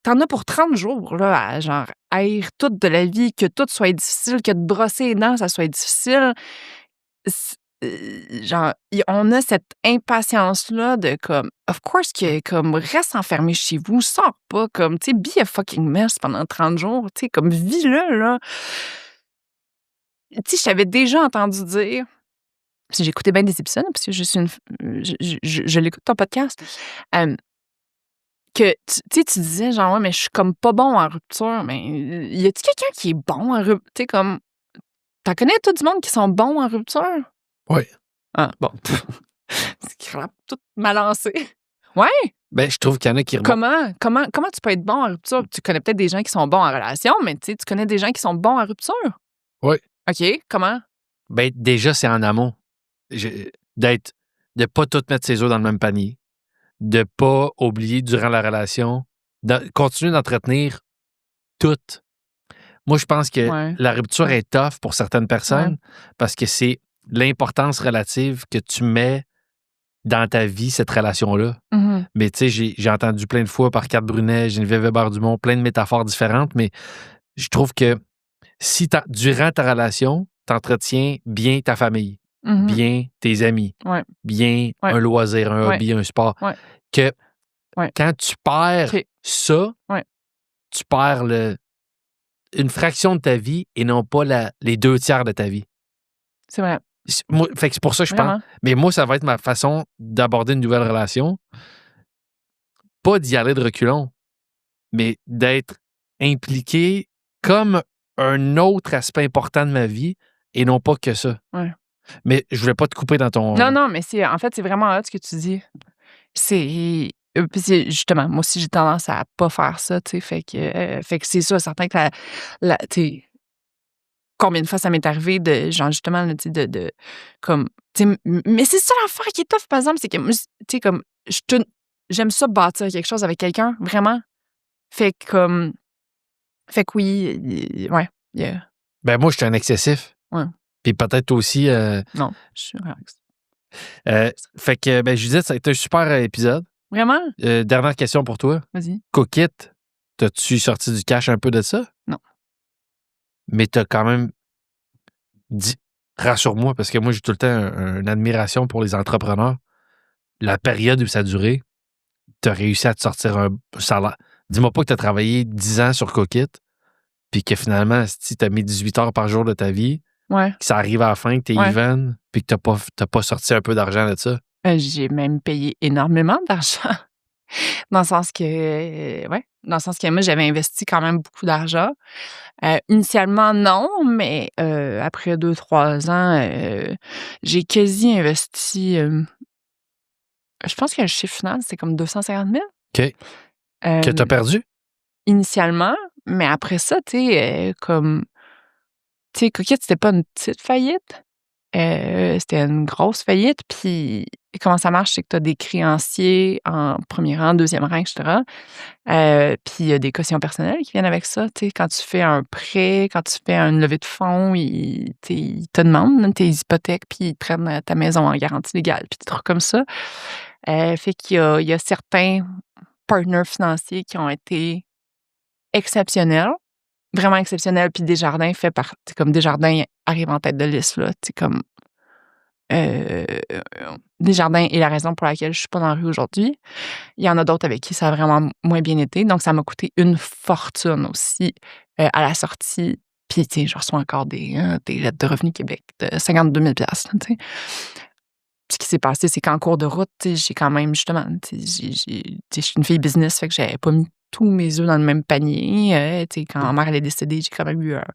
T'en as pour 30 jours, là, à genre haïr tout de la vie, que tout soit difficile, que de brosser les dents, ça soit difficile. genre, on a cette impatience-là de comme, of course, que comme, reste enfermé chez vous, sors pas, comme, tu sais, be a fucking mess pendant 30 jours, tu sais, comme, vis-le, là. Tu sais, je t'avais déjà entendu dire, parce que j'écoutais bien des épisodes, parce que je suis je l'écoute ton podcast, que tu sais, tu disais genre, ouais, mais je suis comme pas bon en rupture, mais y a-tu quelqu'un qui est bon en rupture? Tu sais, comme, t'en connais tout du monde qui sont bons en rupture? Oui. Ah, bon. C'est crap, tout mal lancé. Ouais? Ben, je trouve qu'il y en a qui remontent. Comment tu peux être bon en rupture? Tu connais peut-être des gens qui sont bons en relation, mais tu sais, tu connais des gens qui sont bons en rupture? Oui. OK, comment? Ben, déjà, c'est en amont. De pas tout mettre ses œufs dans le même panier. De pas oublier durant la relation. De continuer d'entretenir tout. Moi, je pense que Ouais. la rupture est tough pour certaines personnes parce que c'est l'importance relative que tu mets dans ta vie, cette relation-là. Mhm. Mais tu sais, j'ai entendu plein de fois par Kat Brunet, Geneviève Weber-Dumont, plein de métaphores différentes, mais je trouve que si durant ta relation, tu entretiens bien ta famille, Mhm. bien tes amis, Ouais. bien Ouais. un loisir, un Ouais. hobby, un sport, Ouais. que Ouais. quand tu perds OK. ça, Ouais. tu perds une fraction de ta vie et non pas les 2 tiers de ta vie. C'est vrai. Moi, fait que c'est pour ça que je pense. Vraiment. Mais moi, ça va être ma façon d'aborder une nouvelle relation. Pas d'y aller de reculons, mais d'être impliqué comme un autre aspect important de ma vie et non pas que ça. Ouais. Mais je voulais pas te couper dans ton... Non, mais en fait, c'est vraiment hot ce que tu dis. Puis justement, moi aussi, j'ai tendance à pas faire ça, tu sais, fait que c'est ça, certain que tu sais, combien de fois ça m'est arrivé de, genre, justement, là, tu sais, de comme, tu sais, mais c'est ça l'affaire qui est tough, par exemple, c'est que, moi, tu sais, comme, j'aime ça bâtir quelque chose avec quelqu'un, vraiment. Fait que oui, ouais, yeah. Ben moi, je suis un excessif. Ouais. Puis peut-être aussi... Non, je suis relax. fait que, ben Judith, ça a été un super épisode. Vraiment? Dernière question pour toi. Vas-y. Cookit, t'as-tu sorti du cash un peu de ça? Non. Mais t'as quand même dit, rassure-moi, parce que moi, j'ai tout le temps une admiration pour les entrepreneurs. La période où ça a duré, t'as réussi à te sortir un salaire. Dis-moi pas que t'as travaillé 10 ans sur Cookit, puis que finalement, si t'as mis 18 heures par jour de ta vie, Ouais. que ça arrive à la fin, que t'es even, puis que t'as pas sorti un peu d'argent de ça. J'ai même payé énormément d'argent. Dans le sens que, moi, j'avais investi quand même beaucoup d'argent. Initialement, non, mais après 2-3 ans, j'ai quasi investi, je pense que le chiffre final, c'était comme 250 000. OK. Que t'as perdu? Initialement, mais après ça, tu sais, comme, tu sais, Cookit, c'était pas une petite faillite. C'était une grosse faillite. Puis comment ça marche, c'est que tu as des créanciers en premier rang, deuxième rang, etc. Puis il y a des cautions personnelles qui viennent avec ça. Tu sais, quand tu fais un prêt, quand tu fais une levée de fonds, ils te demandent tes hypothèques, puis ils prennent ta maison en garantie légale, puis des trucs comme ça. Fait qu'il y a certains partners financiers qui ont été exceptionnels. Vraiment exceptionnel. Puis Desjardins fait partie, comme Desjardins arrive en tête de liste, là. Tu sais, comme Desjardins est la raison pour laquelle je suis pas dans la rue aujourd'hui. Il y en a d'autres avec qui ça a vraiment moins bien été. Donc, ça m'a coûté une fortune aussi à la sortie. Puis, tu sais, je reçois encore des lettres de Revenu Québec de 52 000 $, tu sais. Ce qui s'est passé, c'est qu'en cours de route, tu sais, j'ai quand même, justement, tu sais, je suis une fille business, fait que j'avais pas mis tous mes œufs dans le même panier. Tu sais, quand ma mère elle est décédée, j'ai quand même eu un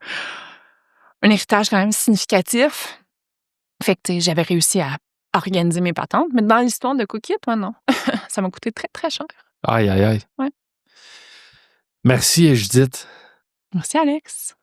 héritage quand même significatif. Fait que, tu sais, j'avais réussi à organiser mes patentes. Mais dans l'histoire de Cookit, moi, non. Ça m'a coûté très, très cher. Aïe, aïe, aïe. Ouais. Merci, Judith. Merci, Alex.